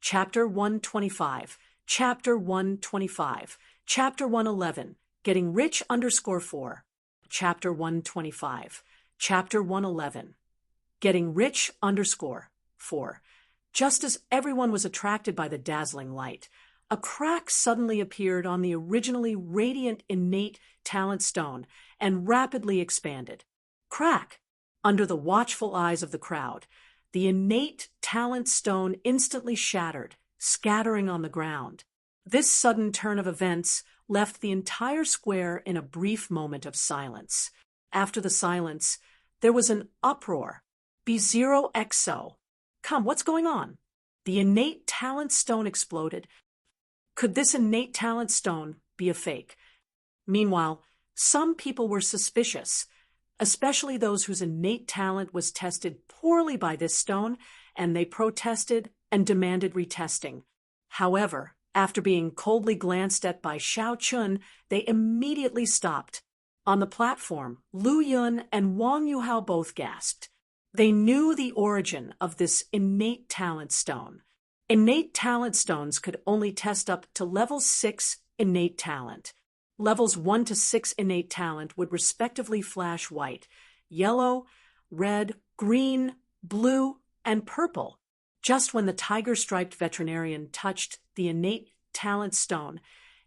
Chapter 125, Chapter 125, Chapter 111, Getting Rich _4, Chapter 125, Chapter 111, Getting Rich _4. Just as everyone was attracted by the dazzling light, a crack suddenly appeared on the originally radiant innate talent stone and rapidly expanded. Crack! Under the watchful eyes of the crowd, the innate talent stone instantly shattered, scattering on the ground. This sudden turn of events left the entire square in a brief moment of silence. After the silence, there was an uproar. B0XO. Come, what's going on? The innate talent stone exploded. Could this innate talent stone be a fake? Meanwhile, some people were suspicious, especially those whose innate talent was tested poorly by this stone, and they protested and demanded retesting. However, after being coldly glanced at by Xiao Chun, they immediately stopped. On the platform, Lu Yun and Wang Yuhao both gasped. They knew the origin of this innate talent stone. Innate talent stones could only test up to level 6 innate talent. Levels 1 to 6 innate talent would respectively flash white, yellow, red, green, blue, and purple. Just when the tiger-striped veterinarian touched the innate talent stone,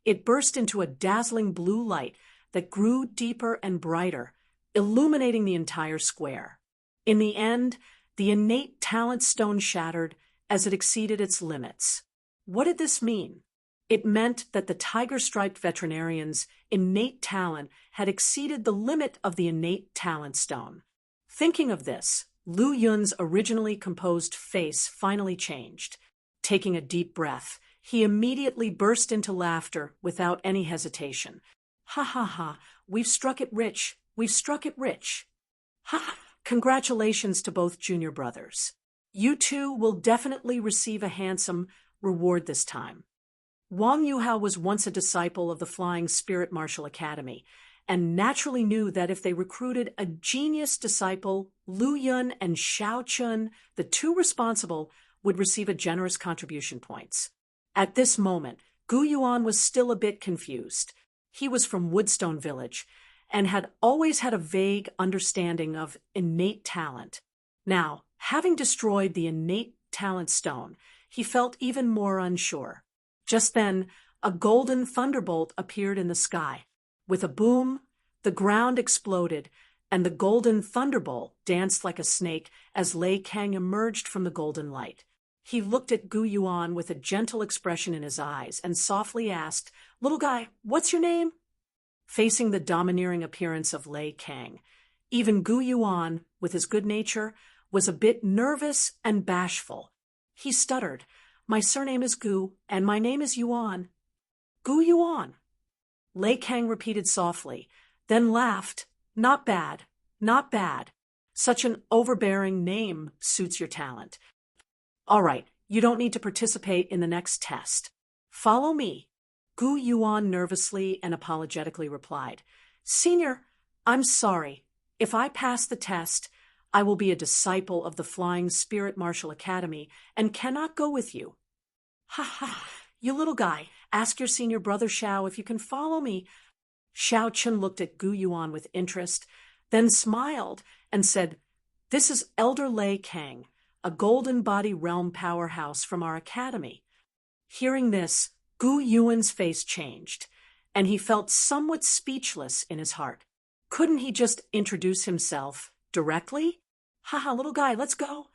it burst into a dazzling blue light that grew deeper and brighter, illuminating the entire square. In the end, the innate talent stone shattered as it exceeded its limits. What did this mean? It meant that the tiger-striped veterinarian's innate talent had exceeded the limit of the innate talent stone. Thinking of this, Lu Yun's originally composed face finally changed. Taking a deep breath, he immediately burst into laughter without any hesitation. Ha ha ha, we've struck it rich, we've struck it rich. Ha! Congratulations to both junior brothers. You two will definitely receive a handsome reward this time. Wang Yuhao was once a disciple of the Flying Spirit Martial Academy, and naturally knew that if they recruited a genius disciple, Lu Yun and Xiao Chun, the two responsible, would receive a generous contribution points. At this moment, Gu Yuan was still a bit confused. He was from Woodstone Village, and had always had a vague understanding of innate talent. Now, having destroyed the innate talent stone, he felt even more unsure. Just then, a golden thunderbolt appeared in the sky. With a boom, the ground exploded, and the golden thunderbolt danced like a snake as Lei Kang emerged from the golden light. He looked at Gu Yuan with a gentle expression in his eyes and softly asked, "Little guy, what's your name?" Facing the domineering appearance of Lei Kang, even Gu Yuan, with his good nature, was a bit nervous and bashful. He stuttered, "My surname is Gu, and my name is Yuan." "Gu Yuan." Lei Kang repeated softly, then laughed. "Not bad, not bad. Such an overbearing name suits your talent. All right, you don't need to participate in the next test. Follow me." Gu Yuan nervously and apologetically replied, "Senior, I'm sorry. If I pass the test, I will be a disciple of the Flying Spirit Martial Academy and cannot go with you." "Ha ha, you little guy, ask your senior brother Xiao if you can follow me." Xiao Chun looked at Gu Yuan with interest, then smiled and said, "This is Elder Lei Kang, a golden body realm powerhouse from our academy." Hearing this, Gu Yuan's face changed, and he felt somewhat speechless in his heart. Couldn't he just introduce himself directly? "Haha, little guy, let's go."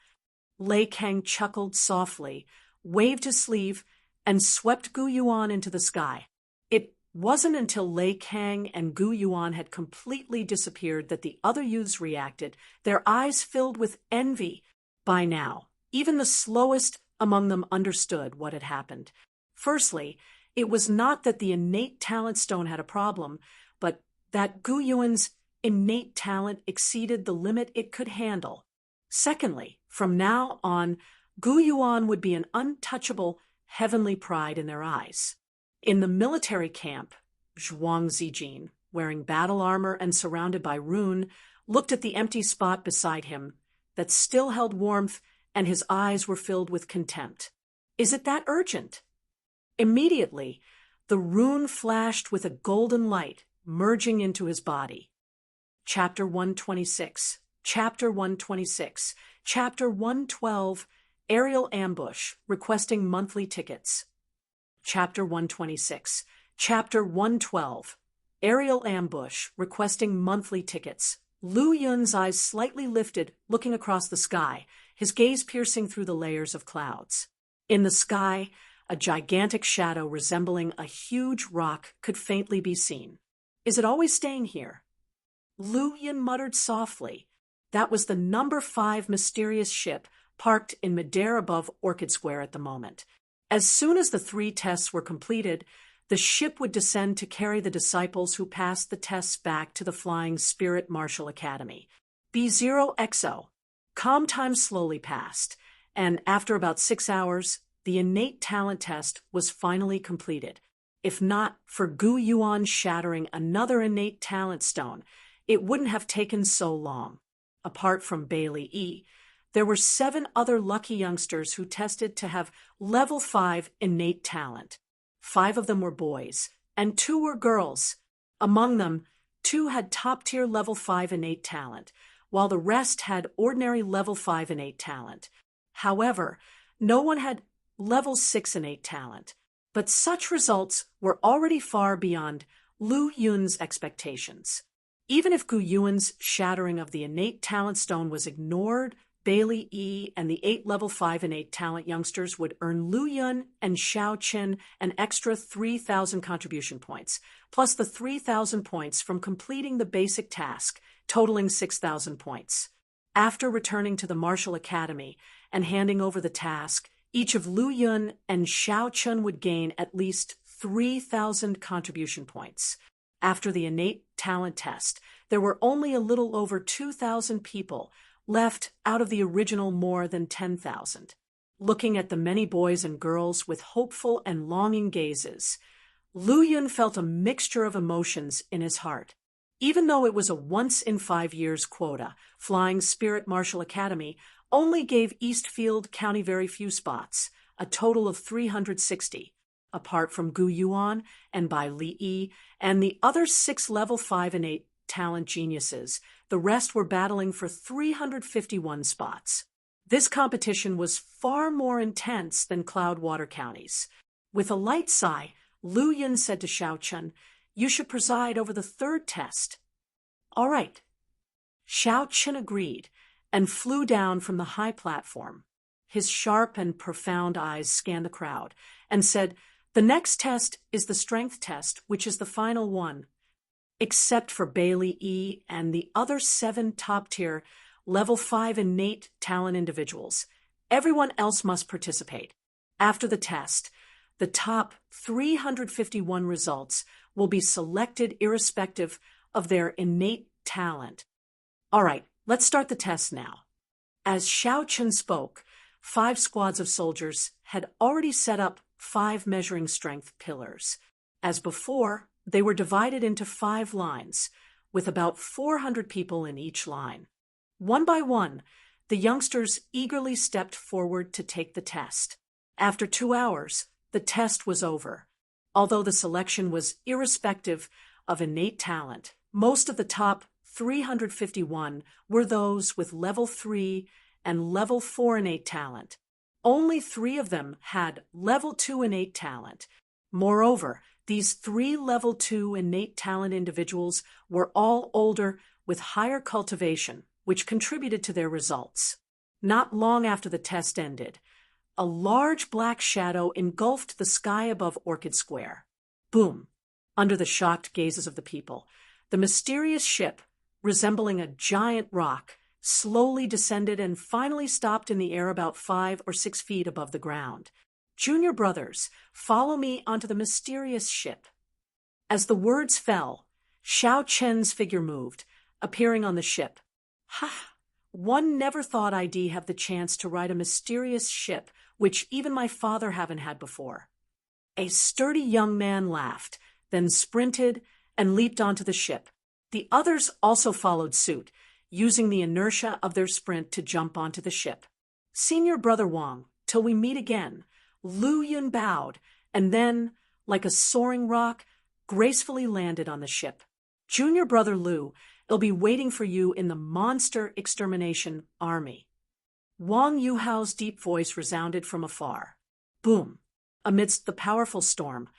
Lei Kang chuckled softly, waved his sleeve, and swept Gu Yuan into the sky. It wasn't until Lei Kang and Gu Yuan had completely disappeared that the other youths reacted, their eyes filled with envy. By now, even the slowest among them understood what had happened. Firstly, it was not that the innate talent stone had a problem, but that Gu Yuan's innate talent exceeded the limit it could handle. Secondly, from now on, Gu Yuan would be an untouchable heavenly pride in their eyes. In the military camp, Zhuang Zijin, wearing battle armor and surrounded by rune, looked at the empty spot beside him that still held warmth, and his eyes were filled with contempt. Is it that urgent? Immediately, the rune flashed with a golden light, merging into his body. Chapter 126, Chapter 126, Chapter 112, Aerial Ambush, Requesting Monthly Tickets. Chapter 126, Chapter 112, Aerial Ambush, Requesting Monthly Tickets. Lu Yun's eyes slightly lifted, looking across the sky, his gaze piercing through the layers of clouds. In the sky, a gigantic shadow resembling a huge rock could faintly be seen. Is it always staying here? Lu Yun muttered softly. That was the number 5 mysterious ship parked in midair above Orchid Square at the moment. As soon as the 3 tests were completed, the ship would descend to carry the disciples who passed the tests back to the Flying Spirit Martial Academy. B0XO. Calm time slowly passed, and after about 6 hours, the innate talent test was finally completed. If not for Gu Yuan shattering another innate talent stone, it wouldn't have taken so long. Apart from Bailey E., there were 7 other lucky youngsters who tested to have level 5 innate talent. 5 of them were boys, and 2 were girls. Among them, 2 had top-tier level 5 innate talent, while the rest had ordinary level 5 innate talent. However, no one had level 6 innate talent, but such results were already far beyond Lu Yun's expectations. Even if Gu Yuan's shattering of the innate talent stone was ignored, Bailey E. and the 8 level 5 innate talent youngsters would earn Lu Yun and Xiao Qin an extra 3,000 contribution points, plus the 3,000 points from completing the basic task, totaling 6,000 points. After returning to the Martial Academy and handing over the task, each of Lu Yun and Xiao Qin would gain at least 3,000 contribution points. After the innate talent test, there were only a little over 2,000 people left out of the original more than 10,000. Looking at the many boys and girls with hopeful and longing gazes, Lu Yun felt a mixture of emotions in his heart. Even though it was a once-in-5 years quota, Flying Spirit Martial Academy only gave Eastfield County very few spots, a total of 360. Apart from Gu Yuan and Bai Li and the other 6 level 5 innate talent geniuses, the rest were battling for 351 spots. This competition was far more intense than Cloudwater County's. With a light sigh, Lu Yun said to Xiao Qin, "You should preside over the 3rd test." "All right." Xiao Qin agreed and flew down from the high platform. His sharp and profound eyes scanned the crowd and said, "The next test is the strength test, which is the final one. Except for Bailey E. and the other 7 top-tier level 5 innate talent individuals, everyone else must participate. After the test, the top 351 results will be selected irrespective of their innate talent. All right, let's start the test now." As Xiao Qin spoke, 5 squads of soldiers had already set up 5 measuring strength pillars. As before, they were divided into 5 lines, with about 400 people in each line. One by one, the youngsters eagerly stepped forward to take the test. After 2 hours, the test was over. Although the selection was irrespective of innate talent, most of the top 351 were those with level 3 and level 4 innate talent. Only 3 of them had level 2 innate talent. Moreover, these 3 level 2 innate talent individuals were all older with higher cultivation, which contributed to their results. Not long after the test ended, a large black shadow engulfed the sky above Orchid Square. Boom! Under the shocked gazes of the people, the mysterious ship, resembling a giant rock, slowly descended and finally stopped in the air about 5 or 6 feet above the ground. "Junior brothers, follow me onto the mysterious ship." As the words fell, Xiao Qin's figure moved, appearing on the ship. "Ha! One never thought I'd have the chance to ride a mysterious ship, which even my father haven't had before." A sturdy young man laughed, then sprinted and leaped onto the ship. The others also followed suit, using the inertia of their sprint to jump onto the ship. "Senior Brother Wang, till we meet again, Lu Yun bowed, and then, like a soaring rock, gracefully landed on the ship. Junior brother Lu, it'll be waiting for you in the monster extermination army. Wang Yuhao's deep voice resounded from afar. Boom! Amidst the powerful storm,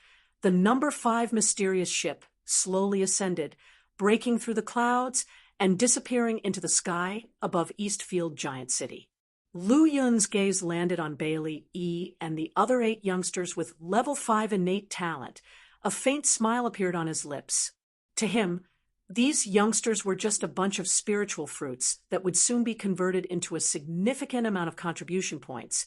the number 5 mysterious ship slowly ascended, breaking through the clouds and disappearing into the sky above Eastfield Giant City. Lu Yun's gaze landed on Bailey, Yi, and the other 8 youngsters with level 5 innate talent. A faint smile appeared on his lips. To him, these youngsters were just a bunch of spiritual fruits that would soon be converted into a significant amount of contribution points,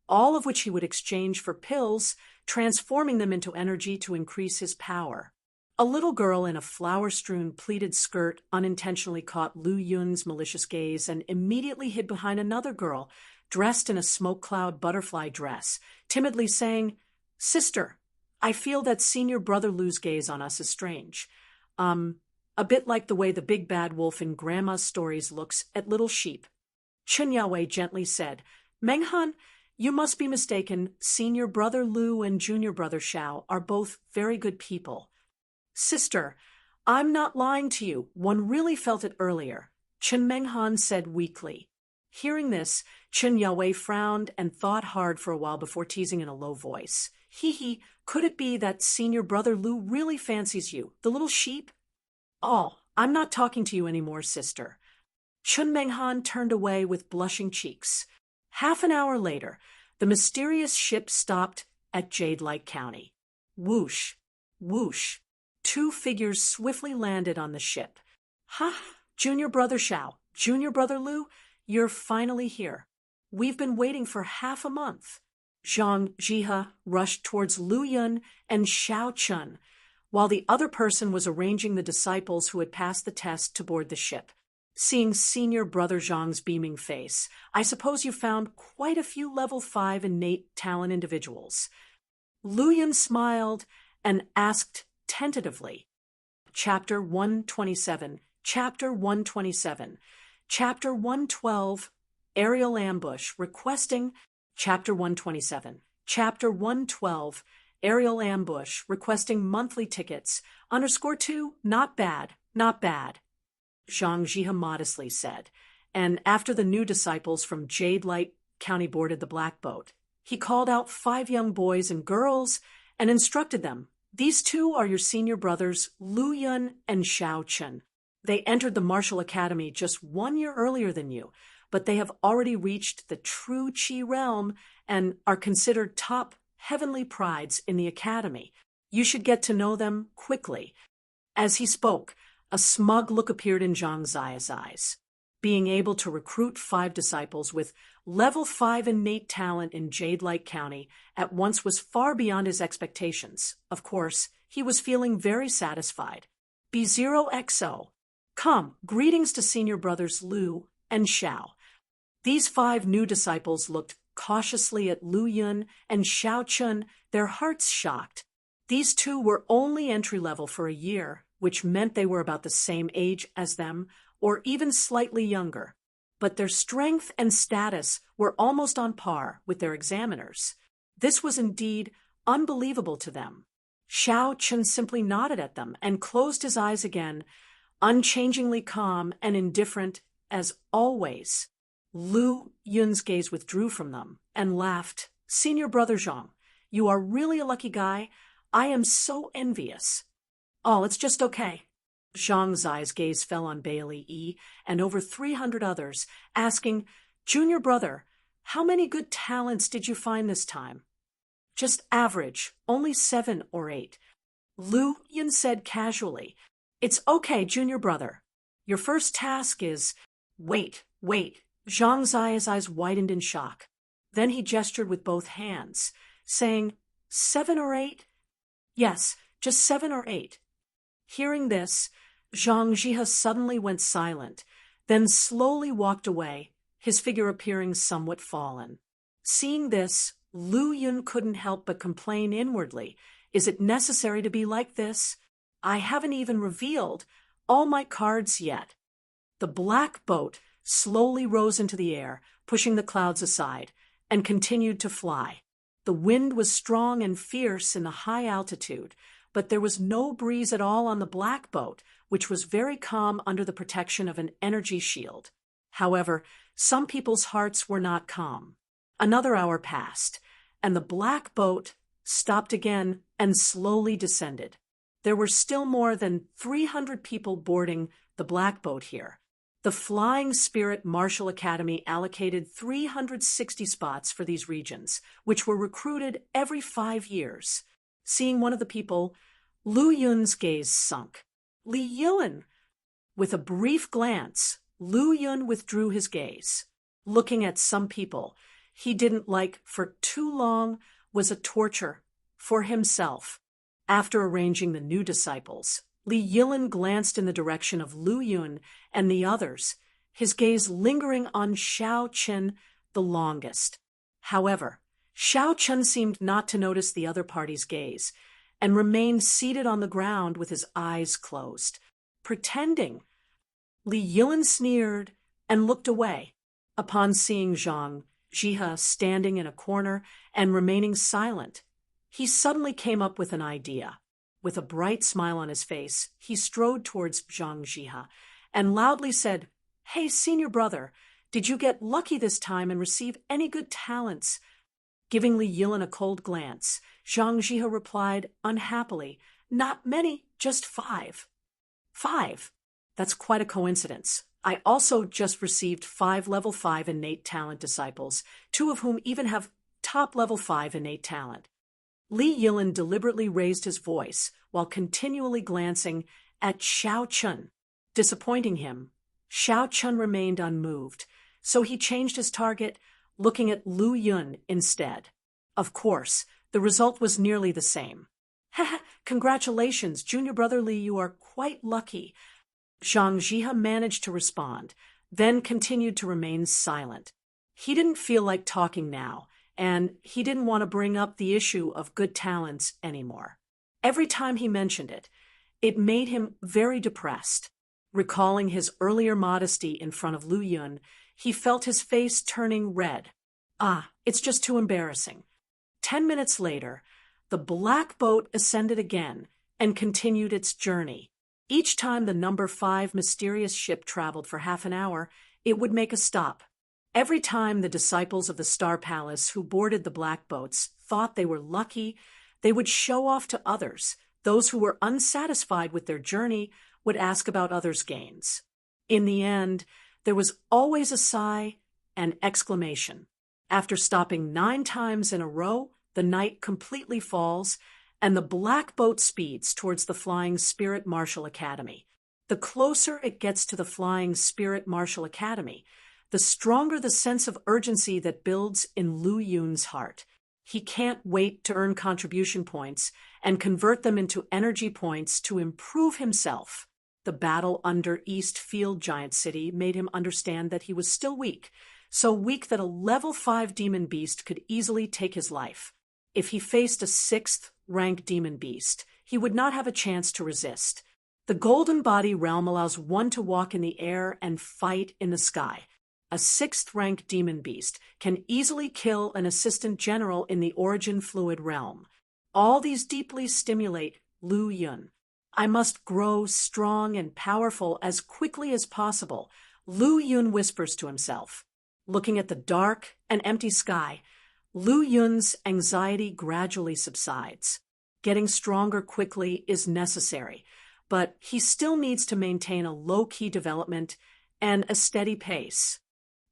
all of which he would exchange for pills, transforming them into energy to increase his power. A little girl in a flower-strewn pleated skirt unintentionally caught Lu Yun's malicious gaze and immediately hid behind another girl, dressed in a smoke cloud butterfly dress, timidly saying, "Sister, I feel that senior brother Lu's gaze on us is strange. A bit like the way the big bad wolf in Grandma's stories looks at little sheep." Chen Yaowei gently said, "Menghan, you must be mistaken. Senior brother Lu and junior brother Xiao are both very good people." "Sister, I'm not lying to you. One really felt it earlier," Chen Menghan said weakly. Hearing this, Chen Yaowei frowned and thought hard for a while before teasing in a low voice. "Hee, could it be that senior brother Lu really fancies you, the little sheep?" "Oh, I'm not talking to you anymore, sister." Chen Menghan turned away with blushing cheeks. Half an hour later, the mysterious ship stopped at Jade Light County. Whoosh, whoosh. 2 figures swiftly landed on the ship. "Ha, junior brother Xiao, junior brother Lu, you're finally here. We've been waiting for half a month." Zhang Jihe rushed towards Lu Yun and Xiao Chun, while the other person was arranging the disciples who had passed the test to board the ship. Seeing senior brother Zhang's beaming face, "I suppose you found quite a few level 5 innate talent individuals." Lu Yun smiled and asked tentatively, Chapter 127, Chapter 127, Chapter 112, Aerial Ambush, requesting Chapter 127, Chapter 112, Aerial Ambush, requesting monthly tickets, _2, not bad, not bad, Zhang Jihe modestly said, and after the new disciples from Jade Light County boarded the black boat, he called out 5 young boys and girls and instructed them, "These 2 are your senior brothers, Lu Yun and Xiao Chun. They entered the martial academy just 1 year earlier than you, but they have already reached the true Qi realm and are considered top heavenly prides in the academy. You should get to know them quickly." As he spoke, a smug look appeared in Zhang Ziya's eyes. Being able to recruit 5 disciples with level 5 innate talent in Jade Light County at once was far beyond his expectations. Of course, he was feeling very satisfied. B0XO. Come, greetings to senior brothers Lu and Xiao. These 5 new disciples looked cautiously at Lu Yun and Xiao Chun, their hearts shocked. These 2 were only entry-level for a year, which meant they were about the same age as them, or even slightly younger. But their strength and status were almost on par with their examiners. This was indeed unbelievable to them. Xiao Chun simply nodded at them and closed his eyes again, unchangingly calm and indifferent as always. Lu Yun's gaze withdrew from them and laughed. "Senior brother Zhang, you are really a lucky guy. I am so envious." "Oh, it's just okay." Zhang Zi's gaze fell on Bailey Yi and over 300 others, asking, "Junior brother, how many good talents did you find this time?" "Just average, only 7 or 8. Lu Yun said casually, "It's okay, junior brother. Your first task is—" Wait. Zhang Zi's eyes widened in shock. Then he gestured with both hands, saying, 7 or 8? "Yes, just 7 or 8. Hearing this, Zhang Jihe suddenly went silent, then slowly walked away, his figure appearing somewhat fallen. Seeing this, Lu Yun couldn't help but complain inwardly. Is it necessary to be like this? I haven't even revealed all my cards yet. The black boat slowly rose into the air, pushing the clouds aside, and continued to fly. The wind was strong and fierce in the high altitude, but there was no breeze at all on the black boat, which was very calm under the protection of an energy shield. However, some people's hearts were not calm. Another hour passed, and the black boat stopped again and slowly descended. There were still more than 300 people boarding the black boat here. The Flying Spirit Martial Academy allocated 360 spots for these regions, which were recruited every 5 years. Seeing one of the people, Lu Yun's gaze sunk. Li Yun! With a brief glance, Lu Yun withdrew his gaze. Looking at some people he didn't like for too long was a torture for himself. After arranging the new disciples, Li Yun glanced in the direction of Lu Yun and the others, his gaze lingering on Xiao Chen the longest. However, Xiao Chen seemed not to notice the other party's gaze and remained seated on the ground with his eyes closed, pretending. Li Yun sneered and looked away. Upon seeing Zhang Jihe standing in a corner and remaining silent, he suddenly came up with an idea. With a bright smile on his face, he strode towards Zhang Jihe and loudly said, "Hey, senior brother, did you get lucky this time and receive any good talents?" Giving Li Yun a cold glance, Zhang Jihe replied unhappily, "Not many, just 5. 5? That's quite a coincidence. I also just received 5 level 5 innate talent disciples, 2 of whom even have top level 5 innate talent." Li Yun deliberately raised his voice while continually glancing at Xiao Chen. Disappointing him, Xiao Chen remained unmoved, so he changed his target, looking at Lu Yun instead. Of course, the result was nearly the same. "Haha, congratulations, junior brother Li, you are quite lucky." Zhang Jihe managed to respond, then continued to remain silent. He didn't feel like talking now, and he didn't want to bring up the issue of good talents anymore. Every time he mentioned it, it made him very depressed. Recalling his earlier modesty in front of Lu Yun, he felt his face turning red. It's just too embarrassing. 10 minutes later, the black boat ascended again and continued its journey. Each time the number 5 mysterious ship traveled for half an hour, it would make a stop. Every time the disciples of the Star Palace who boarded the black boats thought they were lucky, they would show off to others. Those who were unsatisfied with their journey would ask about others' gains. In the end, there was always a sigh and exclamation. After stopping 9 times in a row, the night completely falls, and the black boat speeds towards the Flying Spirit Martial Academy. The closer it gets to the Flying Spirit Martial Academy, the stronger the sense of urgency that builds in Lu Yun's heart. He can't wait to earn contribution points and convert them into energy points to improve himself. The battle under East Field Giant City made him understand that he was still weak, so weak that a level 5 demon beast could easily take his life. If he faced a 6th rank demon beast, he would not have a chance to resist. The Golden Body realm allows one to walk in the air and fight in the sky. A 6th rank demon beast can easily kill an assistant general in the Origin Fluid realm. All these deeply stimulate Lu Yun. "I must grow strong and powerful as quickly as possible," Lu Yun whispers to himself. Looking at the dark and empty sky, Lu Yun's anxiety gradually subsides. Getting stronger quickly is necessary, but he still needs to maintain a low-key development and a steady pace.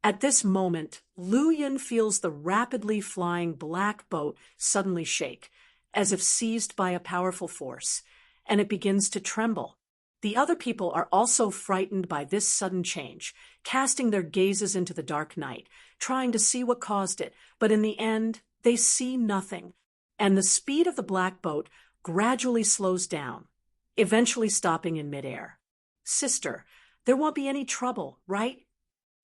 At this moment, Lu Yun feels the rapidly flying black boat suddenly shake, as if seized by a powerful force, and it begins to tremble. The other people are also frightened by this sudden change, casting their gazes into the dark night, trying to see what caused it, but in the end, they see nothing, and the speed of the black boat gradually slows down, eventually stopping in midair. "Sister, there won't be any trouble, right?"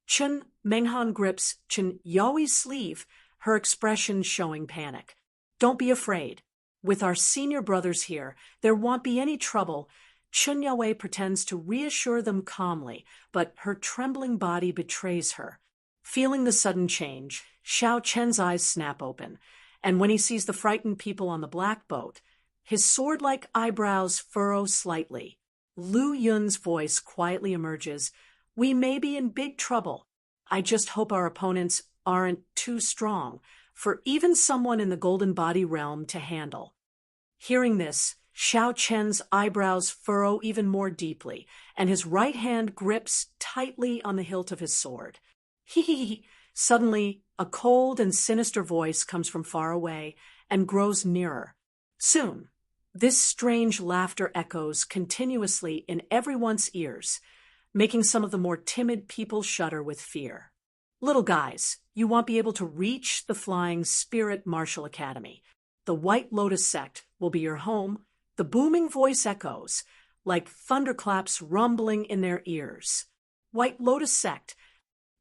Chen Menghan grips Chen Yaoi's sleeve, her expression showing panic. "Don't be afraid. With our senior brothers here, there won't be any trouble." Chen Yaoi pretends to reassure them calmly, but her trembling body betrays her. Feeling the sudden change, Xiao Chen's eyes snap open, and when he sees the frightened people on the black boat, his sword-like eyebrows furrow slightly. Lu Yun's voice quietly emerges. "We may be in big trouble. I just hope our opponents aren't too strong for even someone in the golden body realm to handle." Hearing this, Xiao Chen's eyebrows furrow even more deeply, and his right hand grips tightly on the hilt of his sword. Hee. Suddenly, a cold and sinister voice comes from far away and grows nearer. Soon, this strange laughter echoes continuously in everyone's ears, making some of the more timid people shudder with fear. "Little guys, you won't be able to reach the Flying Spirit Martial Academy. The White Lotus sect will be your home." The booming voice echoes, like thunderclaps rumbling in their ears. "White Lotus sect."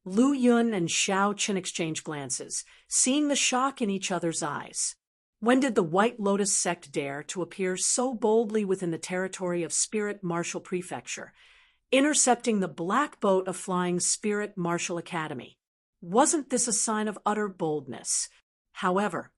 Lu Yun and Xiao Chen exchange glances, seeing the shock in each other's eyes. When did the White Lotus sect dare to appear so boldly within the territory of Spirit Martial Prefecture, intercepting the black boat of Flying Spirit Martial Academy? Wasn't this a sign of utter boldness? However,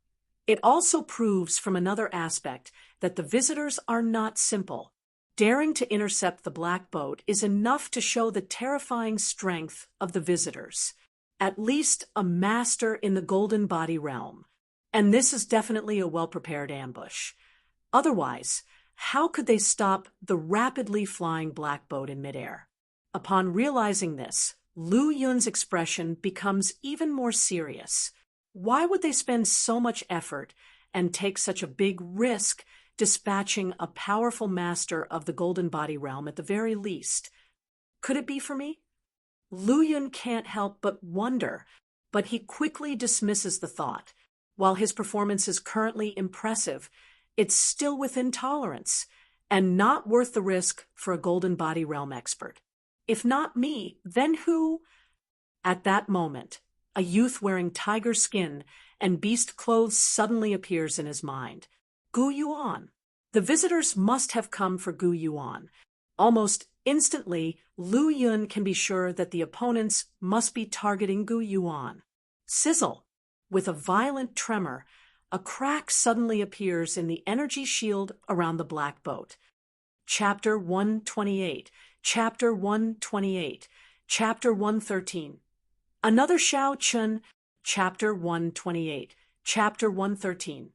it also proves from another aspect that the visitors are not simple. Daring to intercept the black boat is enough to show the terrifying strength of the visitors. At least a master in the golden body realm. And this is definitely a well-prepared ambush. Otherwise, how could they stop the rapidly flying black boat in midair? Upon realizing this, Lu Yun's expression becomes even more serious. Why would they spend so much effort and take such a big risk dispatching a powerful master of the golden body realm at the very least? Could it be for me? Lu Yun can't help but wonder, but he quickly dismisses the thought. While his performance is currently impressive, it's still within tolerance, and not worth the risk for a golden body realm expert. If not me, then who? At that moment, a youth wearing tiger skin and beast clothes suddenly appears in his mind. Gu Yuan. The visitors must have come for Gu Yuan. Almost instantly, Lu Yun can be sure that the opponents must be targeting Gu Yuan. Sizzle! With a violent tremor, a crack suddenly appears in the energy shield around the black boat. Chapter 128, Chapter 128, Chapter 113. Another Xiao Chen. Chapter 128, Chapter 113.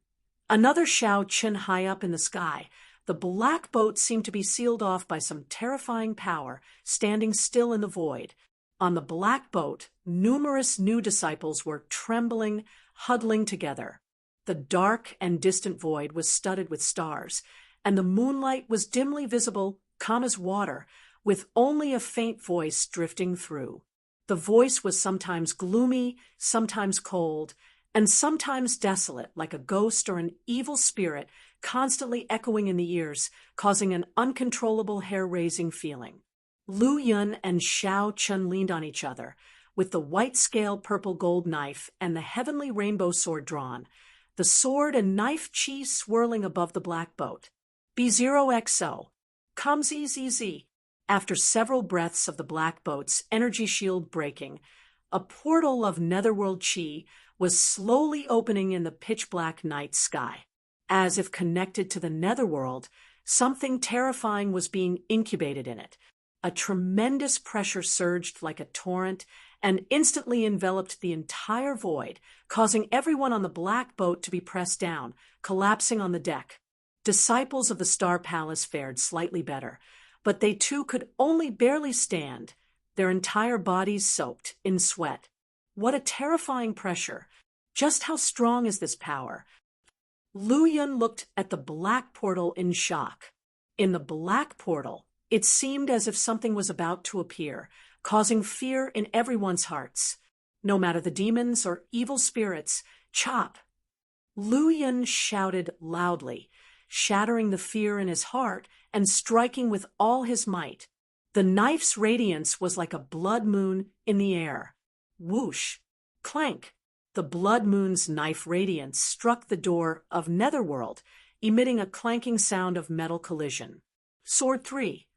Another Xiao Chen high up in the sky. The black boat seemed to be sealed off by some terrifying power, standing still in the void. On the black boat, numerous new disciples were trembling, huddling together. The dark and distant void was studded with stars, and the moonlight was dimly visible, calm as water, with only a faint voice drifting through. The voice was sometimes gloomy, sometimes cold, and sometimes desolate, like a ghost or an evil spirit, constantly echoing in the ears, causing an uncontrollable hair-raising feeling. Lu Yun and Xiao Chen leaned on each other, with the white-scale purple-gold knife and the heavenly rainbow sword drawn, the sword and knife chi swirling above the black boat. B0XO. Come ZZZ. After several breaths of the black boat's energy shield breaking, a portal of netherworld chi was slowly opening in the pitch-black night sky. As if connected to the netherworld, something terrifying was being incubated in it. A tremendous pressure surged like a torrent and instantly enveloped the entire void, causing everyone on the black boat to be pressed down, collapsing on the deck. Disciples of the Star Palace fared slightly better, but they too could only barely stand, their entire bodies soaked in sweat. What a terrifying pressure! Just how strong is this power? Lu Yun looked at the black portal in shock. In the black portal, it seemed as if something was about to appear, causing fear in everyone's hearts. No matter the demons or evil spirits, chop! Lu Yun shouted loudly, shattering the fear in his heart and striking with all his might. The knife's radiance was like a blood moon in the air. Whoosh! Clank! The blood moon's knife radiance struck the door of Netherworld, emitting a clanking sound of metal collision. Sword 3.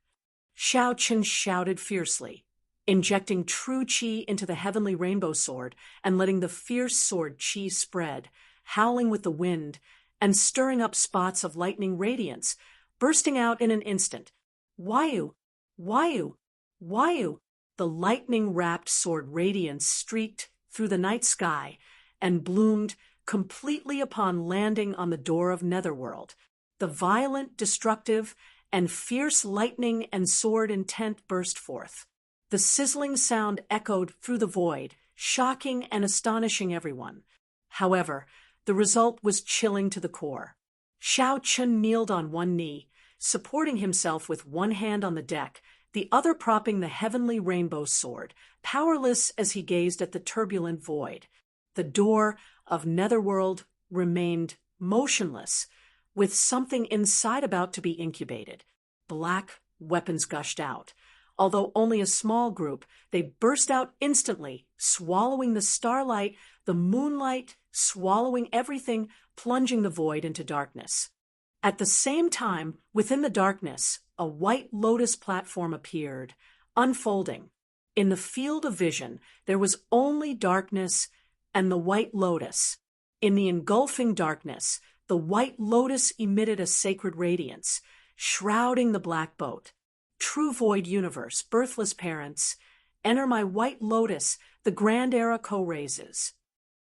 Xiao Chen shouted fiercely, injecting true chi into the heavenly rainbow sword and letting the fierce sword chi spread. howling with the wind and stirring up spots of lightning radiance, bursting out in an instant. Wayu! Wayu! Wayu! The lightning-wrapped sword radiance streaked through the night sky and bloomed completely upon landing on the door of Netherworld. The violent, destructive, and fierce lightning and sword intent burst forth. The sizzling sound echoed through the void, shocking and astonishing everyone. However, the result was chilling to the core. Xiao Chun kneeled on one knee, supporting himself with one hand on the deck, the other propping the heavenly rainbow sword, powerless as he gazed at the turbulent void. The door of Netherworld remained motionless, with something inside about to be incubated. Black weapons gushed out. Although only a small group, they burst out instantly, swallowing the starlight, the moonlight, swallowing everything, plunging the void into darkness. At the same time, within the darkness, a white lotus platform appeared, unfolding. In the field of vision, there was only darkness and the white lotus. In the engulfing darkness, the white lotus emitted a sacred radiance, shrouding the black boat. True void universe, birthless parents, enter my white lotus, the grand era co-raises.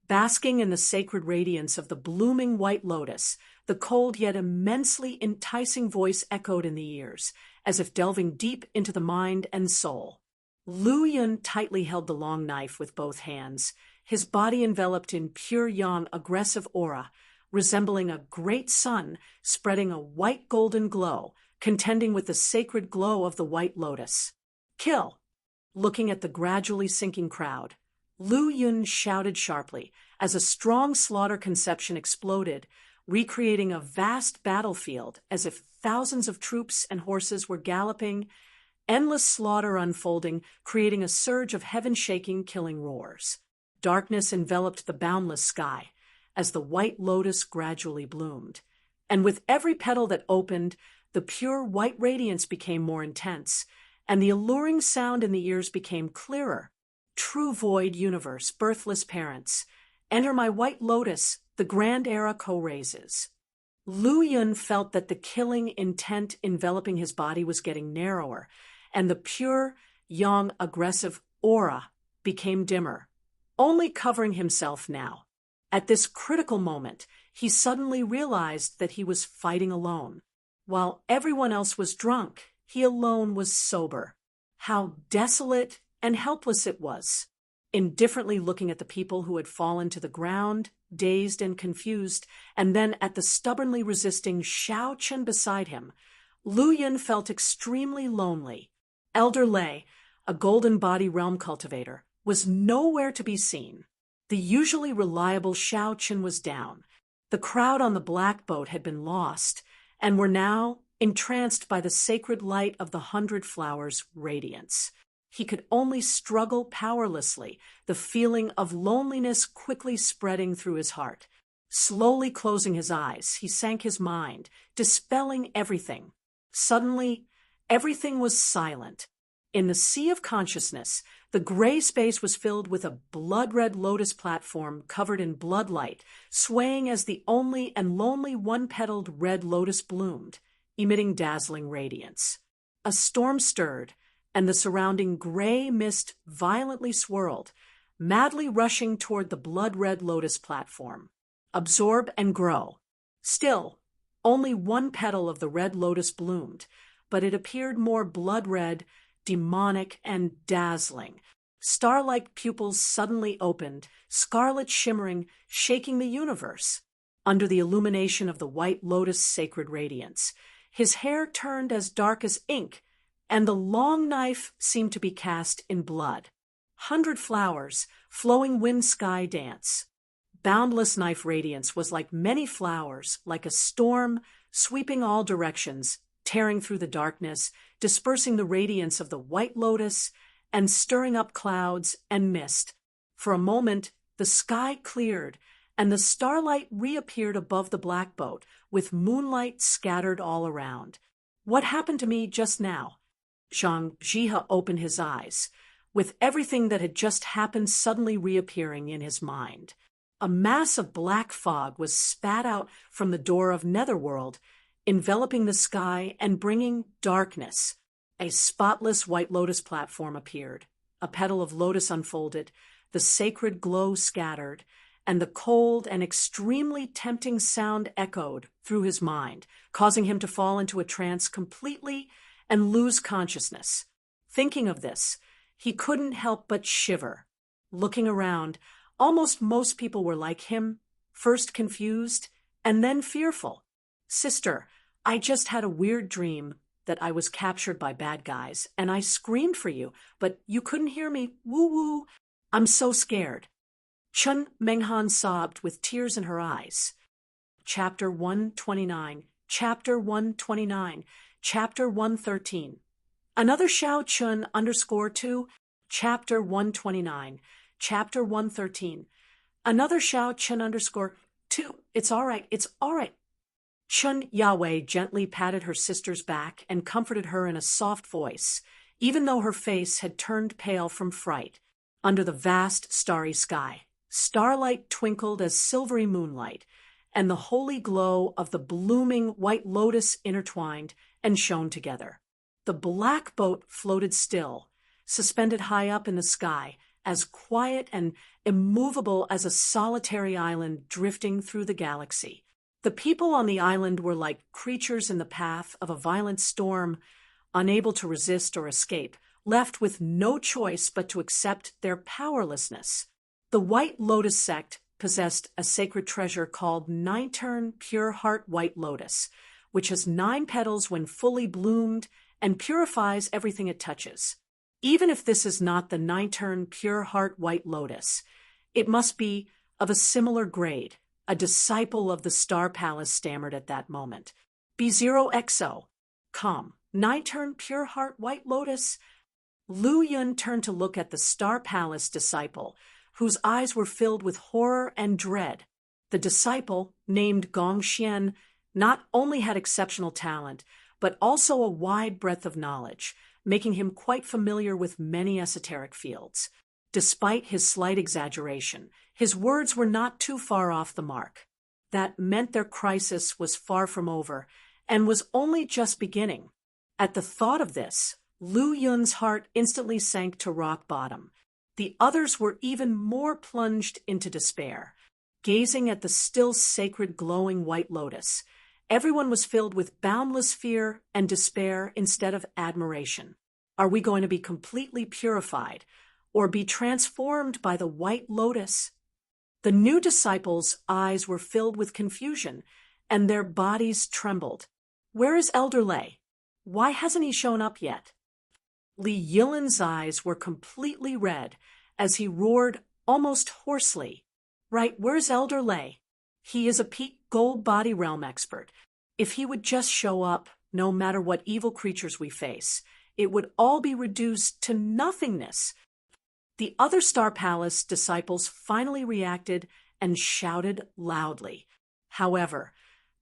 Basking in the sacred radiance of the blooming white lotus, the cold yet immensely enticing voice echoed in the ears, as if delving deep into the mind and soul. Lu Yun tightly held the long knife with both hands, his body enveloped in pure yang aggressive aura, resembling a great sun spreading a white golden glow, contending with the sacred glow of the white lotus. Kill! Looking at the gradually sinking crowd, Lu Yun shouted sharply as a strong slaughter conception exploded, recreating a vast battlefield as if thousands of troops and horses were galloping, endless slaughter unfolding, creating a surge of heaven-shaking killing roars. Darkness enveloped the boundless sky as the white lotus gradually bloomed, and with every petal that opened, the pure white radiance became more intense, and the alluring sound in the ears became clearer. True void universe, birthless parents, enter my white lotus, the grand era co-raises. Lu Yun felt that the killing intent enveloping his body was getting narrower, and the pure, yang, aggressive aura became dimmer, only covering himself now. At this critical moment, he suddenly realized that he was fighting alone. While everyone else was drunk, he alone was sober. How desolate and helpless it was. Indifferently looking at the people who had fallen to the ground, dazed and confused, and then at the stubbornly resisting Xiao Chun beside him, Lu Yun felt extremely lonely. Elder Lei, a golden body realm cultivator, was nowhere to be seen. The usually reliable Xiao Chun was down. The crowd on the black boat had been lost, and were now entranced by the sacred light of the 100 Flowers' radiance. He could only struggle powerlessly, the feeling of loneliness quickly spreading through his heart. Slowly closing his eyes, he sank his mind, dispelling everything. Suddenly, everything was silent. In the sea of consciousness, the gray space was filled with a blood-red lotus platform covered in bloodlight, swaying as the only and lonely one-petaled red lotus bloomed, emitting dazzling radiance. A storm stirred, and the surrounding gray mist violently swirled, madly rushing toward the blood-red lotus platform. Absorb and grow. Still, only one petal of the red lotus bloomed, but it appeared more blood-red, demonic, and dazzling. Star-like pupils suddenly opened, scarlet shimmering, shaking the universe. Under the illumination of the white lotus sacred radiance, his hair turned as dark as ink, and the long knife seemed to be cast in blood. 100 flowers, flowing wind-sky dance. Boundless knife radiance was like many flowers, like a storm, sweeping all directions, tearing through the darkness, dispersing the radiance of the white lotus, and stirring up clouds and mist. For a moment, the sky cleared, and the starlight reappeared above the black boat, with moonlight scattered all around. What happened to me just now? Zhang Jihe opened his eyes, with everything that had just happened suddenly reappearing in his mind. a mass of black fog was spat out from the door of Netherworld, enveloping the sky and bringing darkness. A spotless white lotus platform appeared. A petal of lotus unfolded, the sacred glow scattered, and the cold and extremely tempting sound echoed through his mind, causing him to fall into a trance completely and lose consciousness. Thinking of this, he couldn't help but shiver. Looking around, almost most people were like him, first confused and then fearful. "Sister, I just had a weird dream that I was captured by bad guys, and I screamed for you, but you couldn't hear me. Woo-woo. I'm so scared." Chun Menghan sobbed with tears in her eyes. Chapter 129, Chapter 129, Chapter 113. Another Xiao Chun _2, Chapter 129, Chapter 113. Another Xiao Chun _2. It's all right, it's all right. Chun Yahweh gently patted her sister's back and comforted her in a soft voice, even though her face had turned pale from fright. Under the vast starry sky, starlight twinkled as silvery moonlight, and the holy glow of the blooming white lotus intertwined and shone together. The black boat floated still, suspended high up in the sky, as quiet and immovable as a solitary island drifting through the galaxy. The people on the island were like creatures in the path of a violent storm, unable to resist or escape, left with no choice but to accept their powerlessness. The White Lotus sect possessed a sacred treasure called Nine-Turn Pure Heart White Lotus, which has 9 petals when fully bloomed and purifies everything it touches. Even if this is not the Nine-Turn Pure Heart White Lotus, it must be of a similar grade. A disciple of the Star Palace stammered at that moment. B0XO. Come. Nine-Turn Pure Heart White Lotus. Lu Yun turned to look at the Star Palace disciple, whose eyes were filled with horror and dread. The disciple, named Gong Xian, not only had exceptional talent, but also a wide breadth of knowledge, making him quite familiar with many esoteric fields. Despite his slight exaggeration, his words were not too far off the mark. That meant their crisis was far from over and was only just beginning. At the thought of this, Lu Yun's heart instantly sank to rock bottom. The others were even more plunged into despair. Gazing at the still sacred glowing white lotus, everyone was filled with boundless fear and despair instead of admiration. Are we going to be completely purified or be transformed by the white lotus? The new disciples' eyes were filled with confusion, and their bodies trembled. Where is Elder Lei? Why hasn't he shown up yet? Li Yilin's eyes were completely red as he roared almost hoarsely. Right, where's Elder Lei? He is a peak gold body realm expert. If he would just show up, no matter what evil creatures we face, it would all be reduced to nothingness. The other Star Palace disciples finally reacted and shouted loudly. However,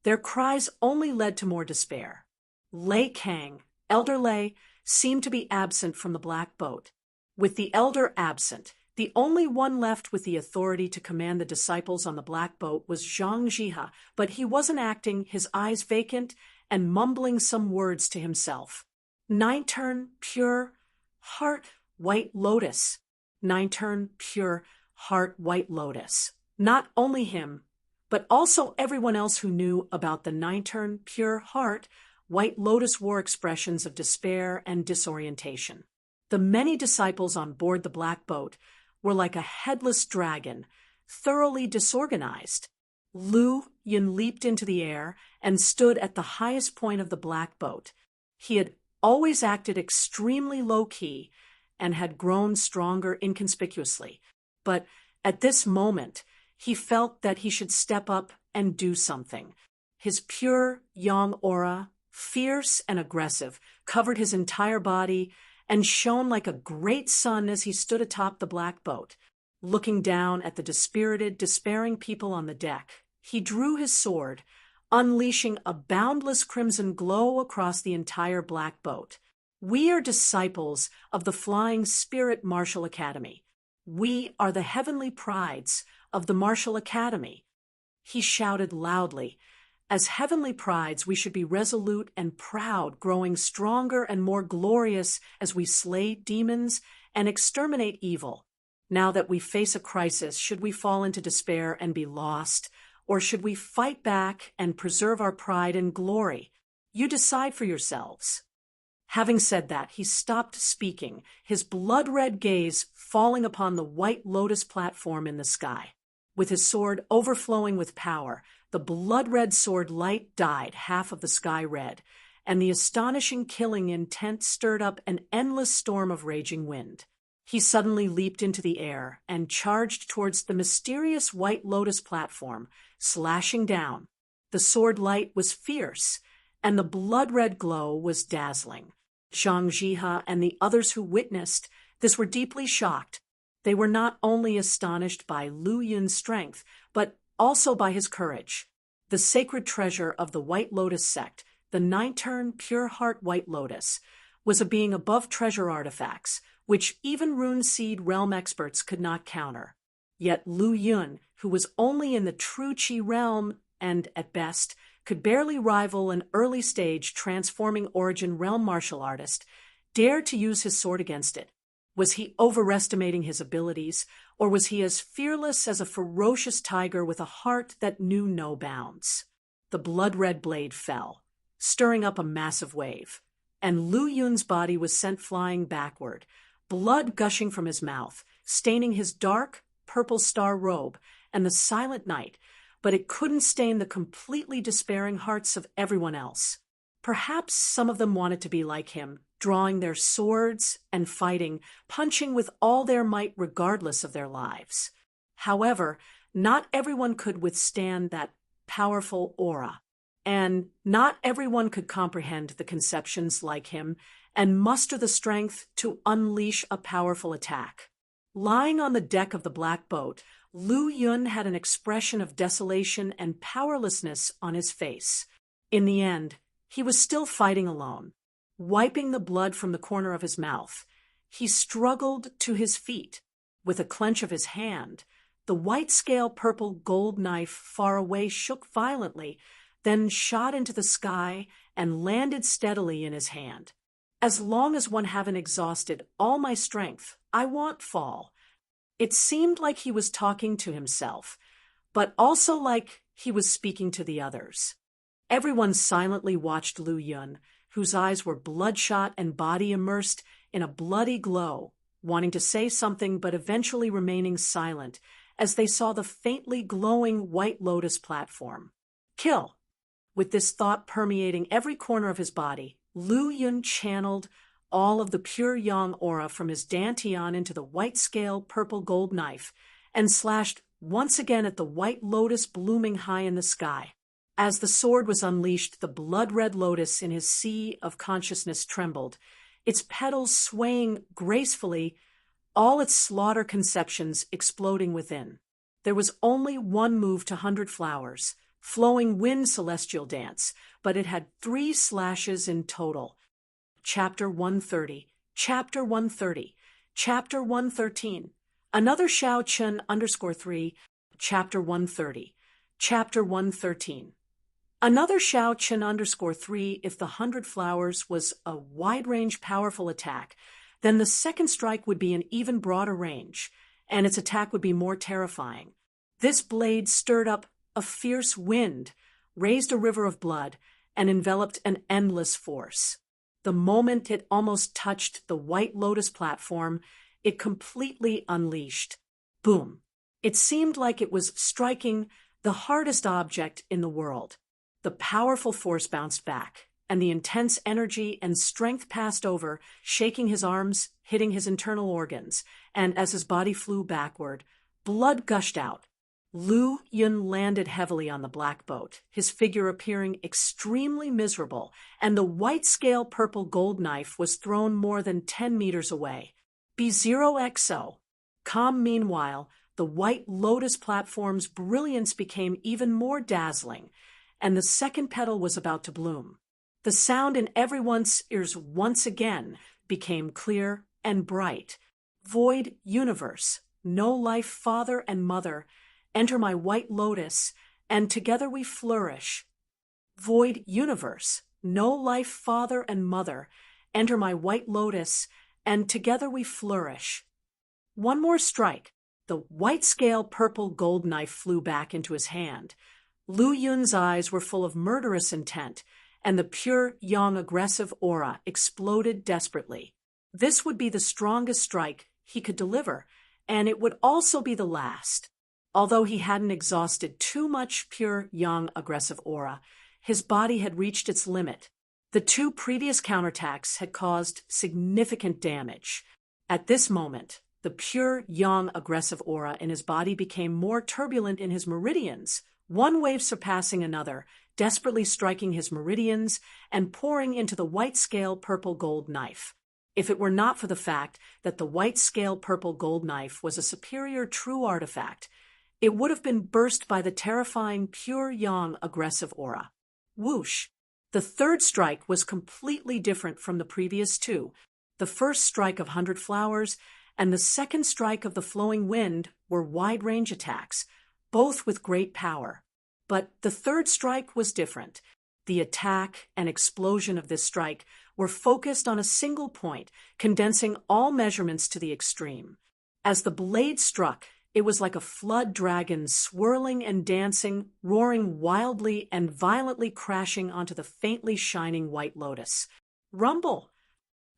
their cries only led to more despair. Lei Kang, Elder Lei, seemed to be absent from the black boat. With the elder absent, the only one left with the authority to command the disciples on the black boat was Zhang Jiha, but he wasn't acting, his eyes vacant and mumbling some words to himself. Nine-Turn Pure Heart White Lotus. Nine-Turn Pure Heart White Lotus. Not only him, but also everyone else who knew about the Nine-Turn Pure Heart White Lotus wore expressions of despair and disorientation. The many disciples on board the black boat were like a headless dragon, thoroughly disorganized. Lu Yun leaped into the air and stood at the highest point of the black boat. He had always acted extremely low-key and had grown stronger inconspicuously, but at this moment he felt that he should step up and do something. His pure yang aura, fierce and aggressive, covered his entire body and shone like a great sun as he stood atop the black boat. Looking down at the dispirited, despairing people on the deck, he drew his sword, unleashing a boundless crimson glow across the entire black boat. We are disciples of the Flying Spirit Martial Academy. We are the heavenly prides of the martial academy. He shouted loudly, "As heavenly prides, we should be resolute and proud, growing stronger and more glorious as we slay demons and exterminate evil. Now that we face a crisis, should we fall into despair and be lost, or should we fight back and preserve our pride and glory? You decide for yourselves." Having said that, he stopped speaking, his blood-red gaze falling upon the white lotus platform in the sky. With his sword overflowing with power, the blood-red sword light dyed half of the sky red, and the astonishing killing intent stirred up an endless storm of raging wind. He suddenly leaped into the air and charged towards the mysterious white lotus platform, slashing down. The sword light was fierce, and the blood-red glow was dazzling. Zhang Jihe and the others who witnessed this were deeply shocked. They were not only astonished by Lu Yun's strength, but also by his courage. The sacred treasure of the White Lotus sect, the nine-turn pure heart White Lotus, was a being above treasure artifacts, which even rune seed realm experts could not counter. Yet Lu Yun, who was only in the true Qi realm and, at best, could barely rival an early-stage transforming origin realm martial artist, dared to use his sword against it. Was he overestimating his abilities, or was he as fearless as a ferocious tiger with a heart that knew no bounds? The blood-red blade fell, stirring up a massive wave, and Lu Yun's body was sent flying backward, blood gushing from his mouth, staining his dark, purple star robe and the silent night, but it couldn't stain the completely despairing hearts of everyone else. Perhaps some of them wanted to be like him, drawing their swords and fighting, punching with all their might regardless of their lives. However, not everyone could withstand that powerful aura, and not everyone could comprehend the conceptions like him and muster the strength to unleash a powerful attack. Lying on the deck of the black boat, Lu Yun had an expression of desolation and powerlessness on his face. In the end, he was still fighting alone. Wiping the blood from the corner of his mouth, he struggled to his feet. With a clench of his hand, the white-scale purple gold knife far away shook violently, then shot into the sky and landed steadily in his hand. "As long as one haven't exhausted all my strength, I won't fall." It seemed like he was talking to himself, but also like he was speaking to the others. Everyone silently watched Lu Yun, whose eyes were bloodshot and body immersed in a bloody glow, wanting to say something but eventually remaining silent as they saw the faintly glowing White Lotus platform. "Kill!" With this thought permeating every corner of his body, Lu Yun channeled all of the pure yang aura from his dantian into the white-scale purple gold knife and slashed once again at the White Lotus blooming high in the sky. As the sword was unleashed, the blood-red lotus in his sea of consciousness trembled, its petals swaying gracefully, all its slaughter conceptions exploding within. There was only one move to 100 Flowers, flowing wind celestial dance, but it had 3 slashes in total. Chapter 130, Chapter 130, Chapter 113, another Shao Chun _3, Chapter 130, Chapter 113. Another Shao Chun _3. If the 100 Flowers was a wide-range powerful attack, then the second strike would be an even broader range, and its attack would be more terrifying. This blade stirred up a fierce wind, raised a river of blood, and enveloped an endless force. The moment it almost touched the White Lotus platform, it completely unleashed. Boom! It seemed like it was striking the hardest object in the world. The powerful force bounced back, and the intense energy and strength passed over, shaking his arms, hitting his internal organs, and as his body flew backward, blood gushed out. Lu Yun landed heavily on the black boat, his figure appearing extremely miserable, and the white-scale purple gold knife was thrown more than 10 meters away. B0XO. Meanwhile, the White Lotus platform's brilliance became even more dazzling, and the second petal was about to bloom. The sound in everyone's ears once again became clear and bright. Void universe, no life father and mother, enter my white lotus, and together we flourish. Void universe, no life father and mother, enter my white lotus, and together we flourish. One more strike. The white scale purple gold knife flew back into his hand. Lu Yun's eyes were full of murderous intent, and the pure, young, aggressive aura exploded desperately. This would be the strongest strike he could deliver, and it would also be the last. Although he hadn't exhausted too much pure, young, aggressive aura, his body had reached its limit. The two previous counterattacks had caused significant damage. At this moment, the pure, young, aggressive aura in his body became more turbulent in his meridians, one wave surpassing another, desperately striking his meridians and pouring into the white-scale purple-gold knife. If it were not for the fact that the white-scale purple-gold knife was a superior true artifact, it would have been burst by the terrifying pure, young, aggressive aura. Whoosh! The third strike was completely different from the previous two. The first strike of 100 Flowers and the second strike of the Flowing Wind were wide-range attacks, both with great power. But the third strike was different. The attack and explosion of this strike were focused on a single point, condensing all measurements to the extreme. As the blade struck, it was like a flood dragon swirling and dancing, roaring wildly and violently crashing onto the faintly shining white lotus. Rumble!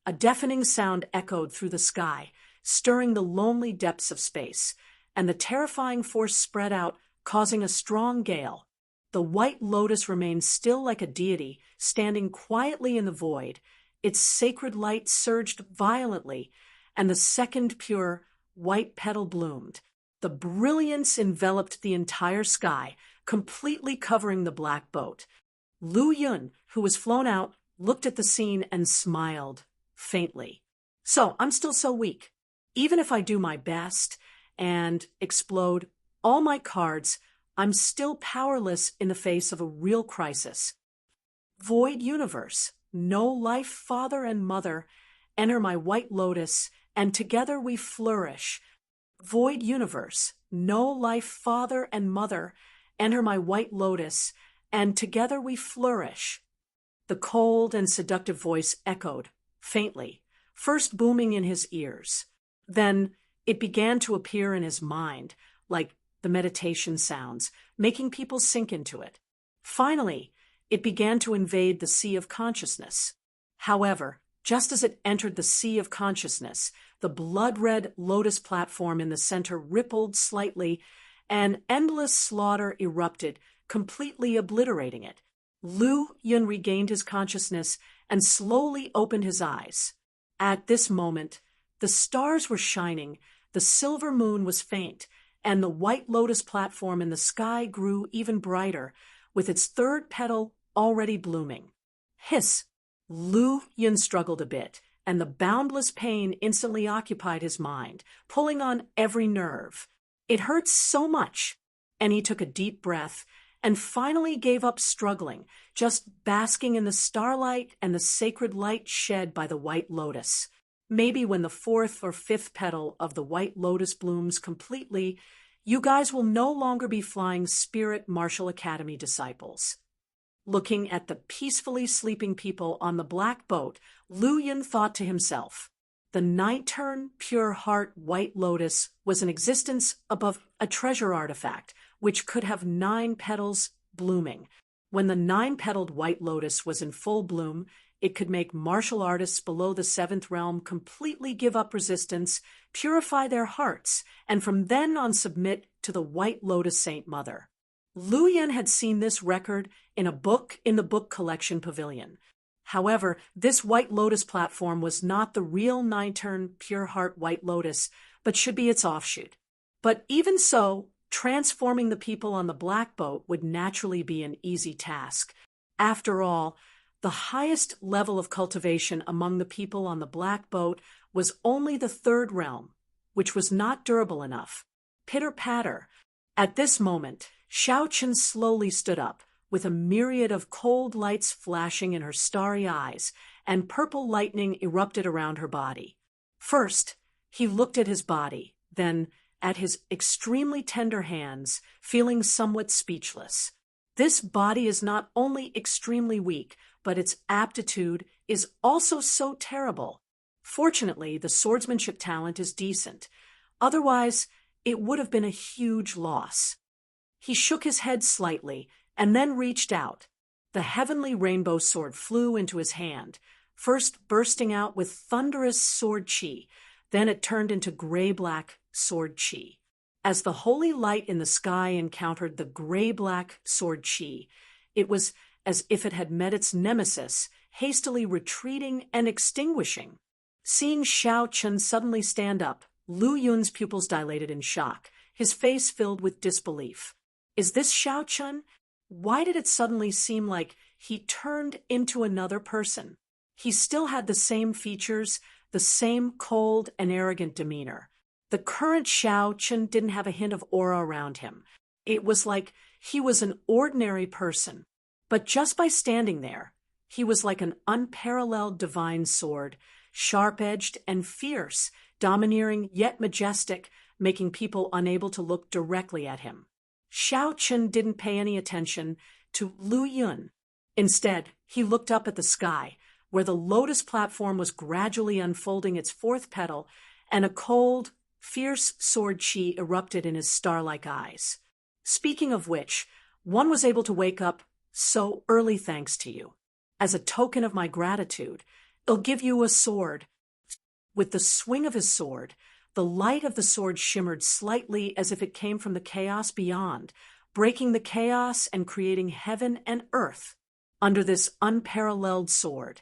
A deafening sound echoed through the sky, stirring the lonely depths of space, and the terrifying force spread out, causing a strong gale. The white lotus remained still like a deity, standing quietly in the void. Its sacred light surged violently, and the second pure, white petal bloomed. The brilliance enveloped the entire sky, completely covering the black boat. Lu Yun, who was flown out, looked at the scene and smiled, faintly. So, I'm still so weak. Even if I do my best and explode all my cards, I'm still powerless in the face of a real crisis. Void universe, no life father and mother, enter my white lotus, and together we flourish. Void universe, no life father and mother, enter my white lotus, and together we flourish. The cold and seductive voice echoed, faintly, first booming in his ears. Then it began to appear in his mind, like the meditation sounds, making people sink into it. Finally, it began to invade the sea of consciousness. However, just as it entered the sea of consciousness, the blood-red lotus platform in the center rippled slightly, and endless slaughter erupted, completely obliterating it. Lu Yun regained his consciousness and slowly opened his eyes. At this moment, the stars were shining, the silver moon was faint, and the white lotus platform in the sky grew even brighter, with its third petal already blooming. Hiss! Lu Yun struggled a bit, and the boundless pain instantly occupied his mind, pulling on every nerve. It hurt so much, and he took a deep breath and finally gave up struggling, just basking in the starlight and the sacred light shed by the white lotus. Maybe when the fourth or fifth petal of the white lotus blooms completely, you guys will no longer be flying Spirit Martial Academy disciples. Looking at the peacefully sleeping people on the black boat, Lu Yun thought to himself, the nine-turn pure heart white lotus was in existence above a treasure artifact, which could have 9 petals blooming. When the 9-petaled white lotus was in full bloom, it could make martial artists below the 7th realm completely give up resistance, purify their hearts, and from then on submit to the White Lotus Saint Mother. Lu Yun had seen this record in a book in the book collection pavilion. However, this White Lotus platform was not the real 9-turn pure heart White Lotus, but should be its offshoot. But even so, transforming the people on the black boat would naturally be an easy task. After all, the highest level of cultivation among the people on the black boat was only the 3rd realm, which was not durable enough. Pitter-patter. At this moment, Xiao Chen slowly stood up, with a myriad of cold lights flashing in her starry eyes, and purple lightning erupted around her body. First, he looked at his body, then at his extremely tender hands, feeling somewhat speechless. This body is not only extremely weak, but its aptitude is also so terrible. Fortunately, the swordsmanship talent is decent. Otherwise, it would have been a huge loss. He shook his head slightly and then reached out. The heavenly rainbow sword flew into his hand, first bursting out with thunderous sword chi, then it turned into gray-black sword chi. As the holy light in the sky encountered the gray-black sword chi, it was as if it had met its nemesis, hastily retreating and extinguishing. Seeing Xiao Chun suddenly stand up, Lu Yun's pupils dilated in shock, his face filled with disbelief. Is this Xiao Chun? Why did it suddenly seem like he turned into another person? He still had the same features, the same cold and arrogant demeanor. The current Xiao Chun didn't have a hint of aura around him. It was like he was an ordinary person. But just by standing there, he was like an unparalleled divine sword, sharp-edged and fierce, domineering yet majestic, making people unable to look directly at him. Xiao Chun didn't pay any attention to Lu Yun. Instead, he looked up at the sky, where the lotus platform was gradually unfolding its fourth petal, and a cold, fierce sword chi erupted in his star-like eyes. Speaking of which, one was able to wake up so early thanks to you. As a token of my gratitude, I'll give you a sword. With the swing of his sword, the light of the sword shimmered slightly as if it came from the chaos beyond, breaking the chaos and creating heaven and earth. Under this unparalleled sword,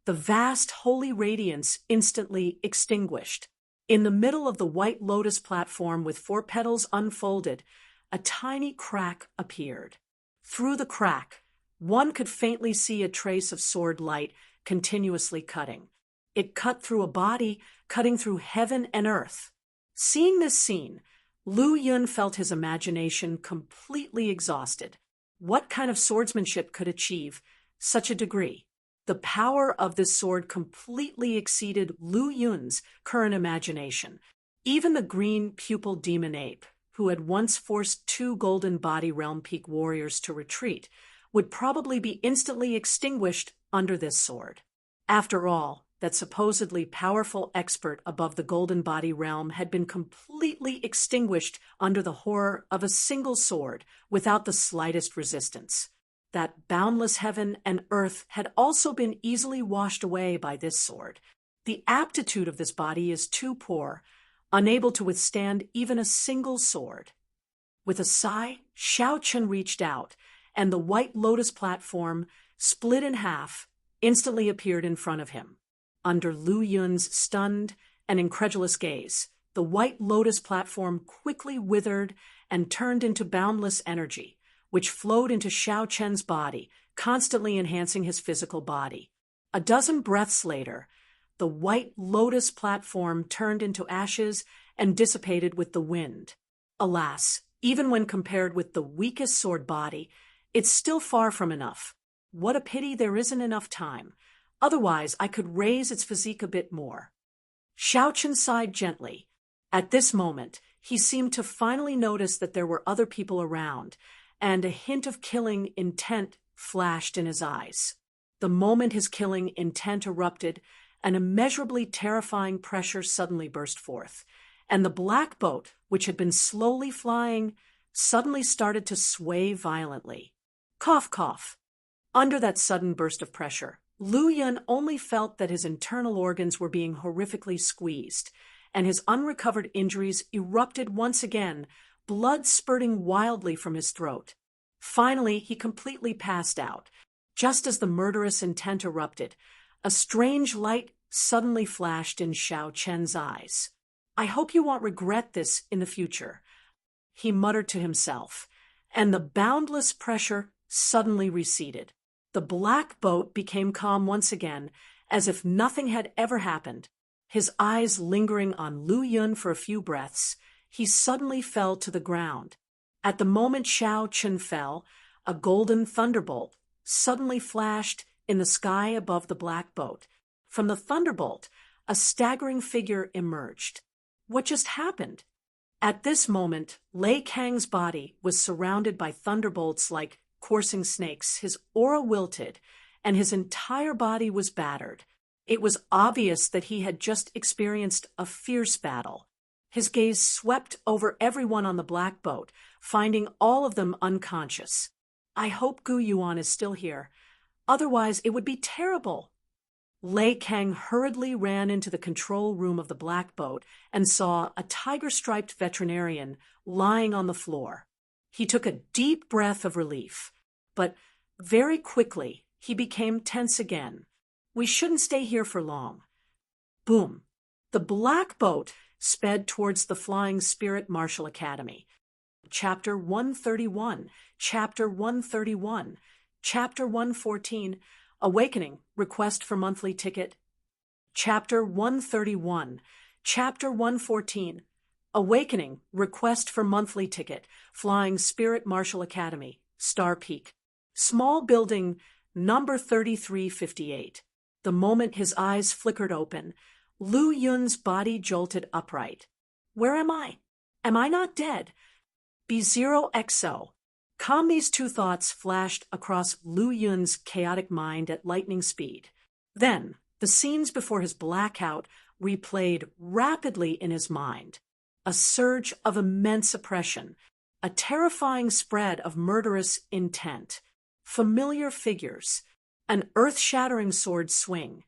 the vast holy radiance instantly extinguished. In the middle of the white lotus platform with four petals unfolded, a tiny crack appeared. Through the crack, one could faintly see a trace of sword light continuously cutting. It cut through a body, cutting through heaven and earth. Seeing this scene, Lu Yun felt his imagination completely exhausted. What kind of swordsmanship could achieve such a degree? The power of this sword completely exceeded Lu Yun's current imagination. Even the green pupil demon ape, who had once forced two golden body realm peak warriors to retreat, would probably be instantly extinguished under this sword. After all, that supposedly powerful expert above the golden body realm had been completely extinguished under the horror of a single sword without the slightest resistance. That boundless heaven and earth had also been easily washed away by this sword. The aptitude of this body is too poor, unable to withstand even a single sword. With a sigh, Xiao Chun reached out, and the white lotus platform, split in half, instantly appeared in front of him. Under Lu Yun's stunned and incredulous gaze, the white lotus platform quickly withered and turned into boundless energy, which flowed into Xiao Chun's body, constantly enhancing his physical body. A dozen breaths later, the white lotus platform turned into ashes and dissipated with the wind. Alas, even when compared with the weakest sword body, it's still far from enough. What a pity there isn't enough time. Otherwise, I could raise its physique a bit more. Xiao Chun sighed gently. At this moment, he seemed to finally notice that there were other people around, and a hint of killing intent flashed in his eyes. The moment his killing intent erupted, an immeasurably terrifying pressure suddenly burst forth, and the black boat, which had been slowly flying, suddenly started to sway violently. Cough, cough. Under that sudden burst of pressure, Lu Yun only felt that his internal organs were being horrifically squeezed, and his unrecovered injuries erupted once again, blood spurting wildly from his throat. Finally, he completely passed out. Just as the murderous intent erupted, a strange light suddenly flashed in Xiao Chen's eyes. I hope you won't regret this in the future, he muttered to himself, and the boundless pressure suddenly receded. The black boat became calm once again, as if nothing had ever happened. His eyes lingering on Lu Yun for a few breaths, he suddenly fell to the ground. At the moment Xiao Chun fell, a golden thunderbolt suddenly flashed in the sky above the black boat. From the thunderbolt, a staggering figure emerged. What just happened? At this moment, Lei Kang's body was surrounded by thunderbolts like coursing snakes, his aura wilted, and his entire body was battered. It was obvious that he had just experienced a fierce battle. His gaze swept over everyone on the black boat, finding all of them unconscious. I hope Gu Yuan is still here. Otherwise, it would be terrible. Lei Kang hurriedly ran into the control room of the black boat and saw a tiger-striped veterinarian lying on the floor. He took a deep breath of relief, but very quickly he became tense again. We shouldn't stay here for long. Boom! The black boat sped towards the Flying Spirit Martial Academy. Chapter 131, Chapter 131, Chapter 114, Awakening, Request for Monthly Ticket. Chapter 131, Chapter 114, Awakening, Request for Monthly Ticket, Flying Spirit Martial Academy, Star Peak. Small building, number 3358. The moment his eyes flickered open, Lu Yun's body jolted upright. Where am I? Am I not dead? B0XO. Calm, these two thoughts flashed across Lu Yun's chaotic mind at lightning speed. Then, the scenes before his blackout replayed rapidly in his mind. A surge of immense oppression, a terrifying spread of murderous intent, familiar figures, an earth-shattering sword swing,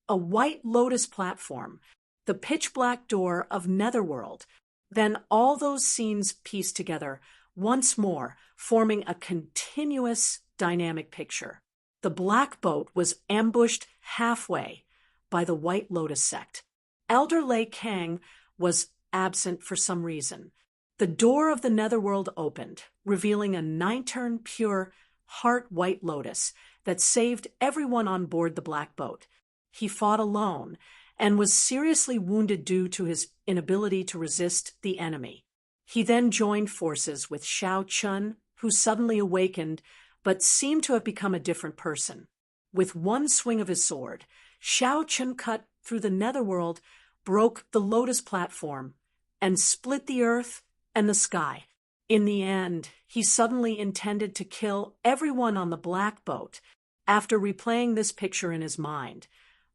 a white lotus platform, the pitch-black door of Netherworld. Then all those scenes pieced together once more, forming a continuous, dynamic picture. The black boat was ambushed halfway by the White Lotus sect. Elder Lei Kang was absent for some reason. The door of the Netherworld opened, revealing a 9-turn pure heart White Lotus that saved everyone on board the black boat. He fought alone and was seriously wounded due to his inability to resist the enemy. He then joined forces with Xiao Chun, who suddenly awakened but seemed to have become a different person. With one swing of his sword, Xiao Chun cut through the Netherworld, broke the lotus platform, and split the earth and the sky. In the end, he suddenly intended to kill everyone on the black boat. After replaying this picture in his mind,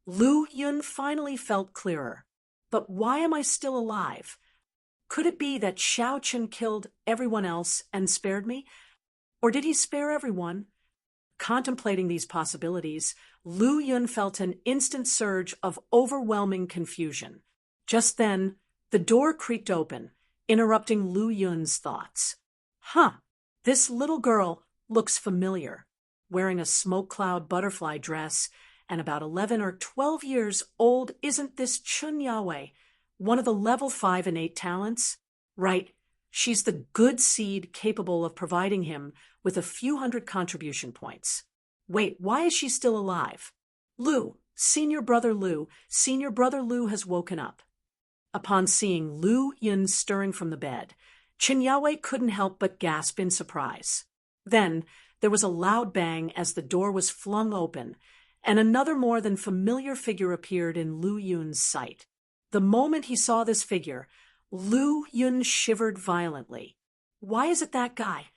Lu Yun finally felt clearer. But why am I still alive? Could it be that Xiao Chun killed everyone else and spared me? Or did he spare everyone? Contemplating these possibilities, Lu Yun felt an instant surge of overwhelming confusion. Just then, the door creaked open, interrupting Lu Yun's thoughts. This little girl looks familiar, wearing a smoke cloud butterfly dress and about 11 or 12 years old. Isn't this Chun Yahweh, one of the level 5 and 8 talents? Right, she's the good seed capable of providing him with a few hundred contribution points. Wait, why is she still alive? Lu, Senior Brother Lu has woken up. Upon seeing Lu Yun stirring from the bed, Chun Yahweh couldn't help but gasp in surprise. Then there was a loud bang as the door was flung open, and another more than familiar figure appeared in Lu Yun's sight. The moment he saw this figure, Lu Yun shivered violently. Why is it that guy?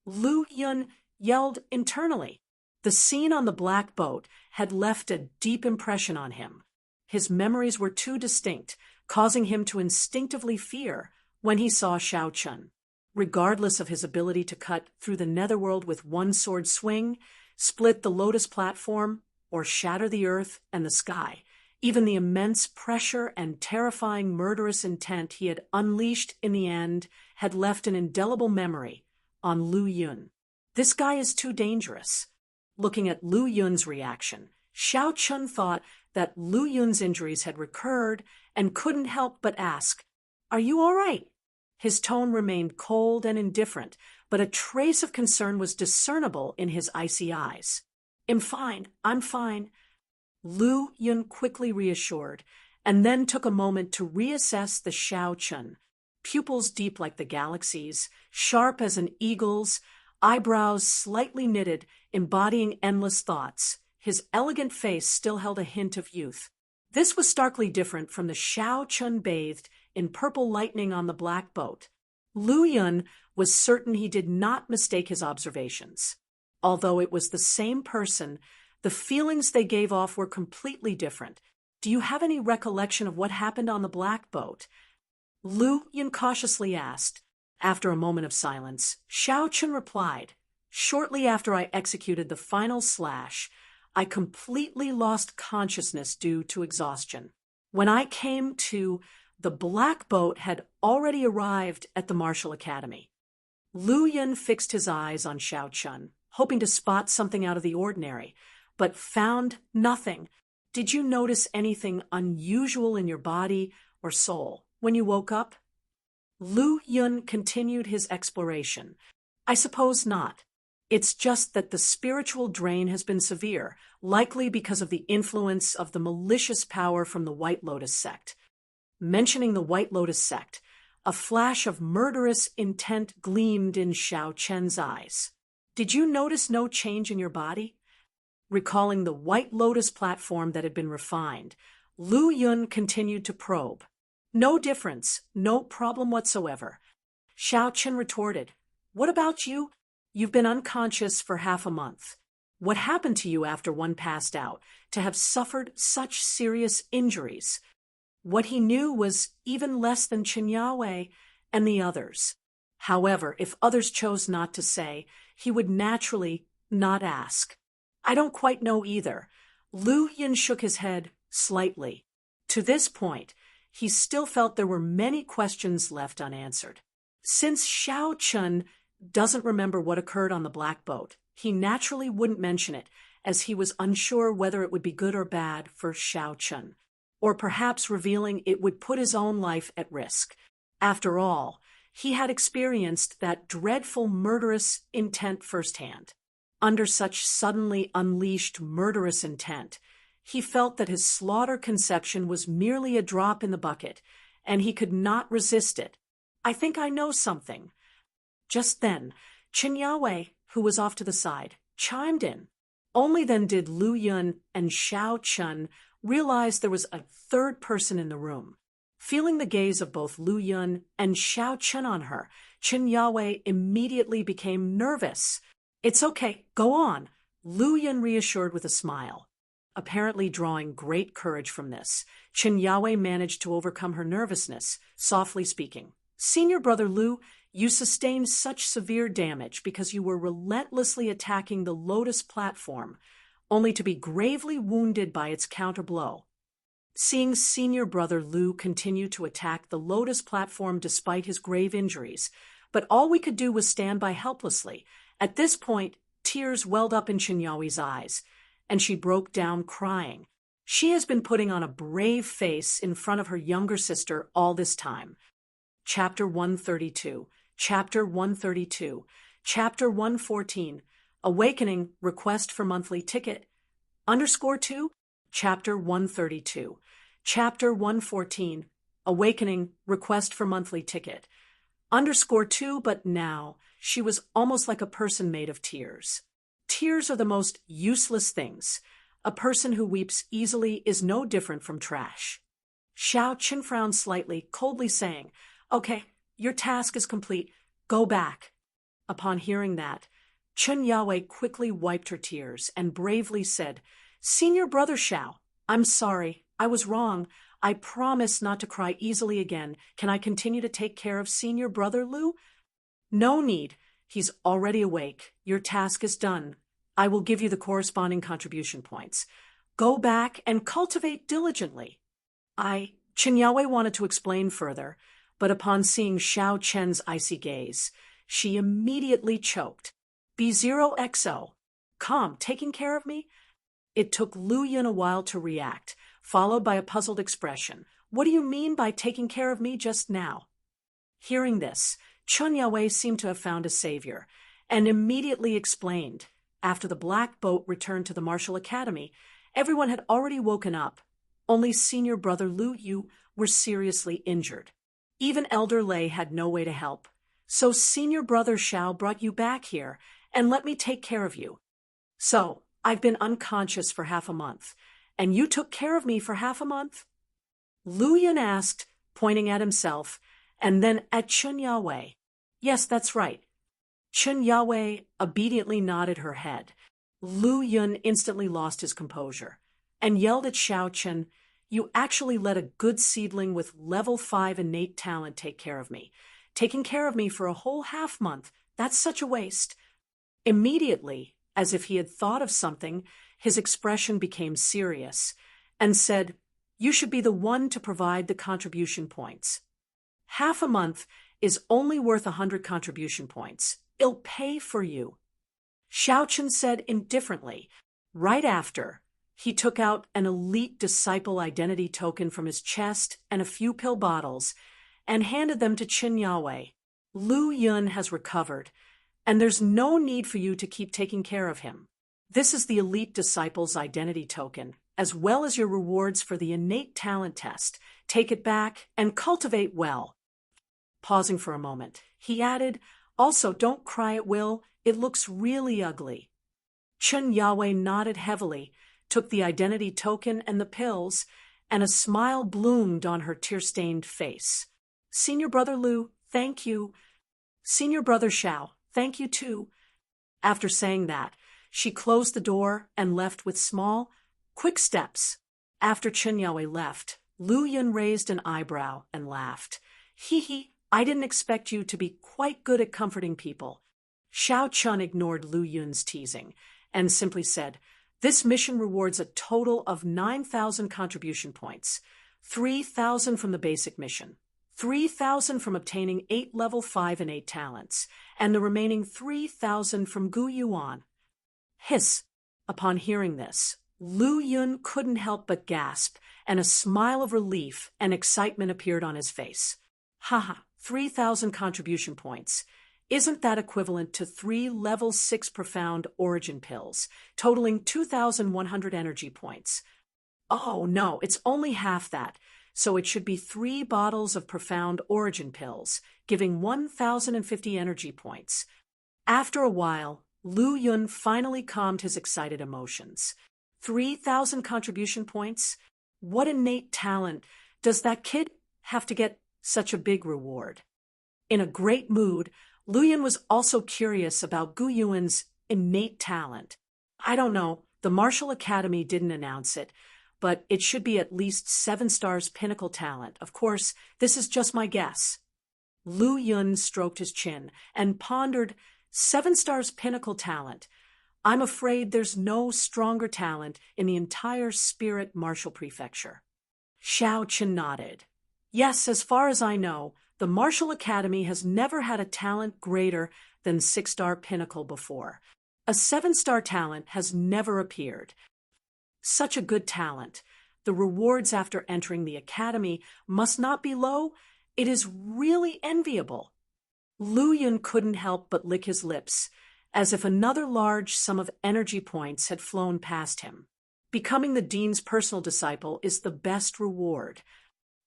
Lu Yun yelled internally. The scene on the black boat had left a deep impression on him. His memories were too distinct, causing him to instinctively fear when he saw Xiao Chun. Regardless of his ability to cut through the Netherworld with one sword swing, split the lotus platform, or shatter the earth and the sky, even the immense pressure and terrifying murderous intent he had unleashed in the end had left an indelible memory on Lu Yun. This guy is too dangerous. Looking at Lu Yun's reaction, Xiao Chun thought that Lu Yun's injuries had recurred and couldn't help but ask, "Are you all right?" His tone remained cold and indifferent, but a trace of concern was discernible in his icy eyes. I'm fine," Lu Yun quickly reassured, and then took a moment to reassess the Xiao Chun. Pupils deep like the galaxies, sharp as an eagle's, eyebrows slightly knitted, embodying endless thoughts. His elegant face still held a hint of youth. This was starkly different from the Xiao Chun bathed in purple lightning on the black boat. Lu Yun was certain he did not mistake his observations. Although it was the same person, the feelings they gave off were completely different. Do you have any recollection of what happened on the black boat? Lu Yun cautiously asked. After a moment of silence, Xiao Chun replied, "Shortly after I executed the final slash, I completely lost consciousness due to exhaustion. When I came to, the black boat had already arrived at the Martial Academy." Lu Yun fixed his eyes on Xiao Chun, hoping to spot something out of the ordinary, but found nothing. "Did you notice anything unusual in your body or soul when you woke up?" Lu Yun continued his exploration. "I suppose not. It's just that the spiritual drain has been severe, likely because of the influence of the malicious power from the White Lotus sect." Mentioning the White Lotus sect, a flash of murderous intent gleamed in Xiao Chen's eyes. "Did you notice no change in your body?" Recalling the White Lotus platform that had been refined, Lu Yun continued to probe. "No difference, no problem whatsoever." Xiao Chen retorted, "What about you? You've been unconscious for half a month. What happened to you after one passed out to have suffered such serious injuries?" What he knew was even less than Chen Yawei and the others. However, if others chose not to say, he would naturally not ask. "I don't quite know either." Lu Yun shook his head slightly. To this point, he still felt there were many questions left unanswered. Since Xiao Chun doesn't remember what occurred on the black boat, he naturally wouldn't mention it, as he was unsure whether it would be good or bad for Xiao Chun, or perhaps revealing it would put his own life at risk. After all, he had experienced that dreadful murderous intent firsthand. Under such suddenly unleashed murderous intent, he felt that his slaughter conception was merely a drop in the bucket, and he could not resist it. "I think I know something." Just then, Chen Yawei, who was off to the side, chimed in. Only then did Lu Yun and Xiao Chun realize there was a third person in the room. Feeling the gaze of both Lu Yun and Xiao Chun on her, Chen Yawei immediately became nervous. "It's okay, go on," Lu Yun reassured with a smile. Apparently drawing great courage from this, Chen Yawei managed to overcome her nervousness, softly speaking. "Senior brother Lu, you sustained such severe damage because you were relentlessly attacking the Lotus platform, only to be gravely wounded by its counterblow." Seeing senior brother Lu continue to attack the Lotus platform despite his grave injuries, but all we could do was stand by helplessly. At this point, tears welled up in Chen Yawei's eyes, and she broke down crying. She has been putting on a brave face in front of her younger sister all this time. Chapter 132, Chapter 132, Chapter 114, Awakening, Request for Monthly Ticket, _2, Chapter 132, Chapter 114, Awakening, Request for Monthly Ticket, _2, but now she was almost like a person made of tears. Tears are the most useless things. A person who weeps easily is no different from trash. Xiao Chen frowned slightly, coldly saying, "Okay, your task is complete. Go back." Upon hearing that, Chen Yawei quickly wiped her tears and bravely said, "Senior brother Xiao, I'm sorry. I was wrong. I promise not to cry easily again. Can I continue to take care of senior brother Lu?" "No need. He's already awake. Your task is done. I will give you the corresponding contribution points. Go back and cultivate diligently." Chen Yawei wanted to explain further, but upon seeing Xiao Chen's icy gaze, she immediately choked. "B0XO. Calm, taking care of me?" It took Lu Yun a while to react, followed by a puzzled expression. "What do you mean by taking care of me just now?" Hearing this, Chen Yawei seemed to have found a savior, and immediately explained. After the black boat returned to the Martial Academy, everyone had already woken up. Only senior brother Lu Yu were seriously injured. Even Elder Lei had no way to help. So senior brother Xiao brought you back here and let me take care of you. So I've been unconscious for half a month, and you took care of me for half a month? Lu Yun asked, pointing at himself, and then at Chen Yawei. Yes, that's right. Chen Yahweh obediently nodded her head. Lu Yun instantly lost his composure and yelled at Xiao Chen, "You actually let a good seedling with level 5 innate talent take care of me. Taking care of me for a whole half-month, that's such a waste." Immediately, as if he had thought of something, his expression became serious and said, "You should be the one to provide the contribution points. Half a month is only worth 100 contribution points. It'll pay for you." Xiao Chen said indifferently. Right after, he took out an elite disciple identity token from his chest and a few pill bottles and handed them to Qin Yahweh. "Lu Yun has recovered, and there's no need for you to keep taking care of him. This is the elite disciple's identity token, as well as your rewards for the innate talent test. Take it back and cultivate well." Pausing for a moment, he added, "Also, don't cry at will. It looks really ugly." Chen Yahweh nodded heavily, took the identity token and the pills, and a smile bloomed on her tear-stained face. "Senior Brother Lu, thank you. Senior Brother Xiao, thank you too." After saying that, she closed the door and left with small, quick steps. After Chen Yahweh left, Lu Yun raised an eyebrow and laughed. "Hee hee, I didn't expect you to be quite good at comforting people." Xiao Chun ignored Lu Yun's teasing and simply said, "This mission rewards a total of 9,000 contribution points, 3,000 from the basic mission, 3,000 from obtaining 8 level 5 innate talents, and the remaining 3,000 from Gu Yuan." Hiss! Upon hearing this, Lu Yun couldn't help but gasp, and a smile of relief and excitement appeared on his face. "Haha, 3,000 contribution points. Isn't that equivalent to 3 level 6 profound origin pills, totaling 2,100 energy points? Oh no, it's only half that, so it should be 3 bottles of profound origin pills, giving 1,050 energy points." After a while, Lu Yun finally calmed his excited emotions. 3,000 contribution points? What innate talent does that kid have to get such a big reward? In a great mood, Lu Yun was also curious about Gu Yuan's innate talent. "I don't know, the Martial Academy didn't announce it, but it should be at least 7 stars pinnacle talent. Of course, this is just my guess." Lu Yun stroked his chin and pondered. 7 stars pinnacle talent. I'm afraid there's no stronger talent in the entire Spirit Martial Prefecture. Xiao Chen nodded. "Yes, as far as I know, the Martial Academy has never had a talent greater than 6-star pinnacle before. A 7-star talent has never appeared. Such a good talent. The rewards after entering the academy must not be low. It is really enviable." Lu Yun couldn't help but lick his lips, as if another large sum of energy points had flown past him. Becoming the dean's personal disciple is the best reward.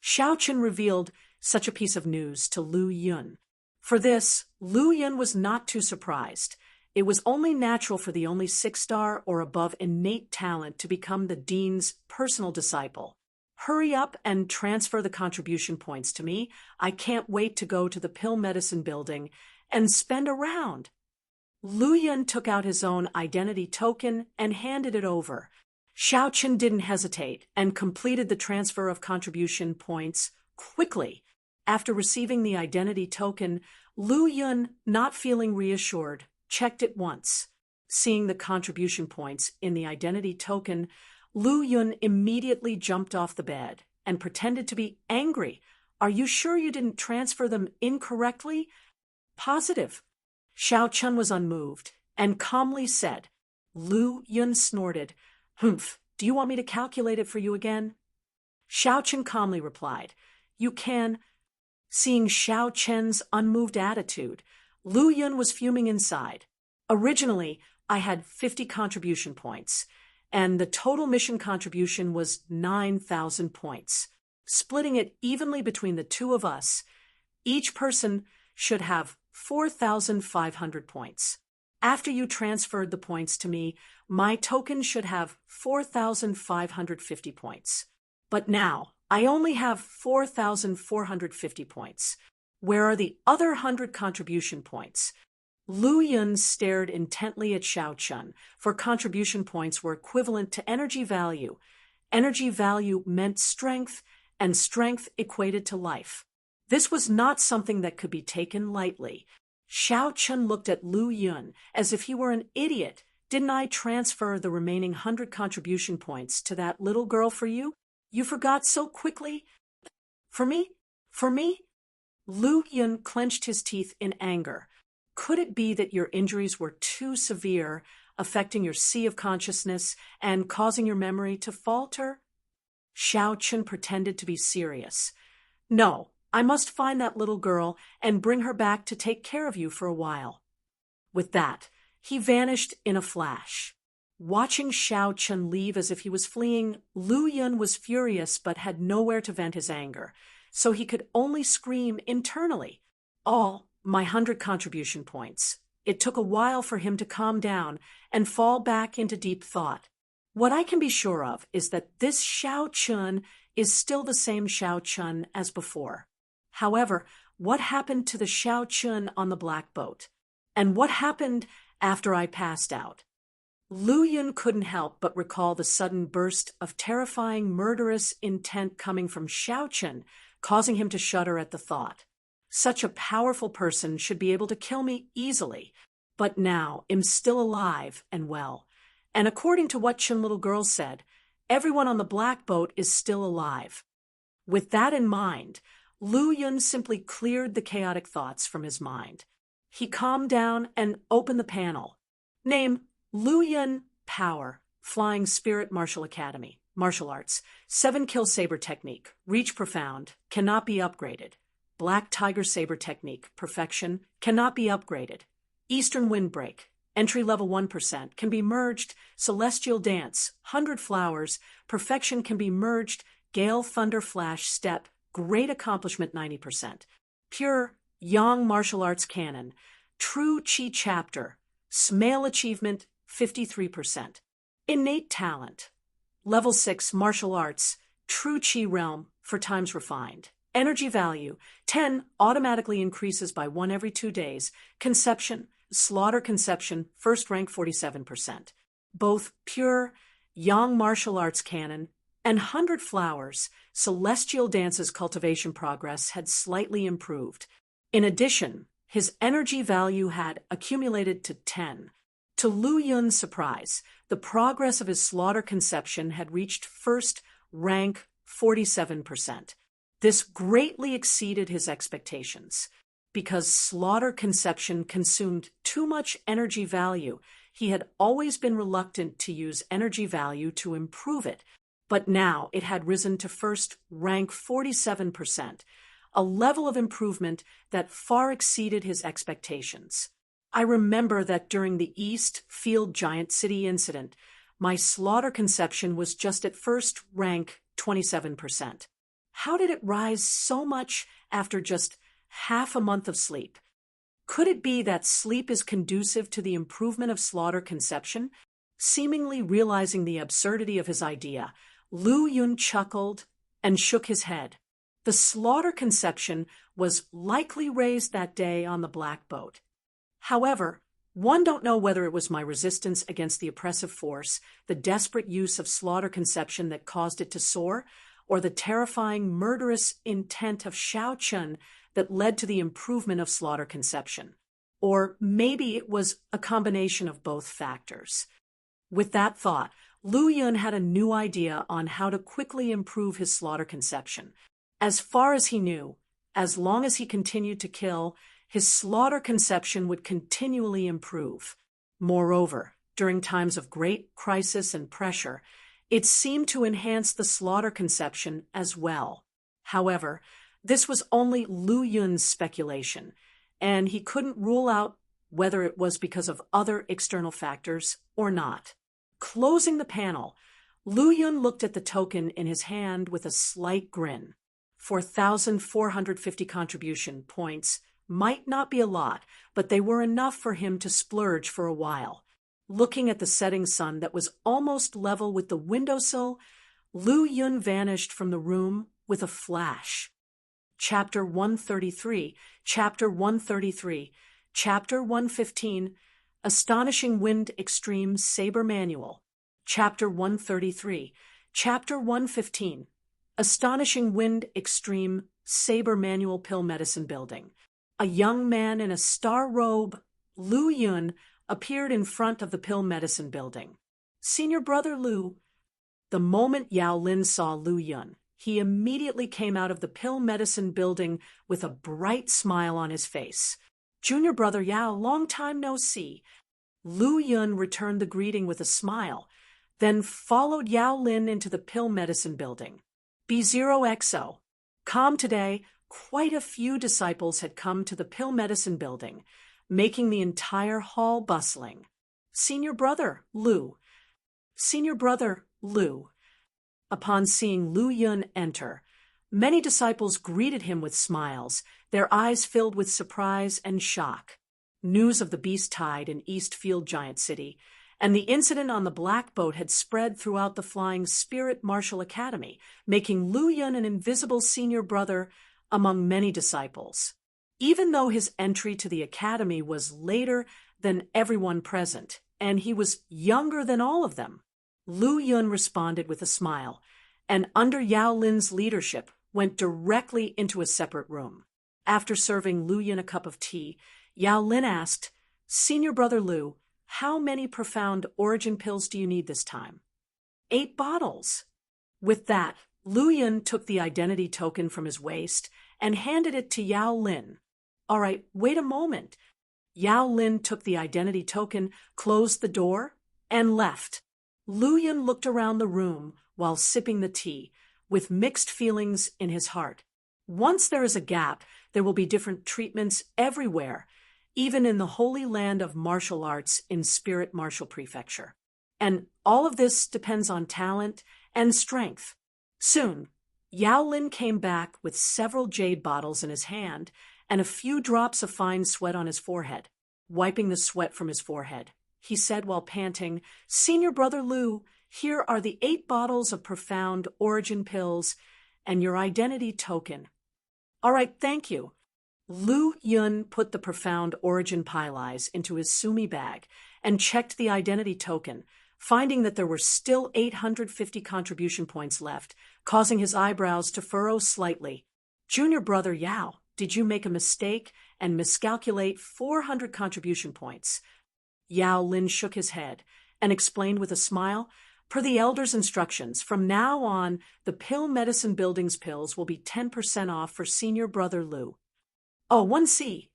Xiao Chen revealed such a piece of news to Lu Yun. For this, Lu Yun was not too surprised. It was only natural for the only 6-star or above innate talent to become the dean's personal disciple. "Hurry up and transfer the contribution points to me. I can't wait to go to the pill medicine building and spend a round." Lu Yun took out his own identity token and handed it over. Xiao Chen didn't hesitate and completed the transfer of contribution points quickly. After receiving the identity token, Lu Yun, not feeling reassured, checked it once. Seeing the contribution points in the identity token, Lu Yun immediately jumped off the bed and pretended to be angry. "Are you sure you didn't transfer them incorrectly?" "Positive." Xiao Chen was unmoved and calmly said. Lu Yun snorted. "Humph, do you want me to calculate it for you again?" Xiao Chen calmly replied, "You can." Seeing Xiao Chen's unmoved attitude, Lu Yun was fuming inside. "Originally, I had 50 contribution points, and the total mission contribution was 9,000 points. Splitting it evenly between the two of us, each person should have 4,500 points. After you transferred the points to me, my token should have 4,550 points. But now, I only have 4,450 points. Where are the other 100 contribution points? Lu Yun stared intently at Xiao Chun, for contribution points were equivalent to energy value. Energy value meant strength, and strength equated to life. This was not something that could be taken lightly. Xiao Chun looked at Lu Yun as if he were an idiot. Didn't I transfer the remaining 100 contribution points to that little girl for you? You forgot so quickly? For me? For me? Lu Yun clenched his teeth in anger. Could it be that your injuries were too severe, affecting your sea of consciousness and causing your memory to falter? Xiao Chun pretended to be serious. No, I must find that little girl and bring her back to take care of you for a while. With that, he vanished in a flash. Watching Xiao Chun leave as if he was fleeing, Lu Yun was furious but had nowhere to vent his anger, so he could only scream internally, "All my 100 contribution points." It took a while for him to calm down and fall back into deep thought. What I can be sure of is that this Xiao Chun is still the same Xiao Chun as before. However, what happened to the Xiao Chun on the black boat? And what happened after I passed out? Lu Yun couldn't help but recall the sudden burst of terrifying, murderous intent coming from Xiao Chun, causing him to shudder at the thought. Such a powerful person should be able to kill me easily, but now I'm still alive and well. And according to what Chun little girl said, everyone on the black boat is still alive. With that in mind, Lu Yun simply cleared the chaotic thoughts from his mind. He calmed down and opened the panel. Name: Lu Yun, Power, Flying Spirit Martial Academy, Martial Arts, 7-kill saber technique, reach profound, cannot be upgraded. Black Tiger Saber Technique, Perfection, cannot be upgraded. Eastern Windbreak, entry level 1%, can be merged. Celestial Dance, 100 Flowers, Perfection can be merged. Gale Thunder Flash Step, great accomplishment 90%. Pure Yang Martial Arts Canon, True Chi Chapter, Smale Achievement 53%. Innate Talent, Level 6 Martial Arts, True Chi Realm for times refined. Energy value, 10, automatically increases by 1 every 2 days. Conception, Slaughter Conception, first rank 47%. Both Pure, Yang Martial Arts Canon, and 100 Flowers, Celestial Dance's cultivation progress had slightly improved. In addition, his energy value had accumulated to 10. To Lu Yun's surprise, the progress of his Slaughter Conception had reached first rank 47%. This greatly exceeded his expectations. Because Slaughter Conception consumed too much energy value, he had always been reluctant to use energy value to improve it, but now it had risen to first rank 47%, a level of improvement that far exceeded his expectations. I remember that during the East Field Giant City incident, my Slaughter Conception was just at first rank 27%. How did it rise so much after just half a month of sleep? Could it be that sleep is conducive to the improvement of Slaughter Conception? Seemingly realizing the absurdity of his idea, Lu Yun chuckled and shook his head. The Slaughter Conception was likely raised that day on the black boat. However, one don't know whether it was my resistance against the oppressive force, the desperate use of Slaughter Conception that caused it to soar, or the terrifying, murderous intent of Xiao Chun that led to the improvement of Slaughter Conception. Or maybe it was a combination of both factors. With that thought, Lu Yun had a new idea on how to quickly improve his Slaughter Conception. As far as he knew, as long as he continued to kill, his Slaughter Conception would continually improve. Moreover, during times of great crisis and pressure, it seemed to enhance the Slaughter Conception as well. However, this was only Lu Yun's speculation, and he couldn't rule out whether it was because of other external factors or not. Closing the panel, Lu Yun looked at the token in his hand with a slight grin. 4,450 contribution points might not be a lot, but they were enough for him to splurge for a while. Looking at the setting sun that was almost level with the windowsill, Lu Yun vanished from the room with a flash. Chapter 133, Chapter 133, Chapter 115, Astonishing Wind Extreme Saber Manual. Chapter 133, Chapter 115, Astonishing Wind Extreme Saber Manual Pill Medicine Building. A young man in a star robe, Lu Yun, appeared in front of the Pill Medicine Building. Senior Brother Lu. The moment Yao Lin saw Lu Yun, he immediately came out of the Pill Medicine Building with a bright smile on his face. Junior Brother Yao, long time no see. Lu Yun returned the greeting with a smile, then followed Yao Lin into the Pill Medicine Building. B0XO. Calm today, quite a few disciples had come to the Pill Medicine Building, making the entire hall bustling. Senior Brother Lu. Senior Brother Lu. Upon seeing Lu Yun enter, many disciples greeted him with smiles, their eyes filled with surprise and shock. News of the Beast Tide in Eastfield Giant City and the incident on the Black Boat had spread throughout the Flying Spirit Martial Academy, making Lu Yun an invisible senior brother among many disciples. Even though his entry to the academy was later than everyone present, and he was younger than all of them, Lu Yun responded with a smile, and under Yao Lin's leadership, went directly into a separate room. After serving Lu Yun a cup of tea, Yao Lin asked, Senior Brother Lu, how many profound origin pills do you need this time? 8 bottles. With that, Lu Yun took the identity token from his waist and handed it to Yao Lin. All right, wait a moment. Yao Lin took the identity token, closed the door, and left. Lu Yun looked around the room while sipping the tea, with mixed feelings in his heart. Once there is a gap, there will be different treatments everywhere, even in the holy land of martial arts in Spirit Martial Prefecture. And all of this depends on talent and strength. Soon, Yao Lin came back with several jade bottles in his hand and a few drops of fine sweat on his forehead. Wiping the sweat from his forehead, he said while panting, Senior Brother Lu, here are the 8 bottles of profound origin pills and your identity token. All right, thank you. Lu Yun put the profound origin piles into his sumi bag and checked the identity token, finding that there were still 850 contribution points left, causing his eyebrows to furrow slightly. Junior Brother Yao, did you make a mistake and miscalculate 400 contribution points? Yao Lin shook his head and explained with a smile, per the elder's instructions, from now on, the Pill Medicine Building's pills will be 10% off for Senior Brother Lu. Oh, 1C.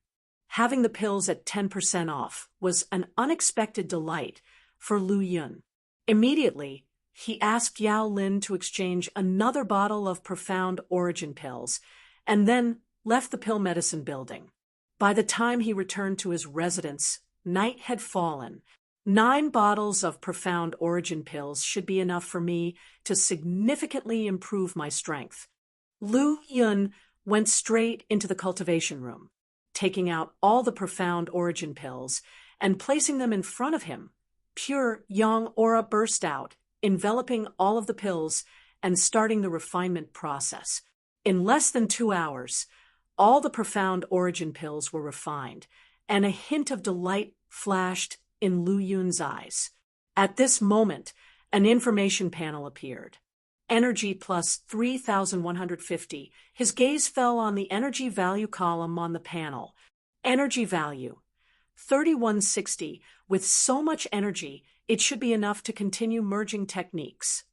Having the pills at 10% off was an unexpected delight for Lu Yun. Immediately, he asked Yao Lin to exchange another bottle of profound origin pills, and then left the Pill Medicine Building. By the time he returned to his residence, night had fallen. 9 bottles of profound origin pills should be enough for me to significantly improve my strength. Lu Yun went straight into the cultivation room, taking out all the profound origin pills and placing them in front of him. Pure yang aura burst out, enveloping all of the pills and starting the refinement process. In less than 2 hours, all the profound origin pills were refined, and a hint of delight flashed in Lu Yun's eyes. At this moment, an information panel appeared. Energy plus 3,150. His gaze fell on the energy value column on the panel. Energy value 3160. With so much energy, it should be enough to continue merging techniques.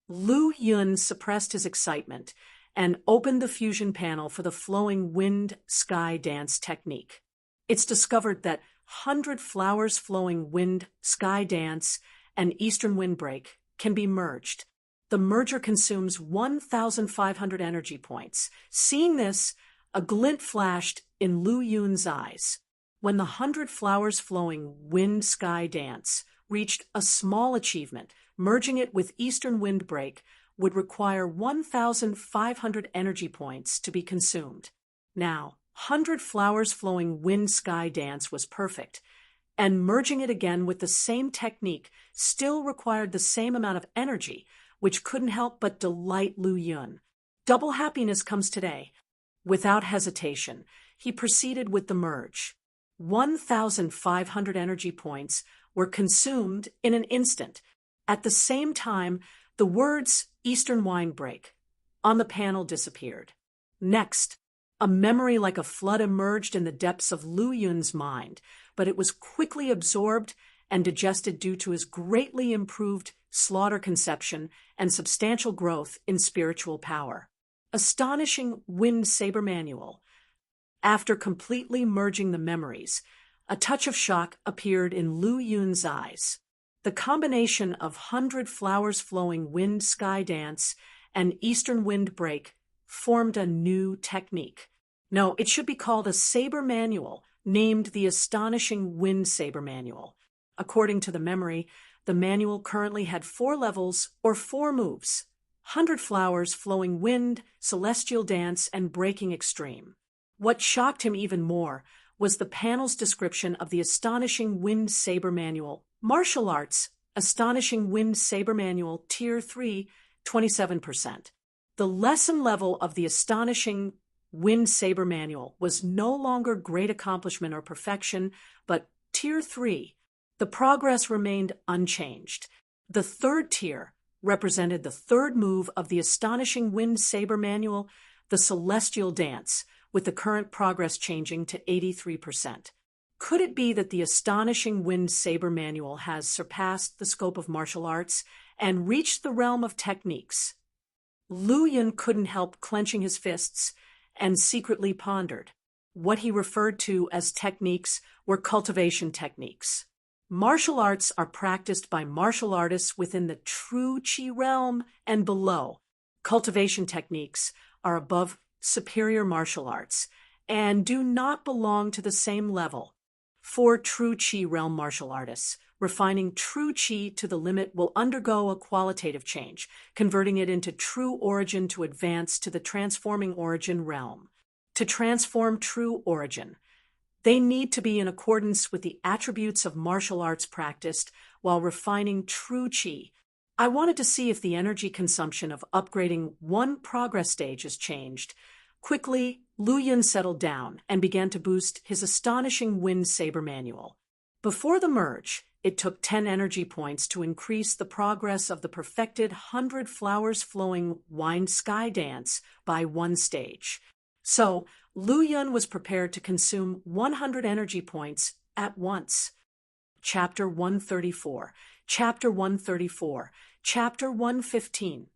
Lu Yun suppressed his excitement and opened the fusion panel for the flowing wind sky dance technique. It's discovered that 100 flowers flowing wind sky dance and eastern windbreak can be merged. The merger consumes 1,500 energy points. Seeing this, a glint flashed in Lu Yun's eyes. When the 100 flowers flowing wind sky dance reached a small achievement, merging it with eastern windbreak would require 1,500 energy points to be consumed. Now, 100 flowers flowing wind sky dance was perfect, and merging it again with the same technique still required the same amount of energy, which couldn't help but delight Lu Yun. Double happiness comes today. Without hesitation, he proceeded with the merge. 1,500 energy points were consumed in an instant. At the same time, the words Eastern Wine Break on the panel disappeared. Next, a memory like a flood emerged in the depths of Lu Yun's mind, but it was quickly absorbed and digested due to his greatly improved slaughter conception and substantial growth in spiritual power. Astonishing Wind Saber Manual. After completely merging the memories, a touch of shock appeared in Lu Yun's eyes. The combination of 100 Flowers Flowing Wind Sky Dance and Eastern Wind Break formed a new technique. No, it should be called a saber manual, named the Astonishing Wind Saber Manual. According to the memory, the manual currently had 4 levels or 4 moves: 100 Flowers Flowing Wind, Celestial Dance, and Breaking Extreme. What shocked him even more was the panel's description of the Astonishing Wind Saber Manual. Martial Arts, Astonishing Wind Saber Manual, Tier 3, 27%. The lesson level of the Astonishing Wind Saber Manual was no longer great accomplishment or perfection, but Tier 3. The progress remained unchanged. The 3rd tier represented the 3rd move of the Astonishing Wind Saber Manual, the Celestial Dance, with the current progress changing to 83%. Could it be that the Astonishing Wind Saber Manual has surpassed the scope of martial arts and reached the realm of techniques? Lu Yun couldn't help clenching his fists and secretly pondered. What he referred to as techniques were cultivation techniques. Martial arts are practiced by martial artists within the true Qi realm and below. Cultivation techniques are above superior martial arts and do not belong to the same level. For true Qi realm martial artists, refining true Qi to the limit will undergo a qualitative change, converting it into true origin to advance to the transforming origin realm. To transform true origin, they need to be in accordance with the attributes of martial arts practiced while refining true Qi. I wanted to see if the energy consumption of upgrading one progress stage has changed. Quickly, Lu Yun settled down and began to boost his Astonishing Wind Saber Manual. Before the merge, it took 10 energy points to increase the progress of the perfected 100 Flowers Flowing Wind Sky Dance by 1 stage. So, Lu Yun was prepared to consume 100 energy points at once. Chapter 134, Chapter 134, Chapter 115.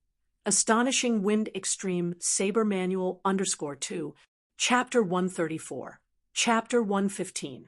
Astonishing Wind Extreme Saber Manual _2, Chapter 134, Chapter 115.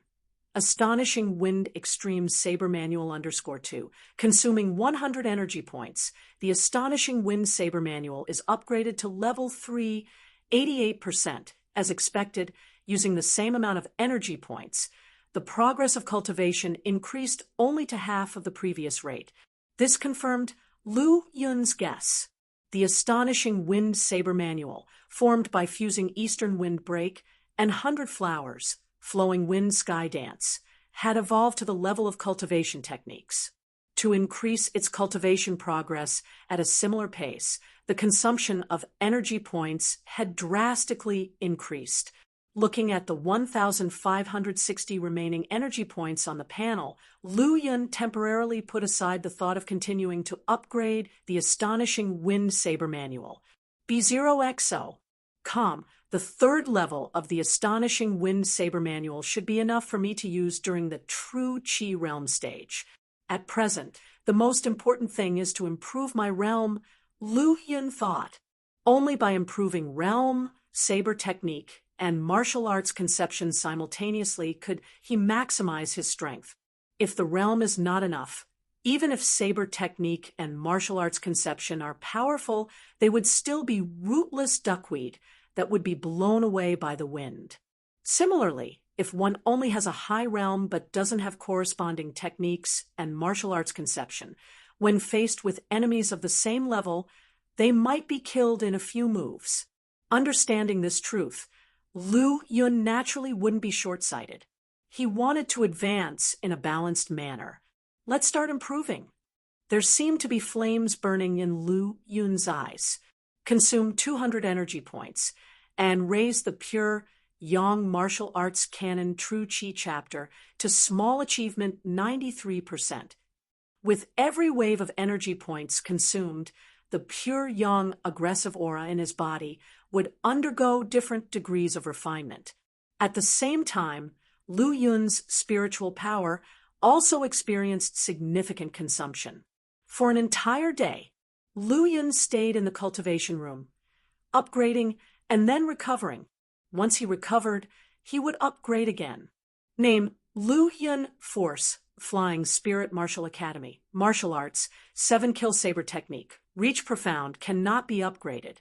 Astonishing Wind Extreme Saber Manual _2, consuming 100 energy points. The Astonishing Wind Saber Manual is upgraded to level 3, 88%, as expected, using the same amount of energy points. The progress of cultivation increased only to half of the previous rate. This confirmed Lu Yun's guess. The Astonishing Wind Saber Manual, formed by fusing Eastern Wind Break and 100 Flowers Flowing Wind Sky Dance, had evolved to the level of cultivation techniques. To increase its cultivation progress at a similar pace, the consumption of energy points had drastically increased. Looking at the 1,560 remaining energy points on the panel, Lu Yun temporarily put aside the thought of continuing to upgrade the Astonishing Wind Saber Manual. B0XO. The 3rd level of the Astonishing Wind Saber Manual should be enough for me to use during the true Qi realm stage. At present, the most important thing is to improve my realm, Lu Yun thought. Only by improving realm, saber technique, and martial arts conception simultaneously could he maximize his strength. If the realm is not enough, even if saber technique and martial arts conception are powerful, they would still be rootless duckweed that would be blown away by the wind. Similarly, if one only has a high realm but doesn't have corresponding techniques and martial arts conception, when faced with enemies of the same level, they might be killed in a few moves. Understanding this truth, Lu Yun naturally wouldn't be short-sighted. He wanted to advance in a balanced manner. Let's start improving. There seemed to be flames burning in Lu Yun's eyes. Consume 200 energy points, and raised the pure Yang martial arts canon True Chi chapter to small achievement 93%. With every wave of energy points consumed, the pure Yang aggressive aura in his body would undergo different degrees of refinement. At the same time, Lu Yun's spiritual power also experienced significant consumption. For an entire day, Lu Yun stayed in the cultivation room, upgrading and then recovering. Once he recovered, he would upgrade again. Name: Lu Yun Force, Flying Spirit Martial Academy, Martial Arts, 7-Kill Saber Technique, Reach Profound, cannot be upgraded.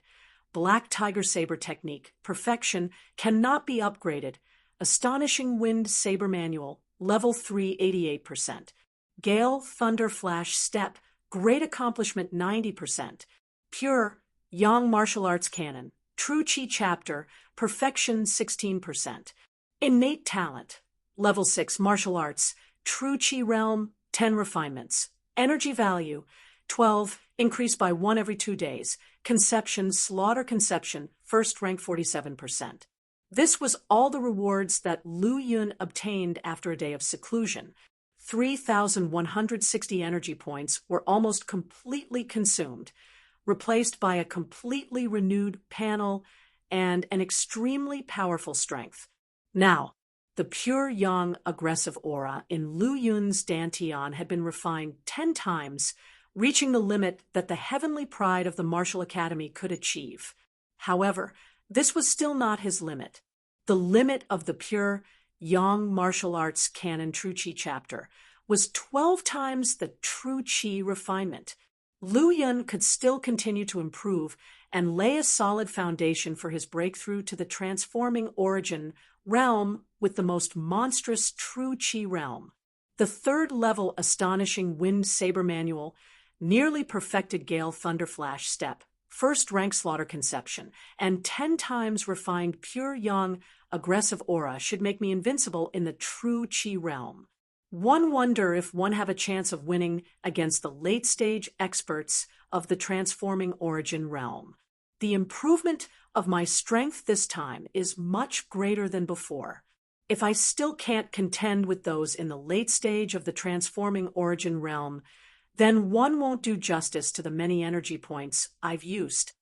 Black Tiger Saber Technique, Perfection, cannot be upgraded. Astonishing Wind Saber Manual, Level 3, 88%. Gale Thunder Flash Step, Great Accomplishment 90%. Pure Yang Martial Arts Canon, True Chi Chapter, Perfection 16%. Innate Talent, Level 6 Martial Arts, True Chi Realm, 10 refinements. Energy Value, 12, increased by 1 every 2 days. Conception, Slaughter Conception, first rank 47%. This was all the rewards that Lu Yun obtained after a day of seclusion. 3,160 energy points were almost completely consumed, replaced by a completely renewed panel and an extremely powerful strength. Now, the pure Yang aggressive aura in Lu Yun's Dantian had been refined 10 times, reaching the limit that the heavenly pride of the Martial Academy could achieve. However, this was still not his limit. The limit of the pure Yang Martial Arts Canon True Chi chapter was 12 times the True Chi refinement. Lu Yun could still continue to improve and lay a solid foundation for his breakthrough to the transforming origin realm with the most monstrous True Chi realm. The third-level Astonishing Wind Saber Manual, nearly perfected Gale Thunderflash Step, first-rank Slaughter Conception, and 10 times refined Pure Yang Aggressive Aura should make me invincible in the True Chi realm. One wonder if one have a chance of winning against the late-stage experts of the transforming origin realm. The improvement of my strength this time is much greater than before. If I still can't contend with those in the late stage of the transforming origin realm, then one won't do justice to the many energy points I've used.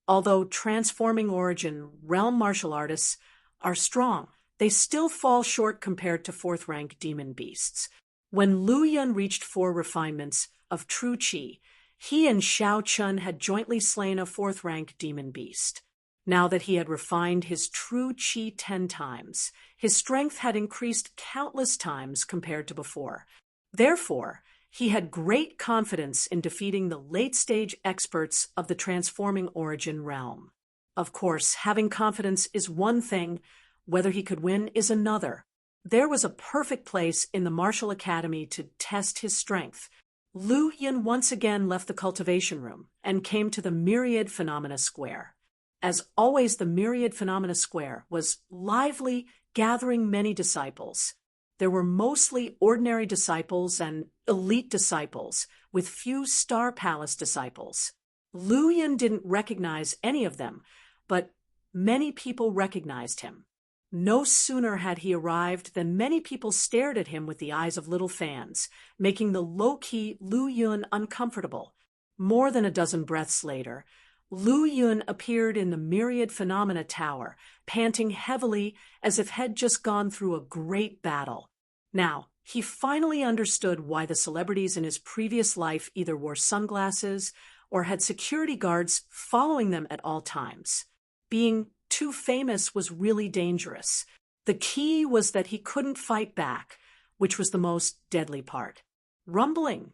Although transforming origin realm martial artists are strong, they still fall short compared to fourth-rank demon beasts. When Lu Yun reached 4 refinements of True Chi, he and Xiao Chun had jointly slain a fourth-rank demon beast. Now that he had refined his True Chi 10 times, his strength had increased countless times compared to before. Therefore, he had great confidence in defeating the late-stage experts of the transforming origin realm. Of course, having confidence is one thing, whether he could win is another. There was a perfect place in the Martial Academy to test his strength. Lu Yun once again left the cultivation room and came to the Myriad Phenomena Square. As always, the Myriad Phenomena Square was lively, gathering many disciples. There were mostly ordinary disciples and elite disciples, with few Star Palace disciples. Lu Yun didn't recognize any of them, but many people recognized him. No sooner had he arrived than many people stared at him with the eyes of little fans, making the low-key Lu Yun uncomfortable. More than a dozen breaths later, Lu Yun appeared in the Myriad Phenomena Tower, panting heavily as if had just gone through a great battle. Now, he finally understood why the celebrities in his previous life either wore sunglasses or had security guards following them at all times. Being too famous was really dangerous. The key was that he couldn't fight back, which was the most deadly part. Rumbling.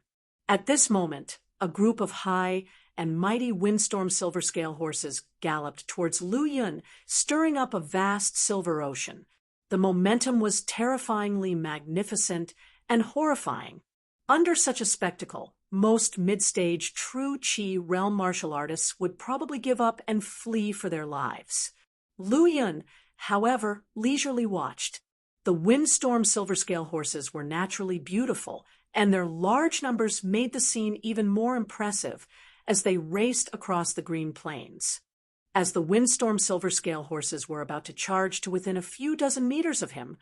At this moment, a group of high and mighty windstorm silver scale horses galloped towards Lu Yun, stirring up a vast silver ocean. The momentum was terrifyingly magnificent and horrifying. Under such a spectacle, most mid-stage True Chi realm martial artists would probably give up and flee for their lives. Lu Yun, however, leisurely watched. The windstorm silver scale horses were naturally beautiful, and their large numbers made the scene even more impressive as they raced across the green plains. As the windstorm silver scale horses were about to charge to within a few dozen meters of him,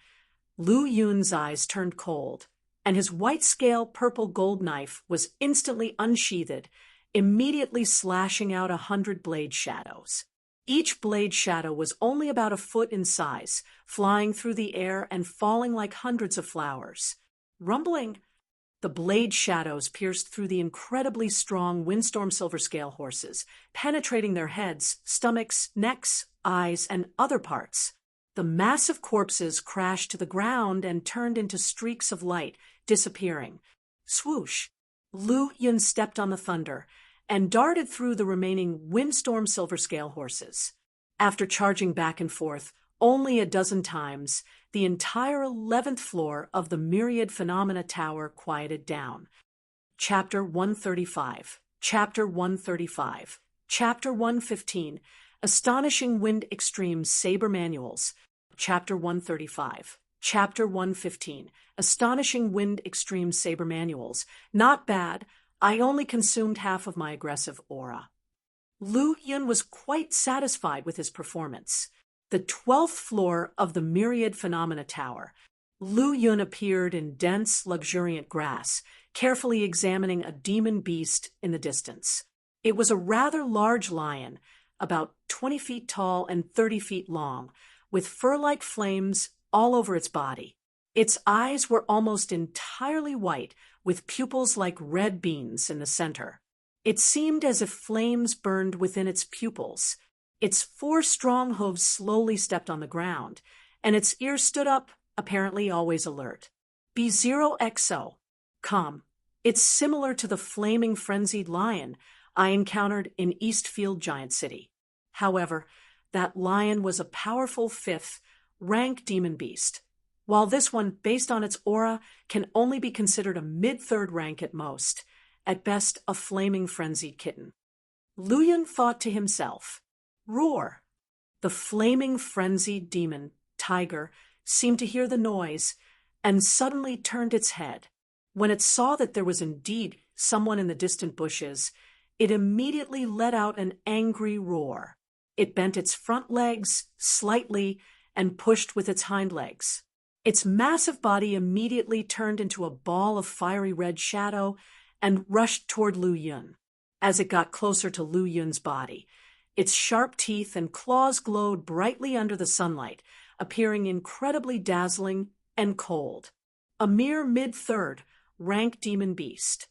Lu Yun's eyes turned cold, and his white scale purple gold knife was instantly unsheathed, immediately slashing out 100 blade shadows. Each blade shadow was only about a foot in size, flying through the air and falling like hundreds of flowers. Rumbling, the blade shadows pierced through the incredibly strong windstorm silver scale horses, penetrating their heads, stomachs, necks, eyes, and other parts. The massive corpses crashed to the ground and turned into streaks of light, disappearing. Swoosh! Lu Yun stepped on the thunder and darted through the remaining windstorm silver scale horses. After charging back and forth only a dozen times, the entire 11th floor of the Myriad Phenomena Tower quieted down. Chapter 135. Chapter 135. Chapter 115. Astonishing Wind Extremes Saber Manuals. Chapter 135. Chapter 115. Astonishing Wind Extreme Saber Manuals. Not bad. I only consumed half of my aggressive aura. Lu Yun was quite satisfied with his performance. The 12th floor of the Myriad Phenomena Tower. Lu Yun appeared in dense, luxuriant grass, carefully examining a demon beast in the distance. It was a rather large lion, about 20 feet tall and 30 feet long, with fur-like flames all over its body. Its eyes were almost entirely white, with pupils like red beans in the center. It seemed as if flames burned within its pupils. Its 4 strong hooves slowly stepped on the ground, and its ears stood up, apparently always alert. B0XO. Calm. It's similar to the flaming frenzied lion I encountered in Eastfield Giant City. However, that lion was a powerful 5th rank demon beast, while this one, based on its aura, can only be considered a mid-3rd rank at most, at best a flaming frenzied kitten. Lu Yun thought to himself, roar. The flaming frenzied demon, tiger, seemed to hear the noise and suddenly turned its head. When it saw that there was indeed someone in the distant bushes, it immediately let out an angry roar. It bent its front legs slightly and pushed with its hind legs. Its massive body immediately turned into a ball of fiery red shadow and rushed toward Lu Yun. As it got closer to Lu Yun's body, its sharp teeth and claws glowed brightly under the sunlight, appearing incredibly dazzling and cold. A mere mid-3rd rank demon beast.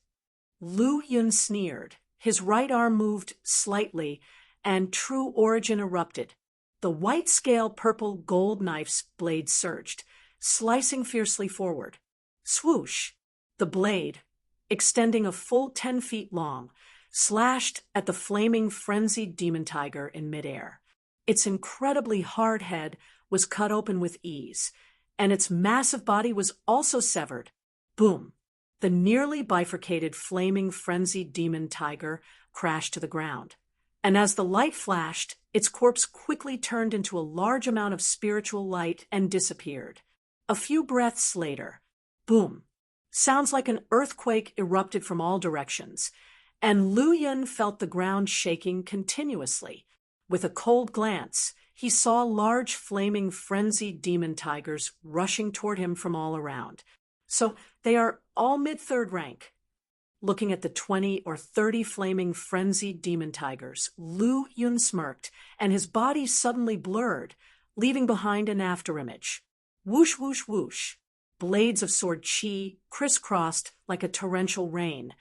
Lu Yun sneered. His right arm moved slightly, and true origin erupted. The white scale purple gold knife's blade surged, slicing fiercely forward. Swoosh! The blade, extending a full 10 feet long, slashed at the flaming frenzied demon tiger in midair. Its incredibly hard head was cut open with ease, and its massive body was also severed. Boom! The nearly bifurcated flaming frenzied demon tiger crashed to the ground. And as the light flashed, its corpse quickly turned into a large amount of spiritual light and disappeared. A few breaths later, boom! Sounds like an earthquake erupted from all directions, and Lu Yun felt the ground shaking continuously. With a cold glance, he saw large flaming frenzied demon tigers rushing toward him from all around. So they are all mid-3rd rank. Looking at the 20 or 30 flaming frenzied demon tigers, Lu Yun smirked, and his body suddenly blurred, leaving behind an afterimage. Whoosh, whoosh, whoosh. Blades of sword chi crisscrossed like a torrential rain,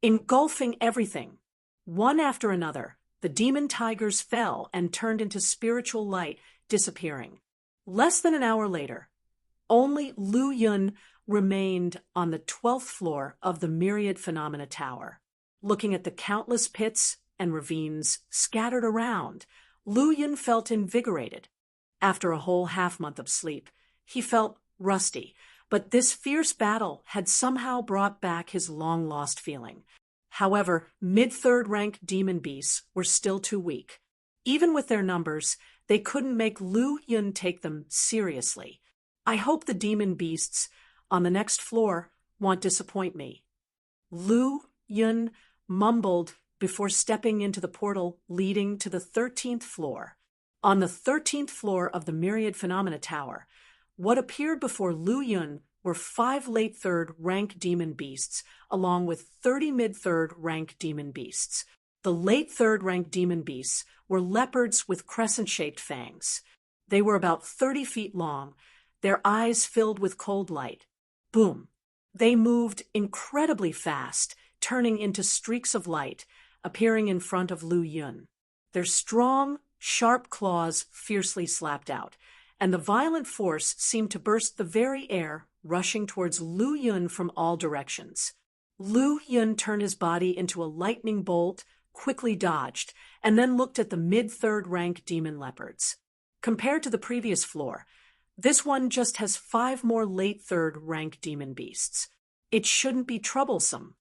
engulfing everything. One after another, the demon tigers fell and turned into spiritual light, disappearing. Less than an hour later, only Lu Yun remained on the 12th floor of the Myriad Phenomena Tower. Looking at the countless pits and ravines scattered around, Lu Yun felt invigorated. After a whole half-month of sleep, he felt rusty, but this fierce battle had somehow brought back his long-lost feeling. However, mid-3rd rank demon beasts were still too weak. Even with their numbers, they couldn't make Lu Yun take them seriously. I hope the demon beasts on the next floor won't disappoint me. Lu Yun mumbled before stepping into the portal leading to the 13th floor. On the 13th floor of the Myriad Phenomena Tower, what appeared before Lu Yun were 5 late third rank demon beasts, along with 30 mid-third rank demon beasts. The late third rank demon beasts were leopards with crescent-shaped fangs. They were about 30 feet long, their eyes filled with cold light. Boom! They moved incredibly fast, turning into streaks of light, appearing in front of Lu Yun. Their strong, sharp claws fiercely slapped out, and the violent force seemed to burst the very air, rushing towards Lu Yun from all directions. Lu Yun turned his body into a lightning bolt, quickly dodged, and then looked at the mid-third rank demon leopards. Compared to the previous floor, this one just has 5 more late third rank demon beasts. It shouldn't be troublesome.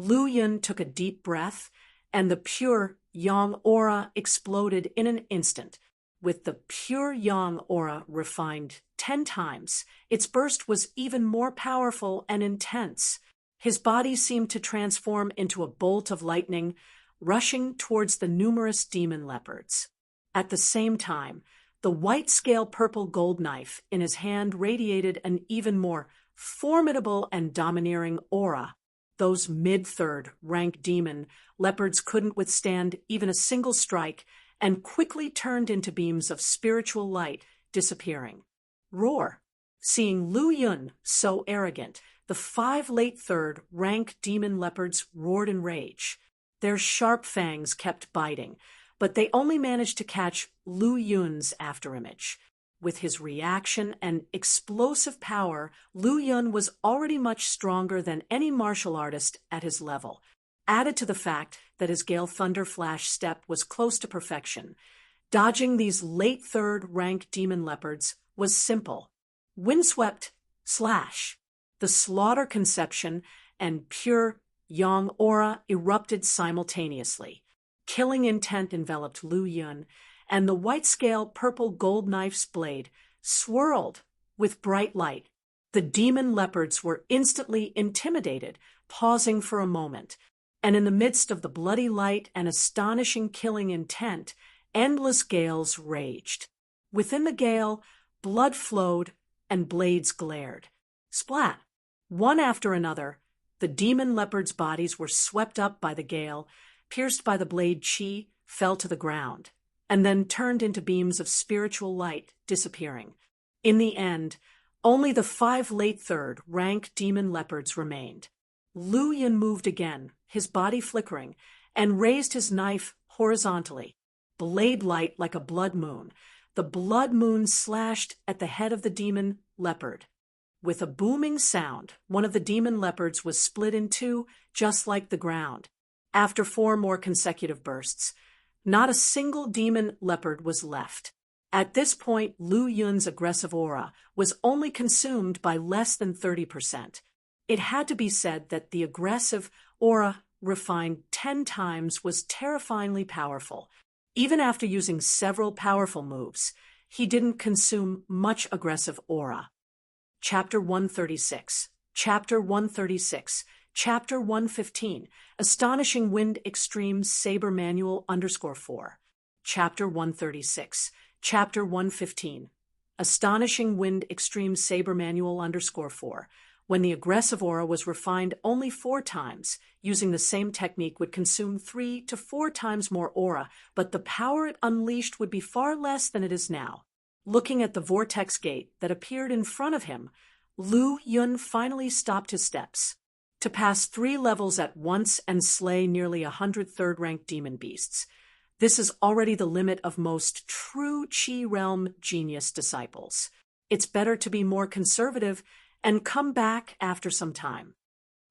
Lu Yun took a deep breath, and the pure Yang aura exploded in an instant. With the pure Yang aura refined 10 times, its burst was even more powerful and intense. His body seemed to transform into a bolt of lightning, rushing towards the numerous demon leopards. At the same time, the white-scale purple gold knife in his hand radiated an even more formidable and domineering aura. Those mid-third rank demon leopards couldn't withstand even a single strike and quickly turned into beams of spiritual light, disappearing. Roar! Seeing Lu Yun so arrogant, the 5 late third rank demon leopards roared in rage. Their sharp fangs kept biting, but they only managed to catch Lu Yun's afterimage. With his reaction and explosive power, Lu Yun was already much stronger than any martial artist at his level. Added to the fact that his Gale Thunder Flash step was close to perfection, dodging these late third rank demon leopards was simple. Windswept slash. The slaughter conception and pure Yang aura erupted simultaneously. Killing intent enveloped Lu Yun, and the white-scale purple gold knife's blade swirled with bright light. The demon leopards were instantly intimidated, pausing for a moment, and in the midst of the bloody light and astonishing killing intent, endless gales raged. Within the gale, blood flowed and blades glared. Splat! One after another, the demon leopards' bodies were swept up by the gale, pierced by the blade chi, fell to the ground, and then turned into beams of spiritual light, disappearing. In the end, only the 5 late third rank demon leopards remained. Lu Yun moved again, his body flickering, and raised his knife horizontally. Blade light like a blood moon. The blood moon slashed at the head of the demon leopard. With a booming sound, one of the demon leopards was split in 2, just like the ground. After 4 more consecutive bursts, not a single demon leopard was left. At this point, Lu Yun's aggressive aura was only consumed by less than 30%. It had to be said that the aggressive aura, refined 10 times, was terrifyingly powerful. Even after using several powerful moves, he didn't consume much aggressive aura. Chapter 136. Chapter 136. Chapter 115. Astonishing Wind Extreme Saber Manual _4. Chapter 136. Chapter 115. Astonishing Wind Extreme Saber Manual _4. When the aggressive aura was refined only 4 times, using the same technique would consume 3 to 4 times more aura, but the power it unleashed would be far less than it is now. Looking at the vortex gate that appeared in front of him, Lu Yun finally stopped his steps. To pass 3 levels at once and slay nearly 100 third-rank demon beasts. This is already the limit of most true Qi realm genius disciples. It's better to be more conservative and come back after some time.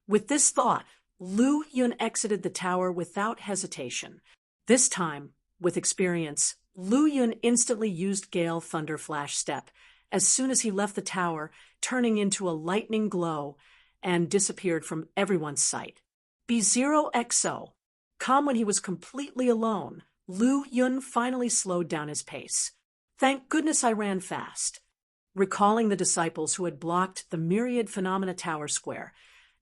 With this thought, Lu Yun exited the tower without hesitation. This time, with experience, Lu Yun instantly used Gale Thunder Flash Step as soon as he left the tower, turning into a lightning glow, and disappeared from everyone's sight. B0XO. Calm when he was completely alone, Lu Yun finally slowed down his pace. Thank goodness I ran fast. Recalling the disciples who had blocked the Myriad Phenomena Tower Square,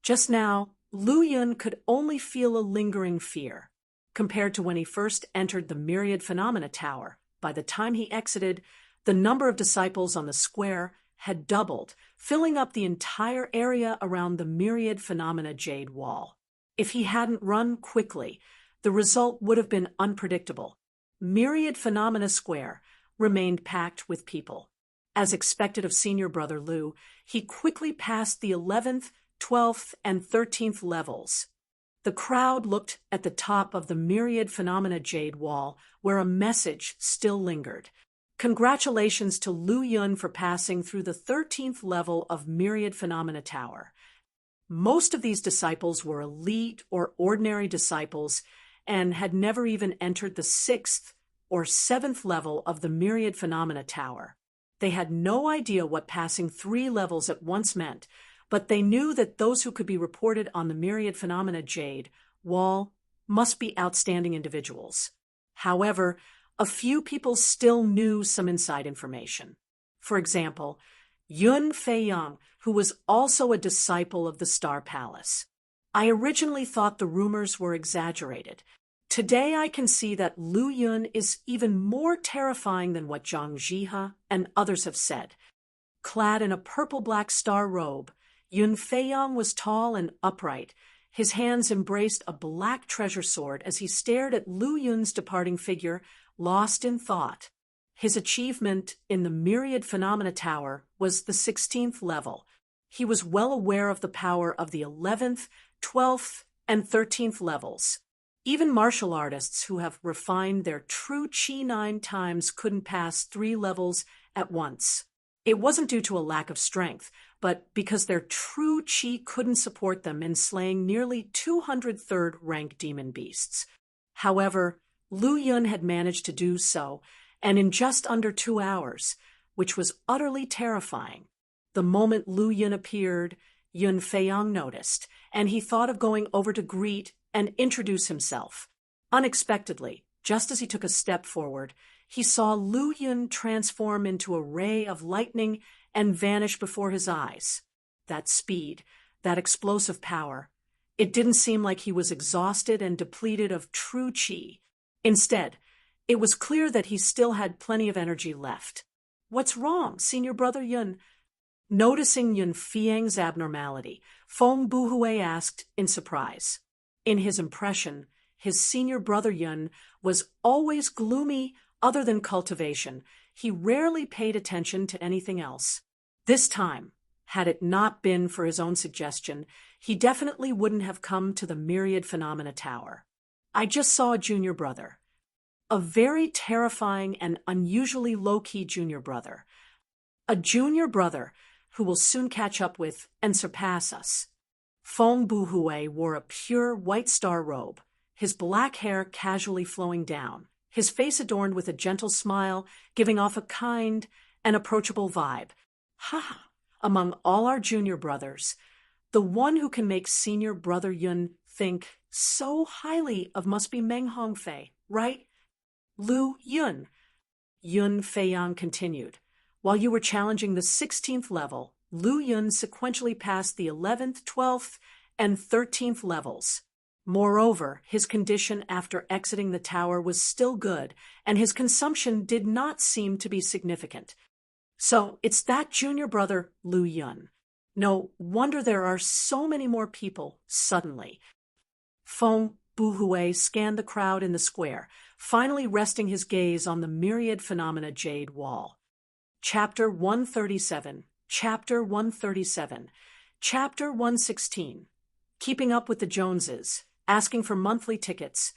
just now, Lu Yun could only feel a lingering fear. compared to when he first entered the Myriad Phenomena Tower. By the time he exited, the number of disciples on the square had doubled, filling up the entire area around the Myriad Phenomena Jade Wall. If he hadn't run quickly, the result would have been unpredictable. Myriad Phenomena Square remained packed with people. As expected of senior brother Lu, he quickly passed the 11th, 12th, and 13th levels. The crowd looked at the top of the Myriad Phenomena Jade Wall, where a message still lingered. Congratulations to Lu Yun for passing through the 13th level of Myriad Phenomena Tower. Most of these disciples were elite or ordinary disciples and had never even entered the 6th or 7th level of the Myriad Phenomena Tower. They had no idea what passing 3 levels at once meant, but they knew that those who could be reported on the Myriad Phenomena Jade Wall must be outstanding individuals. However, a few people still knew some inside information. For example, Yun Feiyang, who was also a disciple of the Star Palace. I originally thought the rumors were exaggerated. Today I can see that Lu Yun is even more terrifying than what Zhang Jihe and others have said. Clad in a purple-black star robe, Yun Feiyang was tall and upright. His hands embraced a black treasure sword as he stared at Lu Yun's departing figure, lost in thought. His achievement in the Myriad Phenomena Tower was the 16th level. He was well aware of the power of the 11th, 12th, and 13th levels. Even martial artists who have refined their true chi 9 times couldn't pass 3 levels at once. It wasn't due to a lack of strength, but because their true chi couldn't support them in slaying nearly 200 third-rank demon beasts. However, Lu Yun had managed to do so, and in just under 2 hours, which was utterly terrifying. The moment Lu Yun appeared, Yun Feiyang noticed, and he thought of going over to greet and introduce himself. Unexpectedly, just as he took a step forward, he saw Lu Yun transform into a ray of lightning and vanish before his eyes. That speed, that explosive power. It didn't seem like he was exhausted and depleted of true chi. Instead, it was clear that he still had plenty of energy left. "What's wrong, senior brother Yun?" Noticing Yun Feiyang's abnormality, Feng Buhui asked in surprise. In his impression, his senior brother Yun was always gloomy other than cultivation. He rarely paid attention to anything else. This time, had it not been for his own suggestion, he definitely wouldn't have come to the Myriad Phenomena Tower. "I just saw a junior brother. A very terrifying and unusually low-key junior brother. A junior brother who will soon catch up with and surpass us." Feng Buhui wore a pure white star robe, his black hair casually flowing down, his face adorned with a gentle smile, giving off a kind and approachable vibe. "Ha! Among all our junior brothers, the one who can make senior brother Yun think so highly of must be Meng Hongfei, right? Lu Yun." Yun Feiyang continued. "While you were challenging the 16th level, Lu Yun sequentially passed the 11th, 12th, and 13th levels. Moreover, his condition after exiting the tower was still good, and his consumption did not seem to be significant. So it's that junior brother, Lu Yun. No wonder there are so many more people suddenly." Feng Buhui scanned the crowd in the square, finally resting his gaze on the Myriad Phenomena Jade Wall. Chapter 137, Chapter 137, Chapter 116, Keeping Up with the Joneses, Asking for Monthly Tickets.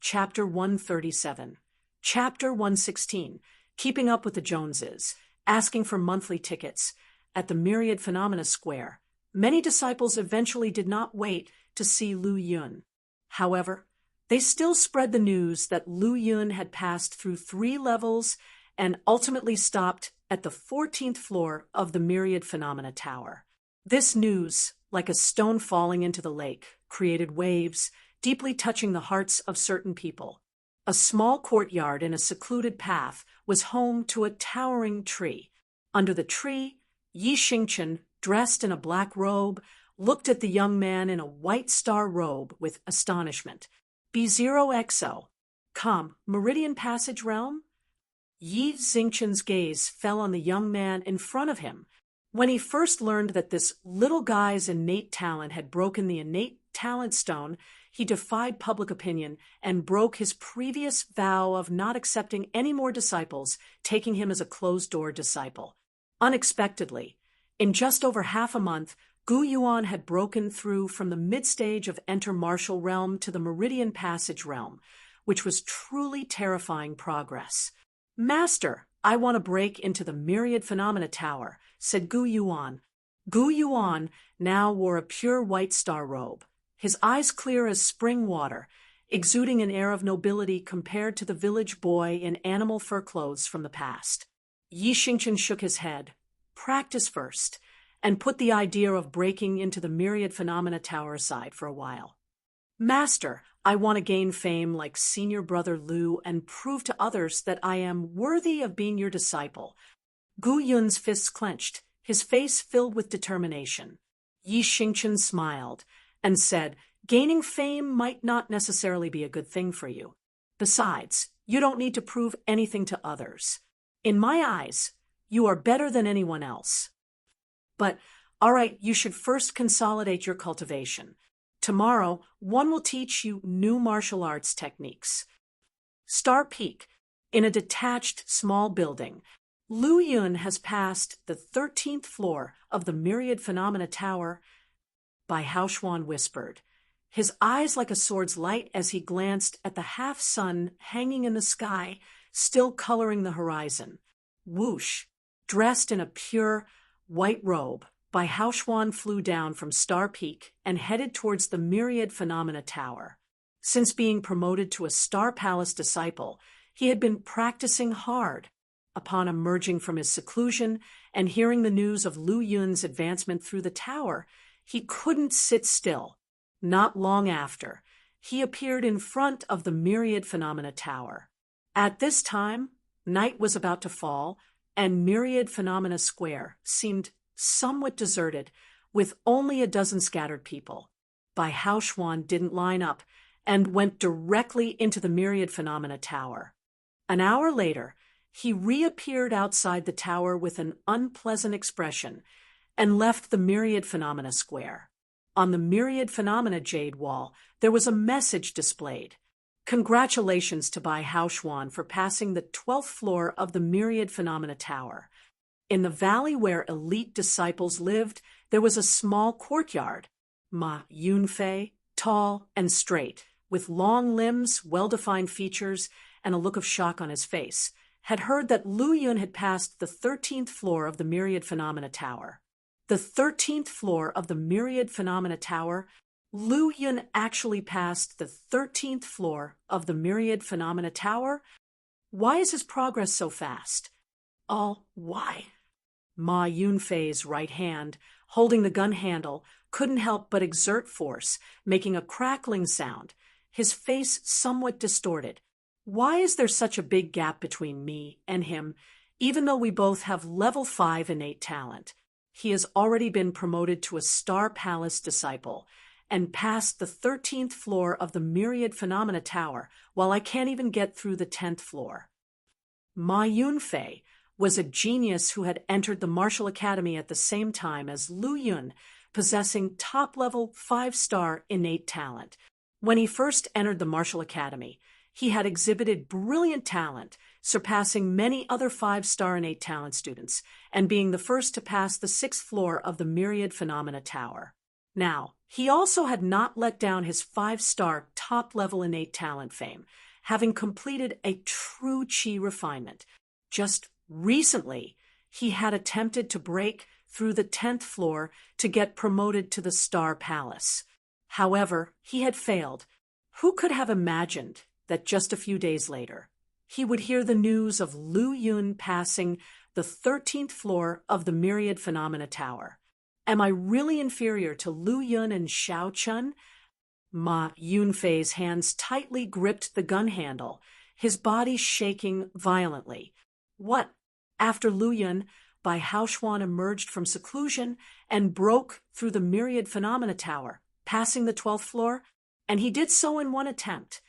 Chapter 137, Chapter 116, Keeping Up with the Joneses, Asking for Monthly Tickets. At the Myriad Phenomena Square, many disciples eventually did not wait to see Lu Yun. However, they still spread the news that Lu Yun had passed through 3 levels and ultimately stopped at the 14th floor of the Myriad Phenomena Tower. This news, like a stone falling into the lake, created waves, deeply touching the hearts of certain people. A small courtyard in a secluded path was home to a towering tree. Under the tree, Yi Xingchen, dressed in a black robe, looked at the young man in a white star robe with astonishment. B0XO. Come, Meridian Passage Realm? Yi Xingchen's gaze fell on the young man in front of him. When he first learned that this little guy's innate talent had broken the innate talent stone, he defied public opinion and broke his previous vow of not accepting any more disciples, taking him as a closed-door disciple. Unexpectedly, in just over half a month, Gu Yuan had broken through from the mid-stage of Enter Martial Realm to the Meridian Passage Realm, which was truly terrifying progress. "Master, I want to break into the Myriad Phenomena Tower," said Gu Yuan. Gu Yuan now wore a pure white star robe, his eyes clear as spring water, exuding an air of nobility compared to the village boy in animal fur clothes from the past. Yi Xingchen shook his head. "Practice first," and put the idea of breaking into the Myriad Phenomena Tower aside for a while. "Master, I want to gain fame like senior brother Lu and prove to others that I am worthy of being your disciple." Gu Yun's fists clenched, his face filled with determination. Yi Xingchen smiled and said, "Gaining fame might not necessarily be a good thing for you. Besides, you don't need to prove anything to others. In my eyes, you are better than anyone else. But, all right, you should first consolidate your cultivation. Tomorrow, one will teach you new martial arts techniques." Star Peak, in a detached small building, Lu Yun has passed the 13th floor of the Myriad Phenomena Tower. Bai Haoxuan whispered, his eyes like a sword's light as he glanced at the half-sun hanging in the sky, still coloring the horizon. Whoosh! Dressed in a pure white robe, Bai Haoxuan flew down from Star Peak and headed towards the Myriad Phenomena Tower. Since being promoted to a Star Palace disciple, he had been practicing hard. Upon emerging from his seclusion and hearing the news of Lu Yun's advancement through the tower, he couldn't sit still. Not long after, he appeared in front of the Myriad Phenomena Tower. At this time, night was about to fall, and Myriad Phenomena Square seemed somewhat deserted, with only a dozen scattered people. Bai Haoxuan didn't line up and went directly into the Myriad Phenomena Tower. An hour later, he reappeared outside the tower with an unpleasant expression and left the Myriad Phenomena Square. On the Myriad Phenomena Jade Wall, there was a message displayed. "Congratulations to Bai Haoxuan for passing the 12th floor of the Myriad Phenomena Tower. In the valley where elite disciples lived, there was a small courtyard. Ma Yunfei, tall and straight, with long limbs, well-defined features, and a look of shock on his face, had heard that Lu Yun had passed the 13th floor of the Myriad Phenomena Tower. The 13th floor of the Myriad Phenomena Tower? Lu Yun actually passed the 13th floor of the Myriad Phenomena Tower? Why is his progress so fast? Why? Ma Yunfei's right hand, holding the gun handle, couldn't help but exert force, making a crackling sound, his face somewhat distorted. Why is there such a big gap between me and him, even though we both have level 5 innate talent? He has already been promoted to a Star Palace disciple and passed the 13th floor of the Myriad Phenomena Tower, while I can't even get through the 10th floor. Ma Yunfei was a genius who had entered the Martial Academy at the same time as Lu Yun, possessing top-level 5-star innate talent. When he first entered the Martial Academy, he had exhibited brilliant talent, surpassing many other 5-star innate talent students, and being the first to pass the 6th floor of the Myriad Phenomena Tower. Now, he also had not let down his 5-star top-level innate talent fame, having completed a true Qi refinement. Just recently, he had attempted to break through the 10th floor to get promoted to the Star Palace. However, he had failed. Who could have imagined that just a few days later, he would hear the news of Lu Yun passing the 13th floor of the Myriad Phenomena Tower? Am I really inferior to Lu Yun and Xiao Chun? Ma Yunfei's hands tightly gripped the gun handle, his body shaking violently. What? After Lu Yun, Bai Haoxuan emerged from seclusion and broke through the Myriad Phenomena Tower, passing the 12th floor? and he did so in one attempt.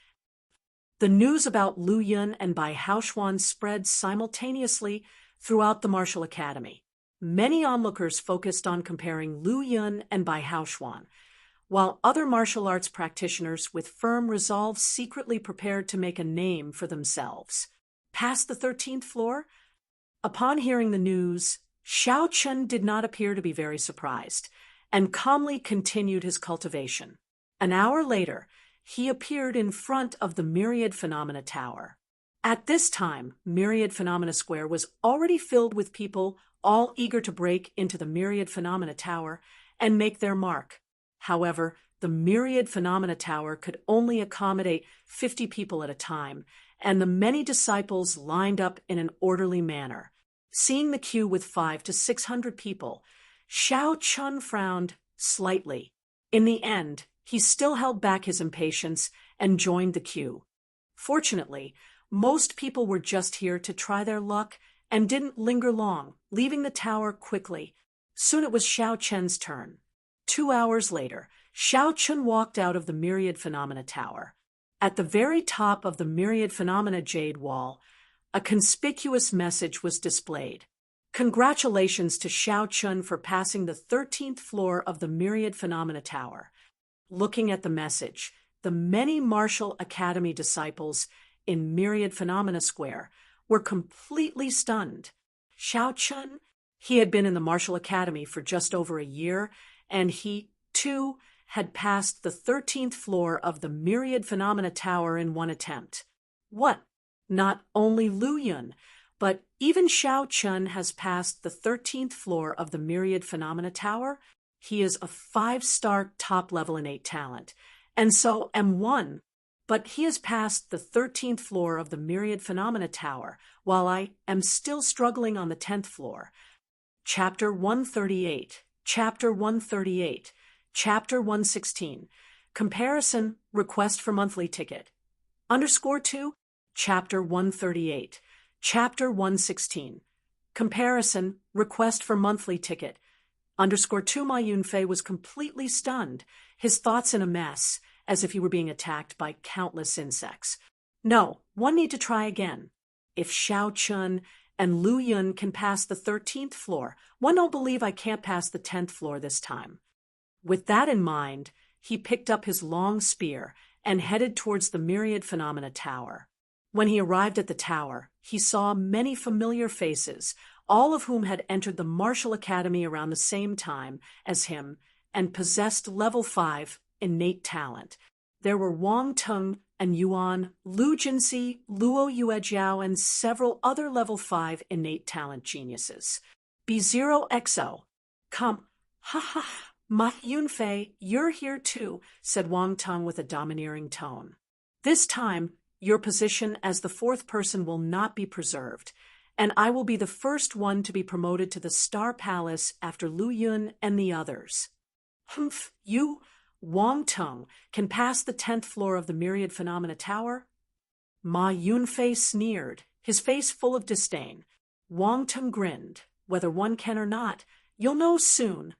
The news about Lu Yun and Bai Haoxuan spread simultaneously throughout the martial academy. Many onlookers focused on comparing Lu Yun and Bai Haoxuan, while other martial arts practitioners with firm resolve secretly prepared to make a name for themselves. Past the 13th floor? Upon hearing the news, Xiao Chun did not appear to be very surprised, and calmly continued his cultivation. An hour later, he appeared in front of the Myriad Phenomena Tower. At this time, Myriad Phenomena Square was already filled with people all eager to break into the Myriad Phenomena Tower and make their mark. However, the Myriad Phenomena Tower could only accommodate 50 people at a time, and the many disciples lined up in an orderly manner. Seeing the queue with 500 to 600 people, Xiao Chun frowned slightly. In the end, he still held back his impatience and joined the queue. Fortunately, most people were just here to try their luck and didn't linger long, leaving the tower quickly. Soon it was Xiao Chen's turn. 2 hours later, Xiao Chun walked out of the Myriad Phenomena Tower. At the very top of the Myriad Phenomena Jade Wall, a conspicuous message was displayed. Congratulations to Xiao Chun for passing the 13th floor of the Myriad Phenomena Tower. Looking at the message, the many martial academy disciples in Myriad Phenomena Square were completely stunned. Xiao Chun, he had been in the martial academy for just over a year, and he, too, had passed the 13th floor of the Myriad Phenomena Tower in one attempt. What? Not only Lu Yun, but even Xiao Chun has passed the 13th floor of the Myriad Phenomena Tower? He is a 5-star top-level innate talent, and so M1. But he has passed the 13th floor of the Myriad Phenomena Tower, while I am still struggling on the 10th floor. Chapter 138, Chapter 138, Chapter 116, Comparison, Request for Monthly Ticket. _2, Chapter 138, Chapter 116, Comparison, Request for Monthly Ticket. _2 Ma Yunfei was completely stunned, his thoughts in a mess, as if he were being attacked by countless insects. No, one need to try again. If Xiao Chun and Lu Yun can pass the 13th floor, one don't believe I can't pass the 10th floor this time. With that in mind, he picked up his long spear and headed towards the Myriad Phenomena Tower. When he arrived at the tower, he saw many familiar faces, all of whom had entered the martial academy around the same time as him and possessed level 5 innate talent. There were Wang Teng and Yuan, Lu Jinxi, Luo Yuejiao, and several other level 5 innate talent geniuses. B0XO. Come, ha ha, Ma Yunfei, you're here too, said Wang Teng with a domineering tone. This time, your position as the 4th person will not be preserved, and I will be the first one to be promoted to the Star Palace after Lu Yun and the others. Humph, you, Wang Teng, can pass the 10th floor of the Myriad Phenomena Tower? Ma Yunfei sneered, his face full of disdain. Wang Teng grinned. Whether one can or not, you'll know soon.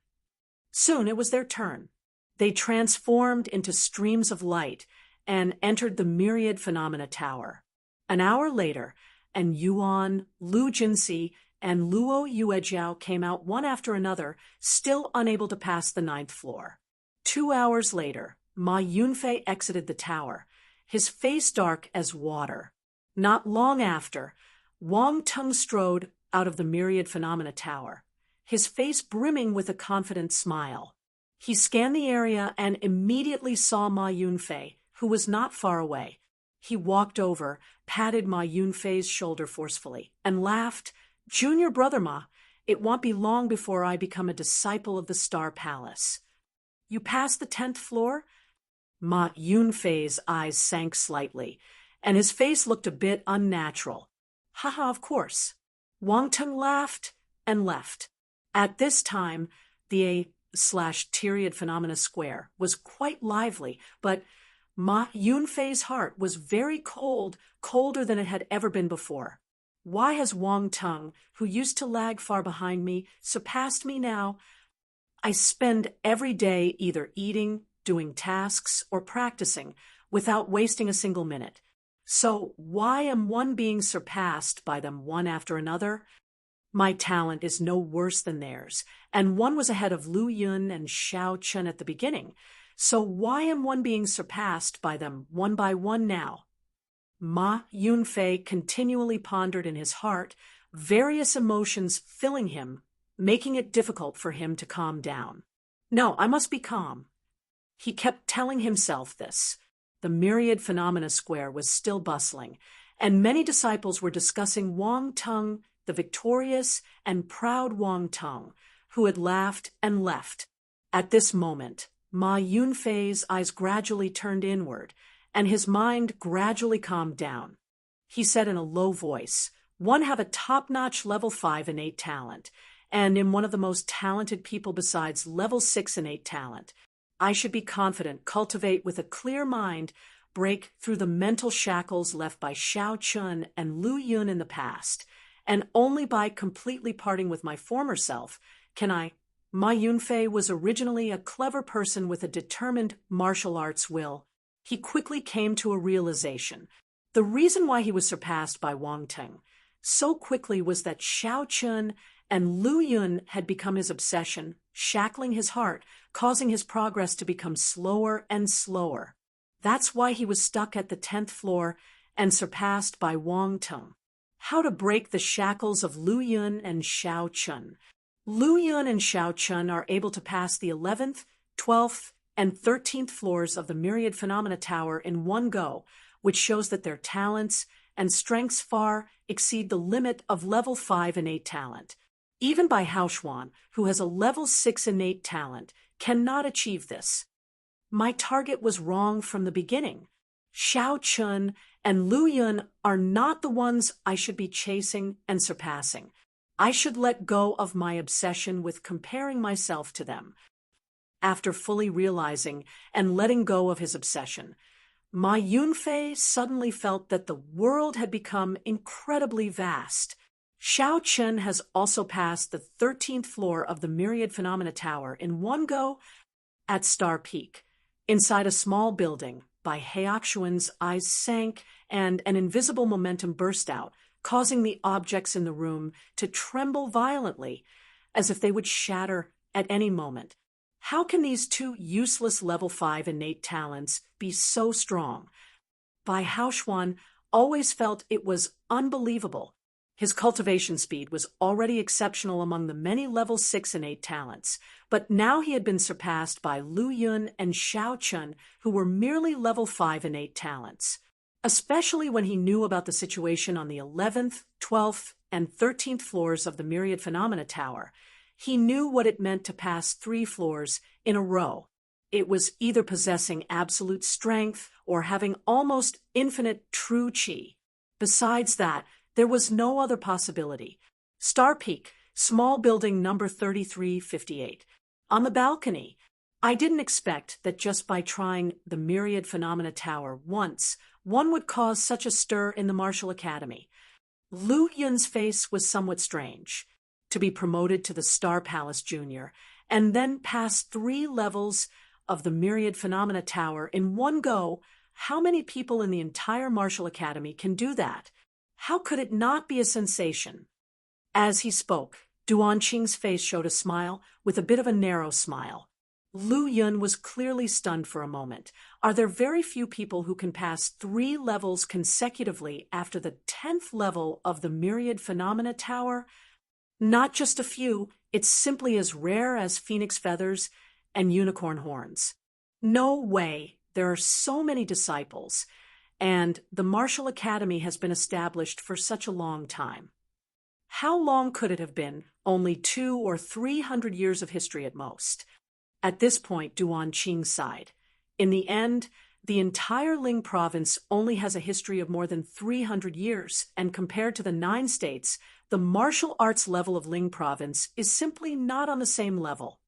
Soon it was their turn. They transformed into streams of light and entered the Myriad Phenomena Tower. An hour later, and Yuan, Lu Jinxi, and Luo Yuejiao came out one after another, still unable to pass the 9th floor. 2 hours later, Ma Yunfei exited the tower, his face dark as water. Not long after, Wang Teng strode out of the Myriad Phenomena Tower, his face brimming with a confident smile. He scanned the area and immediately saw Ma Yunfei, who was not far away. He walked over, patted Ma Yunfei's shoulder forcefully, and laughed. Junior brother Ma, it won't be long before I become a disciple of the Star Palace. You passed the 10th floor? Ma Yunfei's eyes sank slightly, and his face looked a bit unnatural. Haha, of course. Wang Teng laughed and left. At this time, the A/Tyriad Phenomena Square was quite lively, but Ma Yunfei's heart was very cold, colder than it had ever been before. Why has Wang Teng, who used to lag far behind me, surpassed me now? I spend every day either eating, doing tasks, or practicing without wasting a single minute. So why am one being surpassed by them one after another? My talent is no worse than theirs, and one was ahead of Lu Yun and Xiao Chun at the beginning. So why am one being surpassed by them one by one now? Ma Yunfei continually pondered in his heart, various emotions filling him, making it difficult for him to calm down. No, I must be calm. He kept telling himself this. The myriad phenomena square was still bustling, and many disciples were discussing Wang Tung, the victorious and proud Wang Tung, who had laughed and left. At this moment, Ma Yunfei's eyes gradually turned inward, and his mind gradually calmed down. He said in a low voice, "One have a top-notch level 5 innate talent, and in one of the most talented people besides level 6 innate talent. I should be confident, cultivate with a clear mind, break through the mental shackles left by Xiao Chun and Lu Yun in the past, and only by completely parting with my former self can I." Ma Yunfei was originally a clever person with a determined martial arts will. He quickly came to a realization. The reason why he was surpassed by Wang Tung so quickly was that Xiao Chun and Lu Yun had become his obsession, shackling his heart, causing his progress to become slower and slower. That's why he was stuck at the 10th floor and surpassed by Wang Tung. How to break the shackles of Lu Yun and Xiao Chun. Lu Yun and Xiao Chun are able to pass the 11th, 12th, and 13th floors of the Myriad Phenomena Tower in one go, which shows that their talents and strengths far exceed the limit of level 5 innate talent. Even Bai Haoxuan, who has a level 6 innate talent, cannot achieve this. My target was wrong from the beginning. Xiao Chun and Lu Yun are not the ones I should be chasing and surpassing. I should let go of my obsession with comparing myself to them. After fully realizing and letting go of his obsession, Ma Yunfei suddenly felt that the world had become incredibly vast. Xiao Chun has also passed the 13th floor of the Myriad Phenomena Tower in one go at Star Peak. Inside a small building, Bai Haoxuan's eyes sank and an invisible momentum burst out, causing the objects in the room to tremble violently, as if they would shatter at any moment. How can these two useless level 5 innate talents be so strong? Bai Haoxuan always felt it was unbelievable. His cultivation speed was already exceptional among the many level 6 innate talents, but now he had been surpassed by Lu Yun and Xiao Chun, who were merely level 5 innate talents. Especially when he knew about the situation on the 11th, 12th, and 13th floors of the Myriad Phenomena Tower, he knew what it meant to pass 3 floors in a row. It was either possessing absolute strength or having almost infinite true qi. Besides that, there was no other possibility. Star Peak, small building number 3358. On the balcony, I didn't expect that just by trying the Myriad Phenomena Tower once, one would cause such a stir in the Martial Academy. Lu Yun's face was somewhat strange. To be promoted to the Star Palace Junior, and then pass 3 levels of the Myriad Phenomena Tower in one go, how many people in the entire Martial Academy can do that? How could it not be a sensation? As he spoke, Duan Qing's face showed a smile, with a bit of a narrow smile. Lu Yun was clearly stunned for a moment. Are there very few people who can pass 3 levels consecutively after the 10th level of the Myriad Phenomena Tower? Not just a few, it's simply as rare as phoenix feathers and unicorn horns. No way, there are so many disciples, and the Martial Academy has been established for such a long time. How long could it have been? Only 200 or 300 years of history at most. At this point, Duan Qing sighed. In the end, the entire Ling province only has a history of more than 300 years, and compared to the 9 states, the martial arts level of Ling province is simply not on the same level.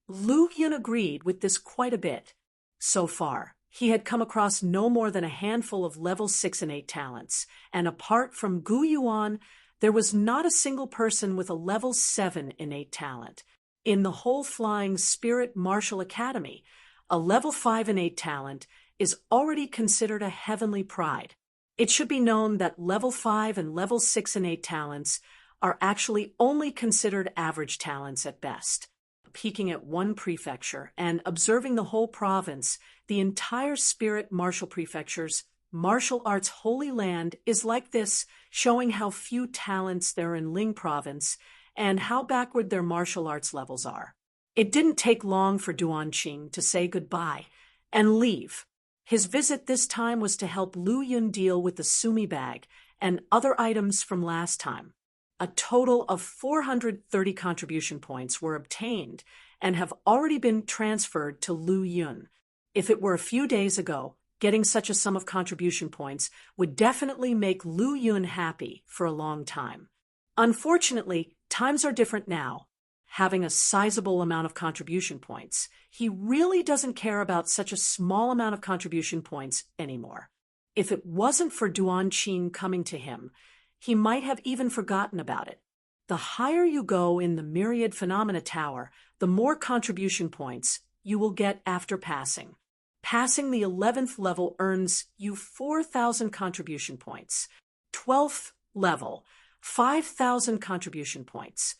Lu Yun agreed with this quite a bit. So far, he had come across no more than a handful of level 6 innate talents, and apart from Gu Yuan, there was not a single person with a level 7 innate talent. In the whole Flying Spirit Martial Academy, A level 5 innate talent is already considered a heavenly pride. It should be known that level 5 and level 6 innate talents are actually only considered average talents at best. Peaking at one prefecture and observing the whole province, the entire Spirit Martial Prefecture's martial arts holy land is like this, showing how few talents there are in Ling Province and how backward their martial arts levels are. It didn't take long for Duan Qing to say goodbye and leave. His visit this time was to help Lu Yun deal with the Sumi bag and other items from last time. A total of 430 contribution points were obtained and have already been transferred to Lu Yun. If it were a few days ago, getting such a sum of contribution points would definitely make Lu Yun happy for a long time. Unfortunately, times are different now. Having a sizable amount of contribution points, he really doesn't care about such a small amount of contribution points anymore. If it wasn't for Duan Qing coming to him, he might have even forgotten about it. The higher you go in the Myriad Phenomena Tower, the more contribution points you will get after passing. Passing the 11th level earns you 4,000 contribution points. 12th level, 5,000 contribution points.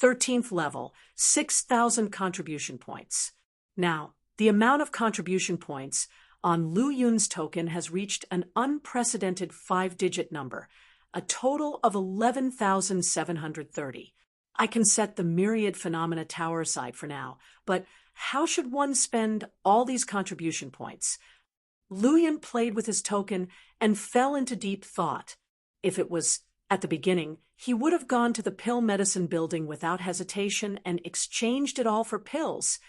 13th level, 6,000 contribution points. Now, the amount of contribution points on Lu Yun's token has reached an unprecedented 5-digit number, a total of 11,730. I can set the Myriad Phenomena Tower aside for now, but how should one spend all these contribution points? Lu Yun played with his token and fell into deep thought. If it was at the beginning, he would have gone to the pill medicine building without hesitation and exchanged it all for pills,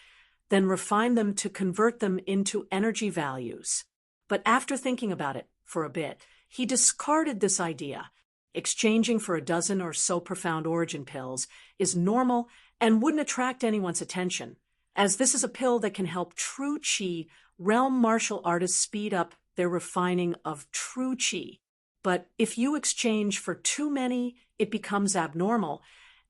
then refined them to convert them into energy values. But after thinking about it for a bit, he discarded this idea. Exchanging for a dozen or so profound origin pills is normal and wouldn't attract anyone's attention, as this is a pill that can help true Qi realm martial artists speed up their refining of true Qi. But if you exchange for too many, it becomes abnormal,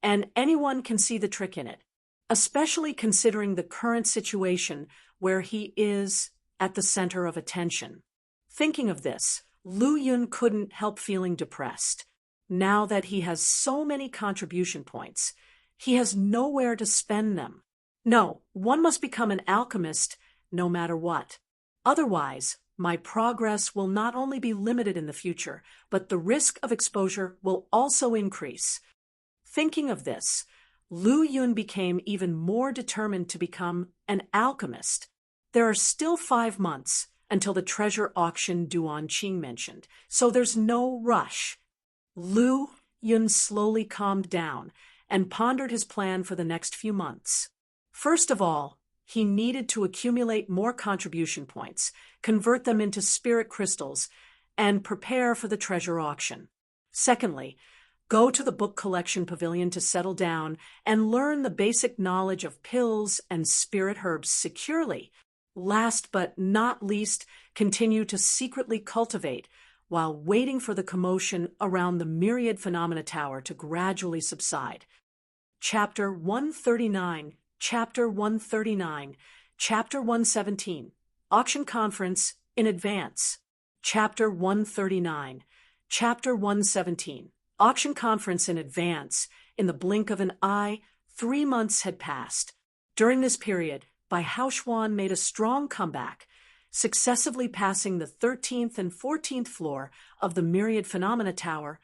and anyone can see the trick in it, especially considering the current situation where he is at the center of attention. Thinking of this, Lu Yun couldn't help feeling depressed. Now that he has so many contribution points, he has nowhere to spend them. No, one must become an alchemist no matter what. Otherwise, my progress will not only be limited in the future, but the risk of exposure will also increase. Thinking of this, Lu Yun became even more determined to become an alchemist. There are still 5 months until the treasure auction Duan Qing mentioned, so there's no rush. Lu Yun slowly calmed down and pondered his plan for the next few months. First of all, he needed to accumulate more contribution points, convert them into spirit crystals, and prepare for the treasure auction. Secondly, go to the book collection pavilion to settle down and learn the basic knowledge of pills and spirit herbs securely. Last but not least, continue to secretly cultivate while waiting for the commotion around the Myriad Phenomena Tower to gradually subside. Chapter 139, Chapter 139, Chapter 117, Auction Conference in Advance. Chapter 139, Chapter 117, Auction Conference in Advance. In the blink of an eye, 3 months had passed. During this period, Bai Haoshuan made a strong comeback, successively passing the 13th and 14th floor of the Myriad Phenomena Tower,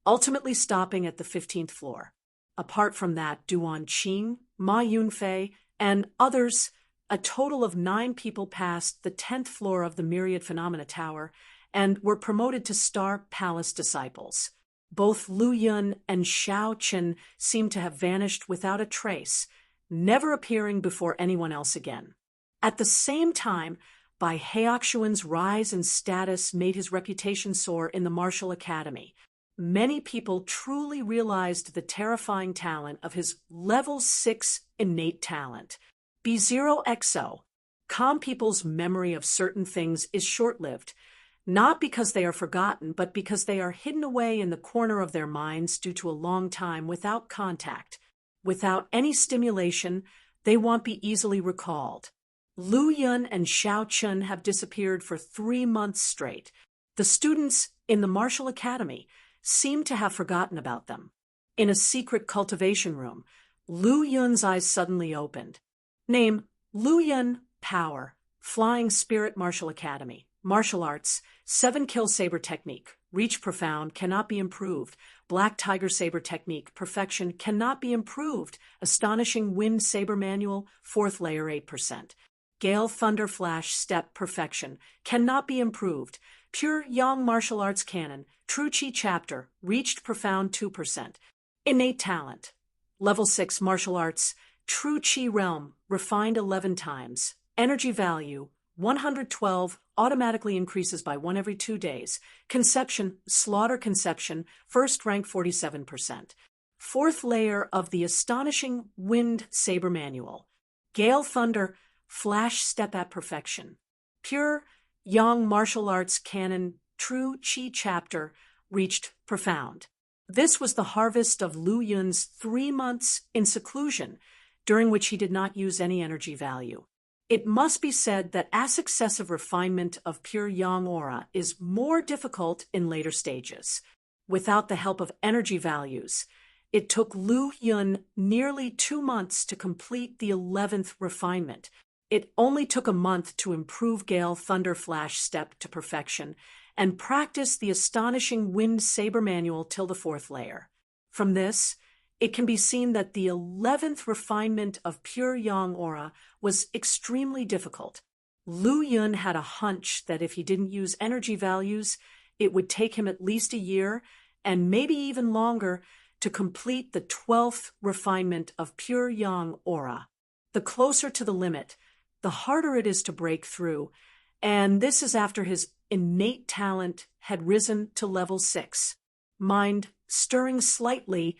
ultimately stopping at the 15th floor. Apart from that, Duan Qing, Ma Yunfei, and others, a total of 9 people passed the 10th floor of the Myriad Phenomena Tower and were promoted to Star Palace disciples. Both Lu Yun and Xiao Chen seemed to have vanished without a trace, never appearing before anyone else again. At the same time, Bai Haoxuan's rise in status made his reputation soar in the martial academy. Many people truly realized the terrifying talent of his level 6 innate talent. B0XO. Calm people's memory of certain things is short-lived, not because they are forgotten, but because they are hidden away in the corner of their minds due to a long time without contact. Without any stimulation, they won't be easily recalled. Lu Yun and Xiao Chun have disappeared for 3 months straight. The students in the martial academy seem to have forgotten about them. In a secret cultivation room, Lu Yun's eyes suddenly opened. Name: Lu Yun, Power, Flying Spirit Martial Academy. Martial Arts, 7 Kill Saber Technique, Reach Profound, cannot be improved. Black Tiger Saber Technique, Perfection, cannot be improved. Astonishing Wind Saber Manual, 4th layer, 8%. Gale Thunder Flash Step, Perfection, cannot be improved. Pure Yang Martial Arts Canon, True Chi Chapter, Reached Profound, 2%. Innate Talent, Level 6 Martial Arts, True Chi Realm, Refined 11 times. Energy Value, 112, automatically increases by 1 every 2 days. Conception, Slaughter Conception, 1st rank, 47%. 4th layer of the Astonishing Wind Saber Manual. Gale Thunder, Flash Step at Perfection. Pure Yang Martial Arts Canon, True Chi Chapter, Reached Profound. This was the harvest of Lu Yun's 3 months in seclusion, during which he did not use any energy value. It must be said that as excessive refinement of pure Yang aura is more difficult in later stages. Without the help of energy values, it took Lu Yun nearly 2 months to complete the 11th refinement. It only took a month to improve Gale Thunder Flash Step to perfection and practice the Astonishing Wind Saber Manual till the 4th layer. From this, it can be seen that the 11th refinement of pure Yang aura was extremely difficult. Lu Yun had a hunch that if he didn't use energy values, it would take him at least a year, and maybe even longer, to complete the 12th refinement of pure Yang aura. The closer to the limit, the harder it is to break through, and this is after his innate talent had risen to level 6. Mind stirring slightly,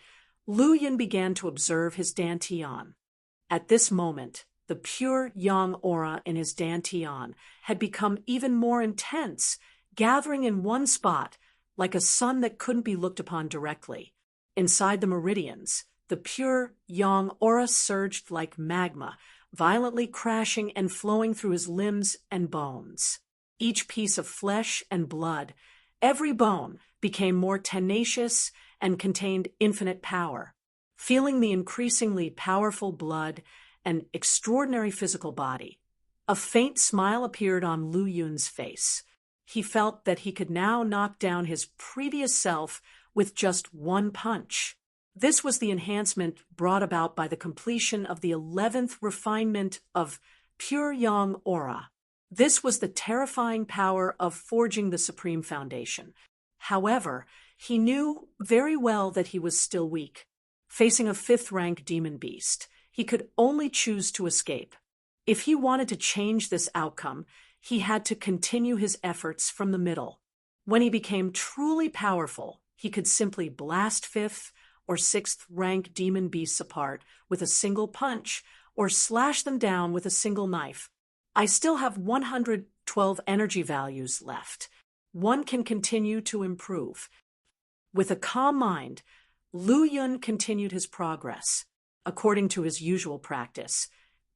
Lu Yun began to observe his dantian. At this moment, the pure Yang aura in his dantian had become even more intense, gathering in one spot, like a sun that couldn't be looked upon directly. Inside the meridians, the pure Yang aura surged like magma, violently crashing and flowing through his limbs and bones. Each piece of flesh and blood, every bone, became more tenacious and contained infinite power. Feeling the increasingly powerful blood and extraordinary physical body, a faint smile appeared on Lu Yun's face. He felt that he could now knock down his previous self with just one punch. This was the enhancement brought about by the completion of the 11th refinement of pure Yang aura. This was the terrifying power of forging the Supreme Foundation. However, he knew very well that he was still weak. Facing a 5th-rank demon beast, he could only choose to escape. If he wanted to change this outcome, he had to continue his efforts from the middle. When he became truly powerful, he could simply blast 5th or 6th-rank demon beasts apart with a single punch, or slash them down with a single knife. I still have 112 energy values left. One can continue to improve. With a calm mind, Lu Yun continued his progress. According to his usual practice,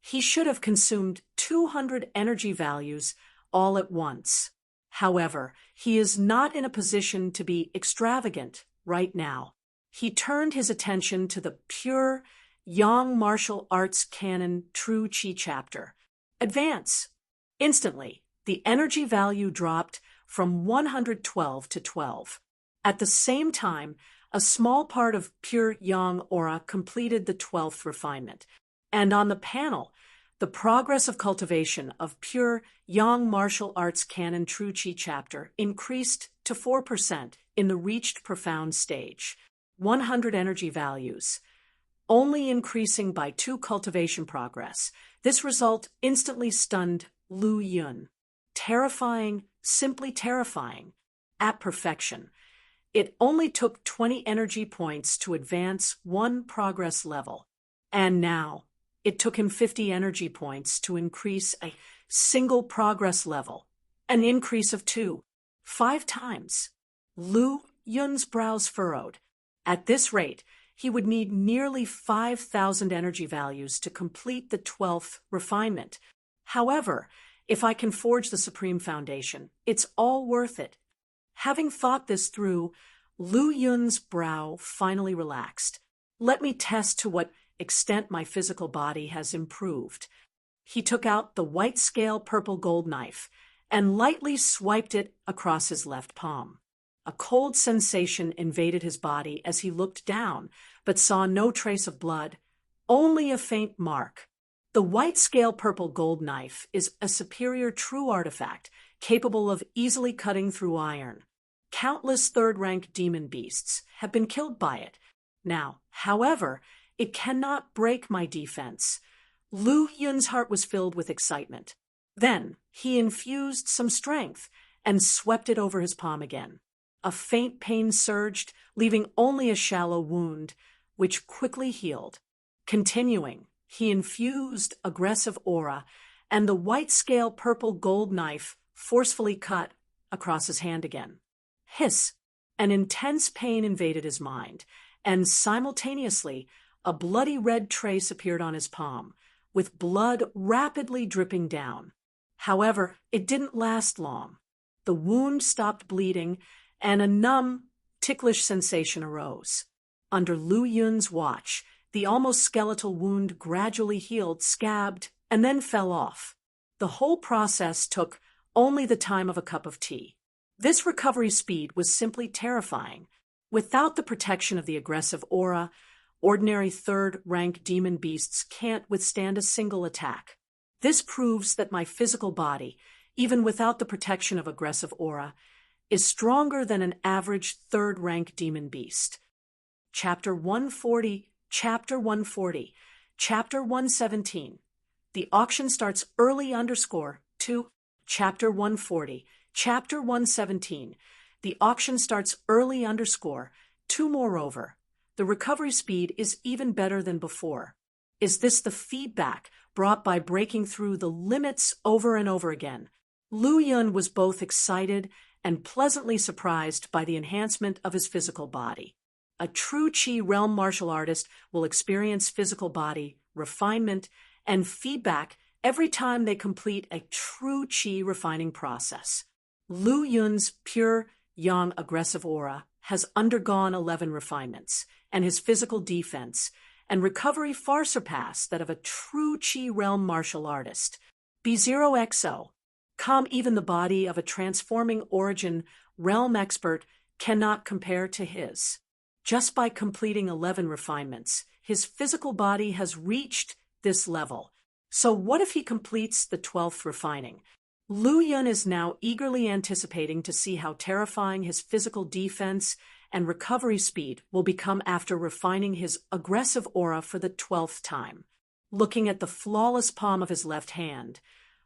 he should have consumed 200 energy values all at once. However, he is not in a position to be extravagant right now. He turned his attention to the pure Yang Martial Arts Canon True Chi Chapter. Advance. Instantly, the energy value dropped from 112 to 12. At the same time, a small part of pure Yang aura completed the 12th refinement, and on the panel, the progress of cultivation of pure Yang Martial Arts Canon True Chi Chapter increased to 4% in the reached profound stage. 100 energy values, only increasing by 2 cultivation progress. This result instantly stunned Lu Yun. Terrifying, simply terrifying, at perfection. It only took 20 energy points to advance 1 progress level, and now it took him 50 energy points to increase a single progress level, an increase of 2, 5 times. Lu Yun's brows furrowed. At this rate, he would need nearly 5,000 energy values to complete the 12th refinement. However, if I can forge the supreme foundation, it's all worth it. Having thought this through, Lu Yun's brow finally relaxed. Let me test to what extent my physical body has improved. He took out the white-scale purple gold knife and lightly swiped it across his left palm. A cold sensation invaded his body as he looked down, but saw no trace of blood, only a faint mark. The white-scale purple gold knife is a superior true artifact, capable of easily cutting through iron. Countless third-rank demon beasts have been killed by it. Now, however, it cannot break my defense. Lu Yun's heart was filled with excitement. Then he infused some strength and swept it over his palm again. A faint pain surged, leaving only a shallow wound, which quickly healed. Continuing, he infused aggressive aura, and the white-scale purple gold knife forcefully cut across his hand again. Hiss! An intense pain invaded his mind, and simultaneously, a bloody red trace appeared on his palm, with blood rapidly dripping down. However, it didn't last long. The wound stopped bleeding, and a numb, ticklish sensation arose. Under Lu Yun's watch, the almost skeletal wound gradually healed, scabbed, and then fell off. The whole process took only the time of a cup of tea. This recovery speed was simply terrifying. Without the protection of the aggressive aura, ordinary third-rank demon beasts can't withstand a single attack. This proves that my physical body, even without the protection of aggressive aura, is stronger than an average third-rank demon beast. Chapter 140, Chapter 140, Chapter 117. The auction starts early _2. Chapter 140, Chapter 117. The auction starts early _2. Moreover, the recovery speed is even better than before. Is this the feedback brought by breaking through the limits over and over again? Lu Yun was both excited and pleasantly surprised by the enhancement of his physical body. A true Qi realm martial artist will experience physical body, refinement, and feedback every time they complete a true Qi refining process. Lu Yun's pure yang aggressive aura has undergone 11 refinements, and his physical defense and recovery far surpass that of a true Qi realm martial artist. B0XO. Even the body of a transforming origin realm expert cannot compare to his. Just by completing 11 refinements, his physical body has reached this level. So what if he completes the 12th refining? Lu Yun is now eagerly anticipating to see how terrifying his physical defense and recovery speed will become after refining his aggressive aura for the 12th time. Looking at the flawless palm of his left hand,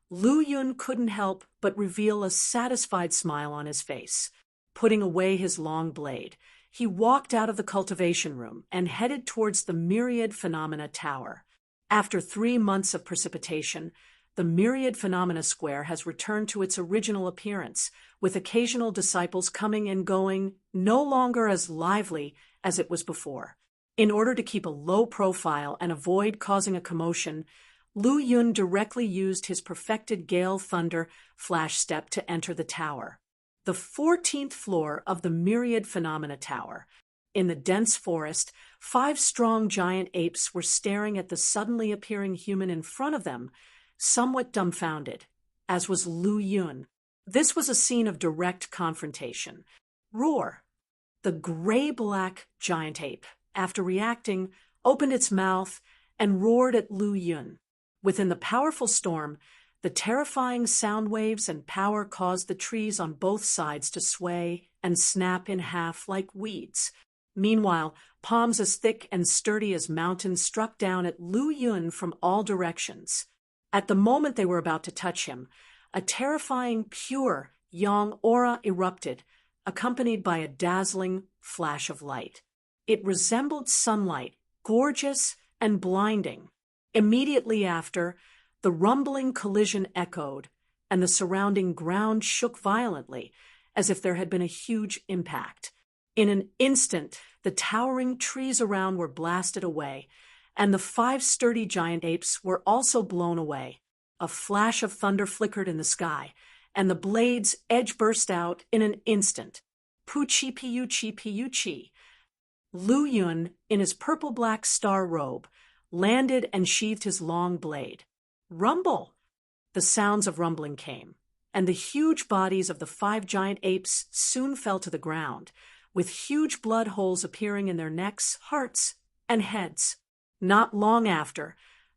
Lu Yun couldn't help but reveal a satisfied smile on his face. Putting away his long blade, he walked out of the cultivation room and headed towards the Myriad Phenomena Tower. After 3 months of precipitation, the Myriad Phenomena Square has returned to its original appearance, with occasional disciples coming and going, no longer as lively as it was before. In order to keep a low profile and avoid causing a commotion, Lu Yun directly used his perfected Gale Thunder flash step to enter the tower. The 14th floor of the Myriad Phenomena Tower. In the dense forest, 5 strong giant apes were staring at the suddenly appearing human in front of them, somewhat dumbfounded, as was Lu Yun. This was a scene of direct confrontation. Roar! The gray-black giant ape, after reacting, opened its mouth and roared at Lu Yun. Within the powerful storm, the terrifying sound waves and power caused the trees on both sides to sway and snap in half like weeds. Meanwhile, palms as thick and sturdy as mountains struck down at Lu Yun from all directions. At the moment they were about to touch him, a terrifying, pure yang aura erupted, accompanied by a dazzling flash of light. It resembled sunlight, gorgeous and blinding. Immediately after, the rumbling collision echoed, and the surrounding ground shook violently, as if there had been a huge impact. In an instant, the towering trees around were blasted away, and the 5 sturdy giant apes were also blown away. a flash of thunder flickered in the sky, and the blade's edge burst out in an instant. Puchi piuchi piuchi. Lu Yun, in his purple-black star robe, landed and sheathed his long blade. Rumble! The sounds of rumbling came, and the huge bodies of the 5 giant apes soon fell to the ground, with huge blood holes appearing in their necks, hearts, and heads. Not long after,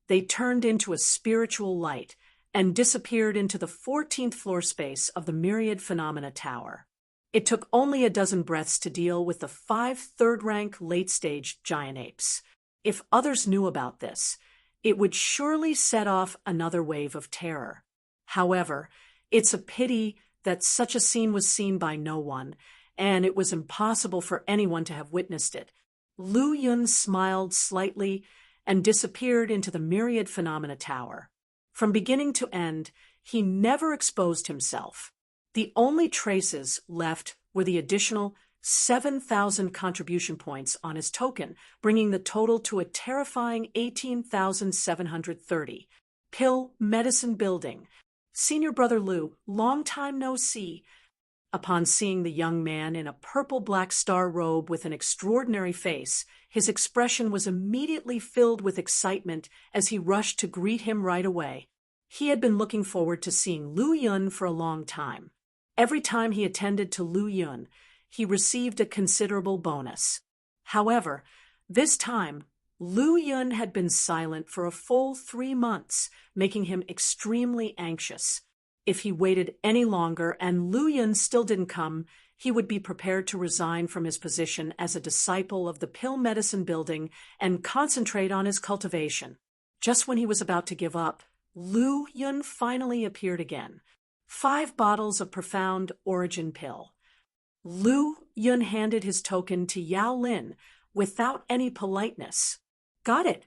they turned into a spiritual light and disappeared into the 14th floor space of the Myriad Phenomena Tower. It took only a dozen breaths to deal with the 5 third-rank late-stage giant apes. If others knew about this, it would surely set off another wave of terror. However, it's a pity that such a scene was seen by no one, and it was impossible for anyone to have witnessed it. Lu Yun smiled slightly and disappeared into the Myriad Phenomena Tower. From beginning to end, he never exposed himself. The only traces left were the additional 7,000 contribution points on his token, bringing the total to a terrifying 18,730. Pill Medicine Building. Senior Brother Lu, long time no see. Upon seeing the young man in a purple-black star robe with an extraordinary face, his expression was immediately filled with excitement as he rushed to greet him right away. He had been looking forward to seeing Lu Yun for a long time. Every time he attended to Lu Yun, he received a considerable bonus. However, this time, Lu Yun had been silent for a full 3 months, making him extremely anxious. If he waited any longer and Lu Yun still didn't come, he would be prepared to resign from his position as a disciple of the Pill Medicine Building and concentrate on his cultivation. Just when he was about to give up, Lu Yun finally appeared again. 5 bottles of Profound Origin Pill. Lu Yun handed his token to Yao Lin without any politeness. Got it.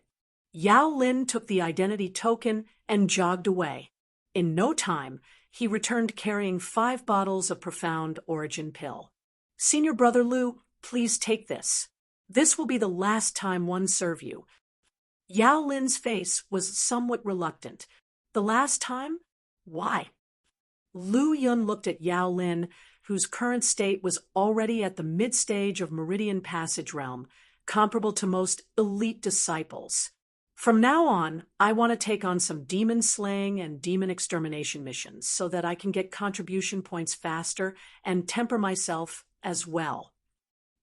Yao Lin took the identity token and jogged away. In no time, he returned carrying 5 bottles of Profound Origin Pill. Senior Brother Lu, please take this. This will be the last time one serve you. Yao Lin's face was somewhat reluctant. The last time? Why? Lu Yun looked at Yao Lin, whose current state was already at the mid-stage of Meridian Passage realm, comparable to most elite disciples. From now on, I want to take on some demon slaying and demon extermination missions so that I can get contribution points faster and temper myself as well.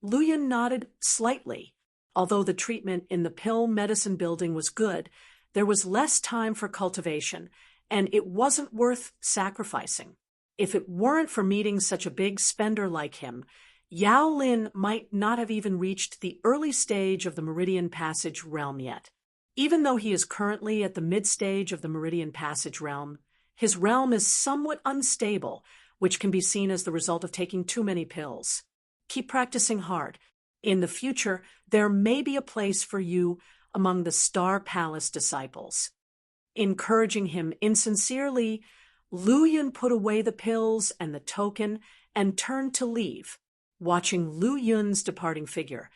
Lu Yun nodded slightly. Although the treatment in the Pill Medicine Building was good, there was less time for cultivation, and it wasn't worth sacrificing. If it weren't for meeting such a big spender like him, Yao Lin might not have even reached the early stage of the Meridian Passage realm yet. Even though he is currently at the mid-stage of the Meridian Passage realm, his realm is somewhat unstable, which can be seen as the result of taking too many pills. Keep practicing hard. In the future, there may be a place for you among the Star Palace disciples. Encouraging him insincerely, Lu Yun put away the pills and the token and turned to leave. Watching Lu Yun's departing figure,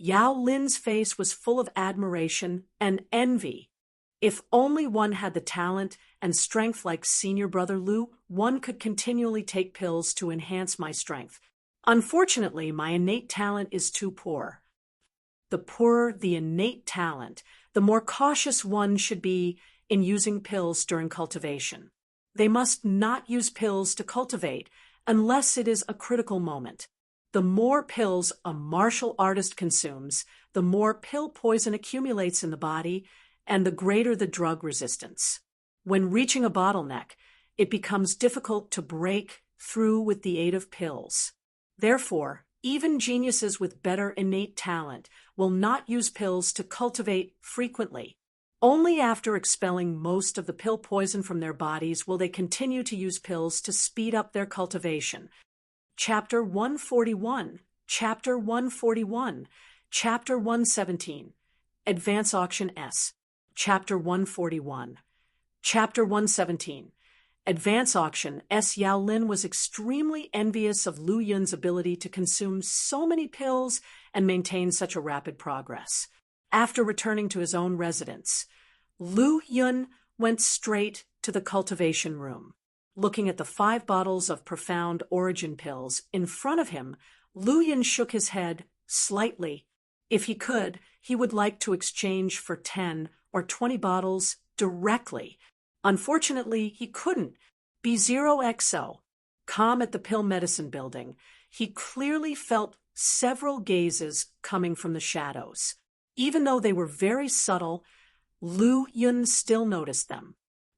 Yao Lin's face was full of admiration and envy. If only one had the talent and strength like Senior Brother Lu, one could continually take pills to enhance my strength. Unfortunately, my innate talent is too poor. The poorer the innate talent, the more cautious one should be in using pills during cultivation. They must not use pills to cultivate unless it is a critical moment. The more pills a martial artist consumes, the more pill poison accumulates in the body and the greater the drug resistance. When reaching a bottleneck, it becomes difficult to break through with the aid of pills. Therefore, even geniuses with better innate talent will not use pills to cultivate frequently. Only after expelling most of the pill poison from their bodies will they continue to use pills to speed up their cultivation. Chapter 141, Chapter 141, Chapter 117, Advance Auction S. Chapter 141, Chapter 117, Advance Auction S. Yao Lin was extremely envious of Lu Yun's ability to consume so many pills and maintain such a rapid progress. After returning to his own residence, Lu Yun went straight to the cultivation room. Looking at the 5 bottles of profound origin pills in front of him, Lu Yun shook his head slightly. If he could, he would like to exchange for 10 or 20 bottles directly. Unfortunately, he couldn't. B0XO. Calm at the pill medicine building, he clearly felt several gazes coming from the shadows. Even though they were very subtle, Lu Yun still noticed them.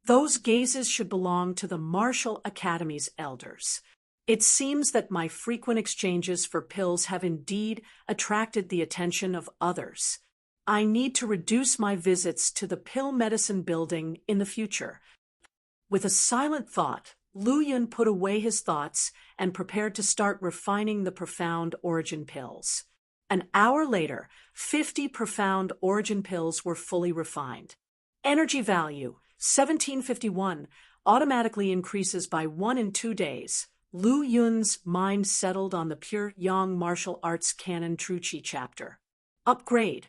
Those gazes should belong to the Martial Academy's elders. It seems that my frequent exchanges for pills have indeed attracted the attention of others. I need to reduce my visits to the pill medicine building in the future. With a silent thought, Lu Yun put away his thoughts and prepared to start refining the profound origin pills. An hour later, 50 profound origin pills were fully refined. Energy value, 1751, automatically increases by 1 in 2 days. Lu Yun's mind settled on the Pure Yang Martial Arts Canon True Chi chapter. Upgrade.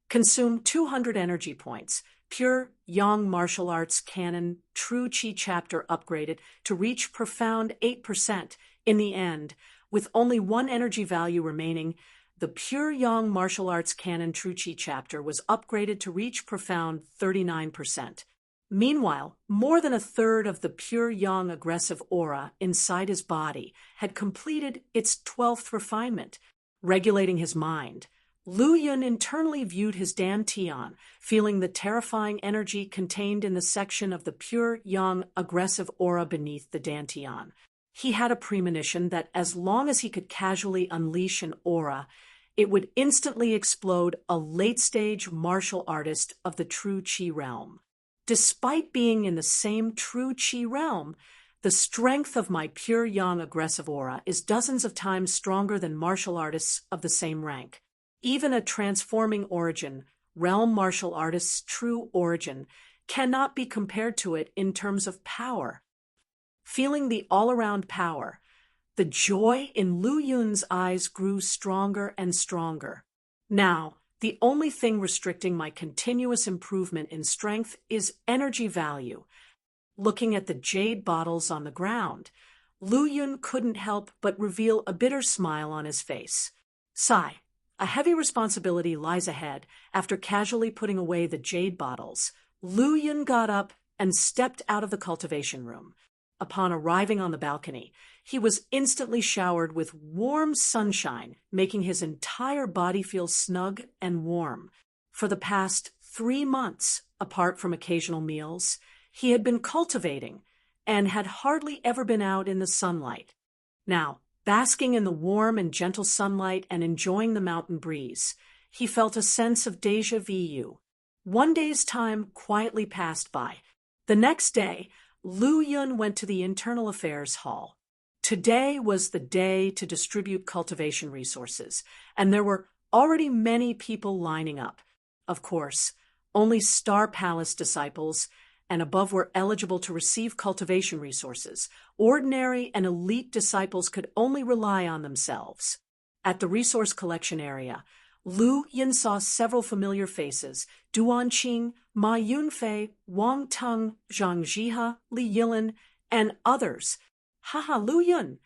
Consume 200 energy points. Pure Yang Martial Arts Canon True Chi chapter upgraded to reach profound 8%. In the end, with only 1 energy value remaining, the Pure Yang Martial Arts Canon True Chi chapter was upgraded to reach profound 39%. Meanwhile, more than a third of the pure yang aggressive aura inside his body had completed its 12th refinement, regulating his mind. Lu Yun internally viewed his dantian, feeling the terrifying energy contained in the section of the pure yang aggressive aura beneath the dantian. He had a premonition that as long as he could casually unleash an aura, it would instantly explode a late-stage martial artist of the true Qi realm. Despite being in the same true Qi realm, the strength of my pure yang aggressive aura is dozens of times stronger than martial artists of the same rank. Even a transforming origin, realm martial artist's true origin, cannot be compared to it in terms of power. Feeling the all-around power, the joy in Lu Yun's eyes grew stronger and stronger. Now, the only thing restricting my continuous improvement in strength is energy value. Looking at the jade bottles on the ground, Lu Yun couldn't help but reveal a bitter smile on his face. Sigh. A heavy responsibility lies ahead. After casually putting away the jade bottles, Lu Yun got up and stepped out of the cultivation room. Upon arriving on the balcony, he was instantly showered with warm sunshine, making his entire body feel snug and warm. For the past 3 months, apart from occasional meals, he had been cultivating and had hardly ever been out in the sunlight. Now, basking in the warm and gentle sunlight and enjoying the mountain breeze, he felt a sense of déjà vu. 1 day's time quietly passed by. The next day, Lu Yun went to the Internal Affairs Hall. Today was the day to distribute cultivation resources, and there were already many people lining up. Of course, only Star Palace disciples and above were eligible to receive cultivation resources. Ordinary and elite disciples could only rely on themselves. At the resource collection area, Lu Yun saw several familiar faces: Duan Qing, Ma Yunfei, Wang Teng, Zhang Jihe, Li Yilin, and others. Haha, Lu Yun!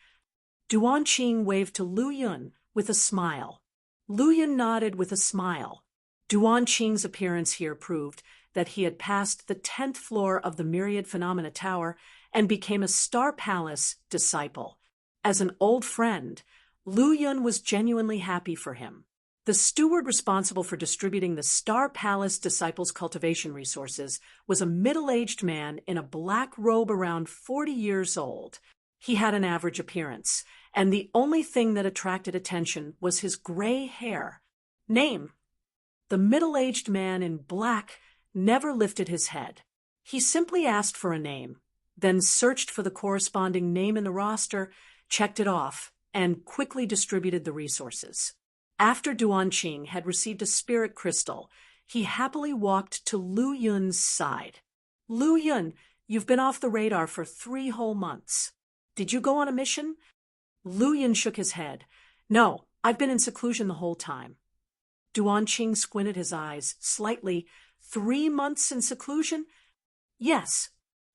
Duan Qing waved to Lu Yun with a smile. Lu Yun nodded with a smile. Duan Qing's appearance here proved that he had passed the 10th floor of the Myriad Phenomena Tower and became a Star Palace disciple. As an old friend, Lu Yun was genuinely happy for him. The steward responsible for distributing the Star Palace disciples' cultivation resources was a middle-aged man in a black robe around 40 years old. He had an average appearance, and the only thing that attracted attention was his gray hair. Name. The middle-aged man in black never lifted his head. He simply asked for a name, then searched for the corresponding name in the roster, checked it off, and quickly distributed the resources. After Duan Qing had received a spirit crystal, he happily walked to Lu Yun's side. Lu Yun, you've been off the radar for 3 whole months. Did you go on a mission? Lu Yun shook his head. No, I've been in seclusion the whole time. Duan Qing squinted his eyes slightly. 3 months in seclusion? Yes.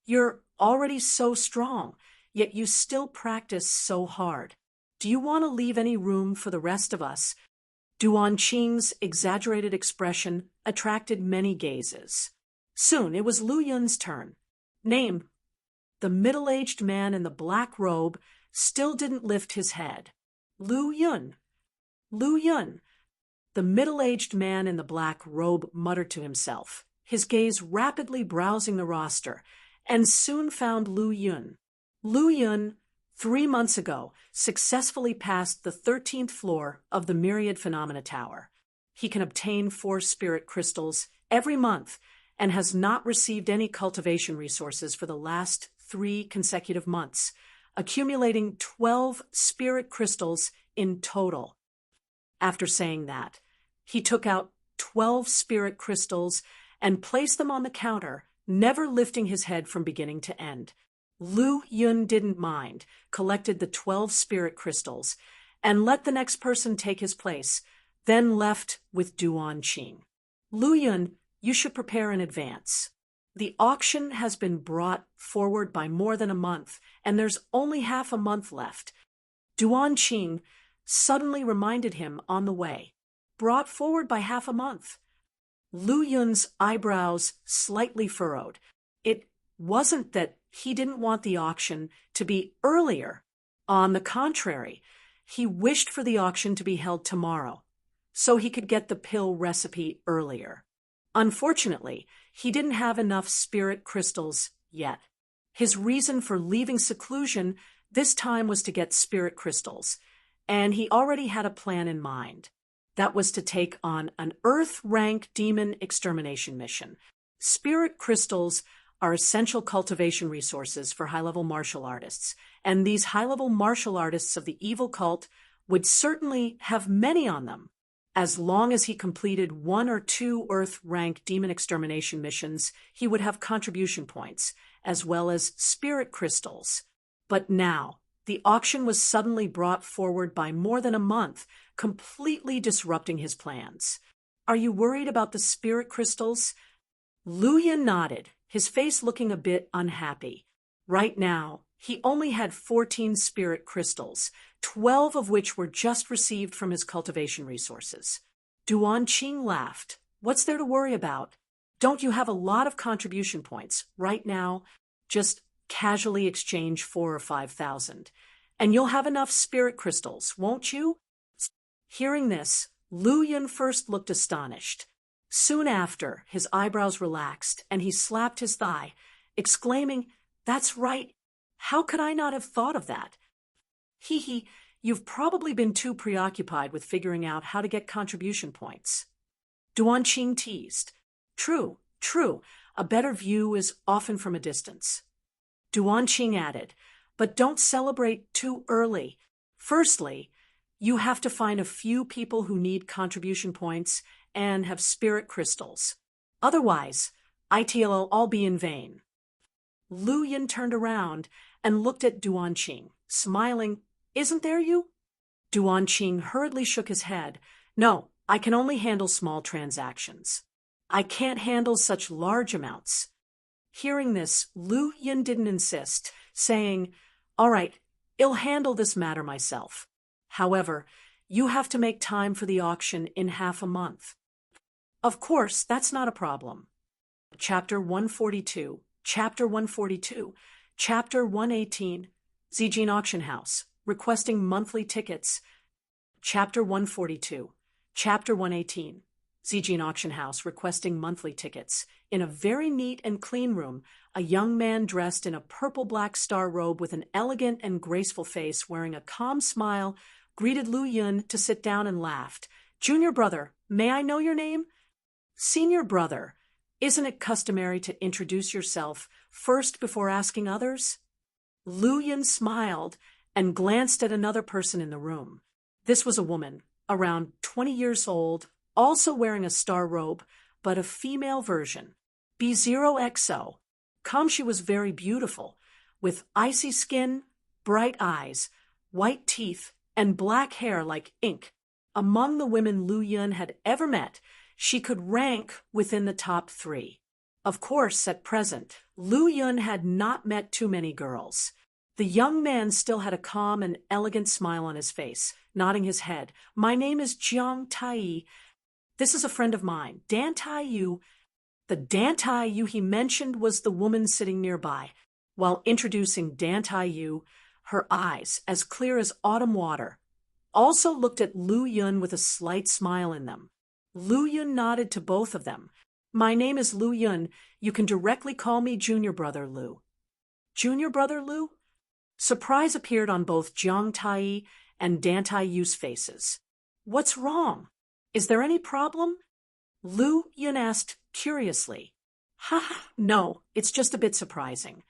You're already so strong, yet you still practice so hard. Do you want to leave any room for the rest of us? Duan Qing's exaggerated expression attracted many gazes. Soon it was Lu Yun's turn. Name. The middle-aged man in the black robe still didn't lift his head. Lu Yun. Lu Yun. The middle-aged man in the black robe muttered to himself, his gaze rapidly browsing the roster, and soon found Lu Yun. Lu Yun, 3 months ago, successfully passed the 13th floor of the Myriad Phenomena Tower. He can obtain 4 spirit crystals every month and has not received any cultivation resources for the last 3 consecutive months, accumulating 12 spirit crystals in total. After saying that, he took out 12 spirit crystals and placed them on the counter, never lifting his head from beginning to end. Lu Yun didn't mind, collected the 12 spirit crystals, and let the next person take his place, then left with Duan Qing. Lu Yun, you should prepare in advance. The auction has been brought forward by more than a month, and there's only half a month left. Duan Qing suddenly reminded him on the way. Brought forward by half a month. Lu Yun's eyebrows slightly furrowed. It wasn't that he didn't want the auction to be earlier. On the contrary, he wished for the auction to be held tomorrow, so he could get the pill recipe earlier. Unfortunately, he didn't have enough spirit crystals yet. His reason for leaving seclusion this time was to get spirit crystals, and he already had a plan in mind. That was to take on an Earth-rank demon extermination mission. Spirit crystals are essential cultivation resources for high-level martial artists, and these high-level martial artists of the evil cult would certainly have many on them. As long as he completed 1 or 2 Earth-rank demon extermination missions, he would have contribution points, as well as spirit crystals. But now, the auction was suddenly brought forward by more than a month, completely disrupting his plans. Are you worried about the spirit crystals? Lu Yun nodded, his face looking a bit unhappy. Right now, he only had 14 spirit crystals, 12 of which were just received from his cultivation resources. Duan Qing laughed. What's there to worry about? Don't you have a lot of contribution points right now? Just casually exchange 4,000 or 5,000. And you'll have enough spirit crystals, won't you? Hearing this, Lu Yun first looked astonished. Soon after, his eyebrows relaxed, and he slapped his thigh, exclaiming, "That's right! How could I not have thought of that? Hee, you've probably been too preoccupied with figuring out how to get contribution points." Duan Qing teased. True. A better view is often from a distance. Duan Qing added, but don't celebrate too early. Firstly, you have to find a few people who need contribution points and have spirit crystals. Otherwise, it'll all be in vain. Lu Yun turned around and looked at Duan Qing, smiling. Isn't there you? Duan Qing hurriedly shook his head. No, I can only handle small transactions. I can't handle such large amounts. Hearing this, Lu Yun didn't insist, saying, all right, I'll handle this matter myself. However, you have to make time for the auction in half a month. Of course, that's not a problem. Chapter 142, Chapter 142, Chapter 118, Zijin Auction House, requesting monthly tickets. Chapter 142, Chapter 118, Zijin Auction House, requesting monthly tickets. In a very neat and clean room, a young man dressed in a purple-black star robe with an elegant and graceful face, wearing a calm smile, greeted Lu Yun to sit down and laughed. Junior brother, may I know your name? Senior brother, isn't it customary to introduce yourself first before asking others? Lu Yun smiled and glanced at another person in the room. This was a woman, around 20 years old, also wearing a star robe, but a female version. B0XO. She was very beautiful, with icy skin, bright eyes, white teeth, and black hair like ink. Among the women Lu Yun had ever met, she could rank within the top 3. Of course, at present, Lu Yun had not met too many girls. The young man still had a calm and elegant smile on his face, nodding his head. My name is Jiang Tai. This is a friend of mine, Dan Tai Yu. The Dan Tai Yu he mentioned was the woman sitting nearby. While introducing Dan Tai Yu, her eyes, as clear as autumn water, also looked at Lu Yun with a slight smile in them. Lu Yun nodded to both of them. My name is Lu Yun. You can directly call me Junior Brother Lu. Junior Brother Lu? Surprise appeared on both Jiang Tai and Dan Tai Yu's faces. What's wrong? Is there any problem? Lu Yun asked curiously. No, it's just a bit surprising,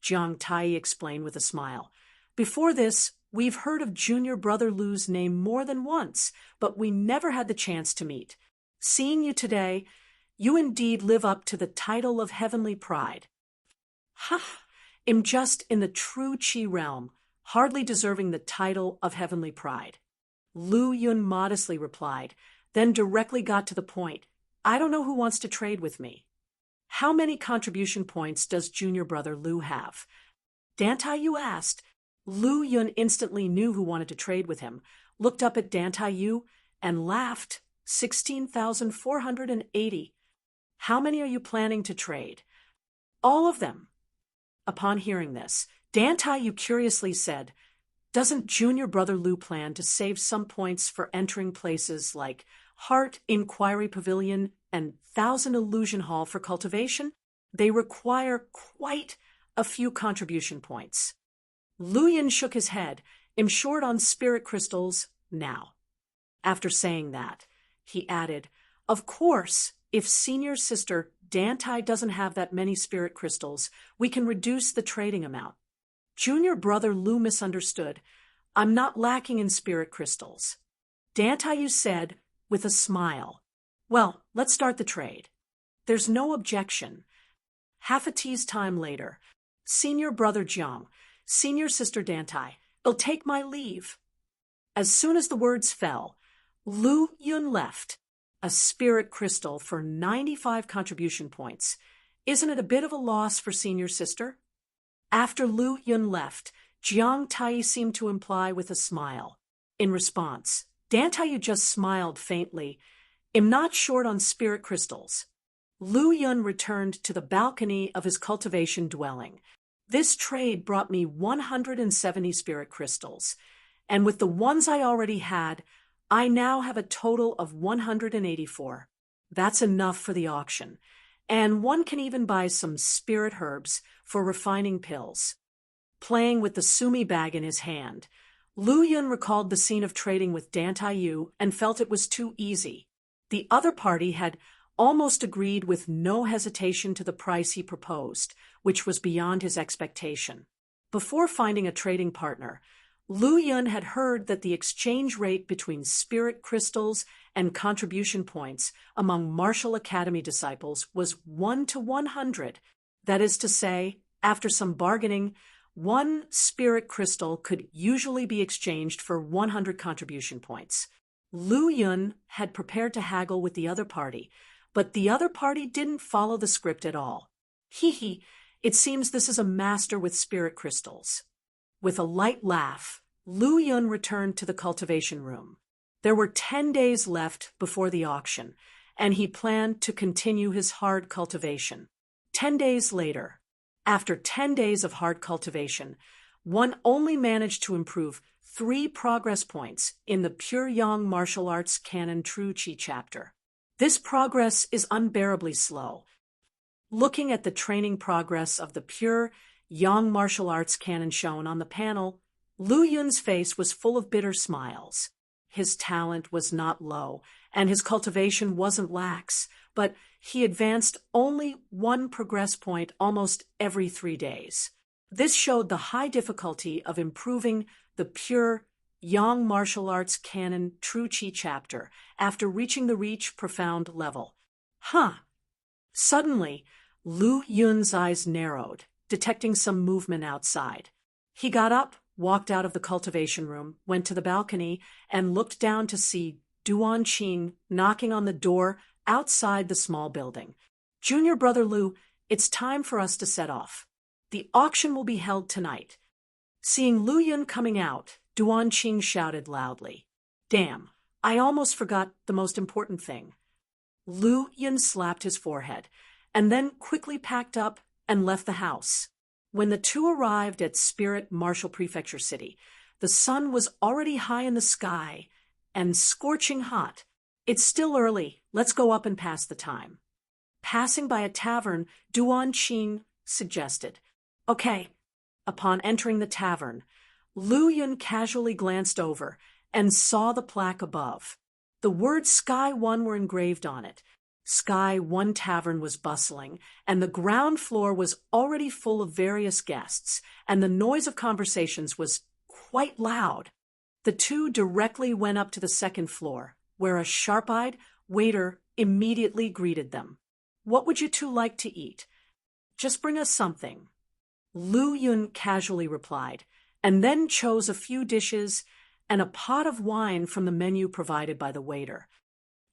Jiang Tai explained with a smile. Before this, we've heard of Junior Brother Lu's name more than once, but we never had the chance to meet. Seeing you today, you indeed live up to the title of heavenly pride. I'm just in the true Qi realm, hardly deserving the title of heavenly pride. Lu Yun modestly replied, then directly got to the point. I don't know who wants to trade with me. How many contribution points does Junior Brother Lu have? Dan Tai Yu asked. Lu Yun instantly knew who wanted to trade with him, looked up at Dan Tai Yu, and laughed. 16,480. How many are you planning to trade? All of them. Upon hearing this, Dan Tai Yu curiously said, doesn't Junior Brother Lu plan to save some points for entering places like Heart Inquiry Pavilion and Thousand Illusion Hall for cultivation? They require quite a few contribution points. Lu Yun shook his head. I'm short on spirit crystals now. After saying that, he added, of course, if senior sister Dan Tai doesn't have that many spirit crystals, we can reduce the trading amount. Junior Brother Lu misunderstood. I'm not lacking in spirit crystals. Dan Tai Yu said with a smile. Well, let's start the trade. There's no objection. Half a tea's time later, Senior Brother Jiang, Senior Sister Dan Tai, I'll take my leave. As soon as the words fell, Lu Yun left. A spirit crystal for 95 contribution points. Isn't it a bit of a loss for Senior Sister? After Lu Yun left, Jiang Tai seemed to imply with a smile. In response, Dan Tai just smiled faintly. I'm not short on spirit crystals. Lu Yun returned to the balcony of his cultivation dwelling. This trade brought me 170 spirit crystals, and with the ones I already had, I now have a total of 184. That's enough for the auction, and one can even buy some spirit herbs for refining pills. Playing with the sumi bag in his hand, Lu Yun recalled the scene of trading with Dan Tai Yu and felt it was too easy. The other party had almost agreed with no hesitation to the price he proposed, which was beyond his expectation. Before finding a trading partner, Lu Yun had heard that the exchange rate between spirit crystals and contribution points among Martial Academy disciples was 1 to 100. That is to say, after some bargaining, one spirit crystal could usually be exchanged for 100 contribution points. Lu Yun had prepared to haggle with the other party, but the other party didn't follow the script at all. It seems this is a master with spirit crystals. With a light laugh, Lu Yun returned to the cultivation room. There were 10 days left before the auction, and he planned to continue his hard cultivation. 10 days later, after 10 days of hard cultivation, one only managed to improve 3 progress points in the Pure Yang Martial Arts Canon True Qi chapter. This progress is unbearably slow. Looking at the training progress of the Pure Yang Martial Arts Canon shown on the panel, Lu Yun's face was full of bitter smiles. His talent was not low, and his cultivation wasn't lax, but he advanced only 1 progress point almost every 3 days. This showed the high difficulty of improving the Pure Yang Martial Arts Canon True Qi chapter after reaching the Reach Profound level. Suddenly, Lu Yun's eyes narrowed, detecting some movement outside. He got up, walked out of the cultivation room, went to the balcony, and looked down to see Duan Qing knocking on the door outside the small building. Junior brother Lu, it's time for us to set off. The auction will be held tonight. Seeing Lu Yun coming out, Duan Qing shouted loudly. Damn, I almost forgot the most important thing. Lu Yun slapped his forehead, and then quickly packed up and left the house. When the two arrived at Spirit Martial Prefecture City, the sun was already high in the sky and scorching hot. It's still early, let's go up and pass the time. Passing by a tavern, Duan Qing suggested. Okay. Upon entering the tavern, Lu Yun casually glanced over and saw the plaque above. The words Sky One were engraved on it. Sky One Tavern was bustling, and the ground floor was already full of various guests, and the noise of conversations was quite loud. The two directly went up to the second floor, where a sharp-eyed waiter immediately greeted them. What would you two like to eat? Just bring us something. Lu Yun casually replied, and then chose a few dishes and a pot of wine from the menu provided by the waiter.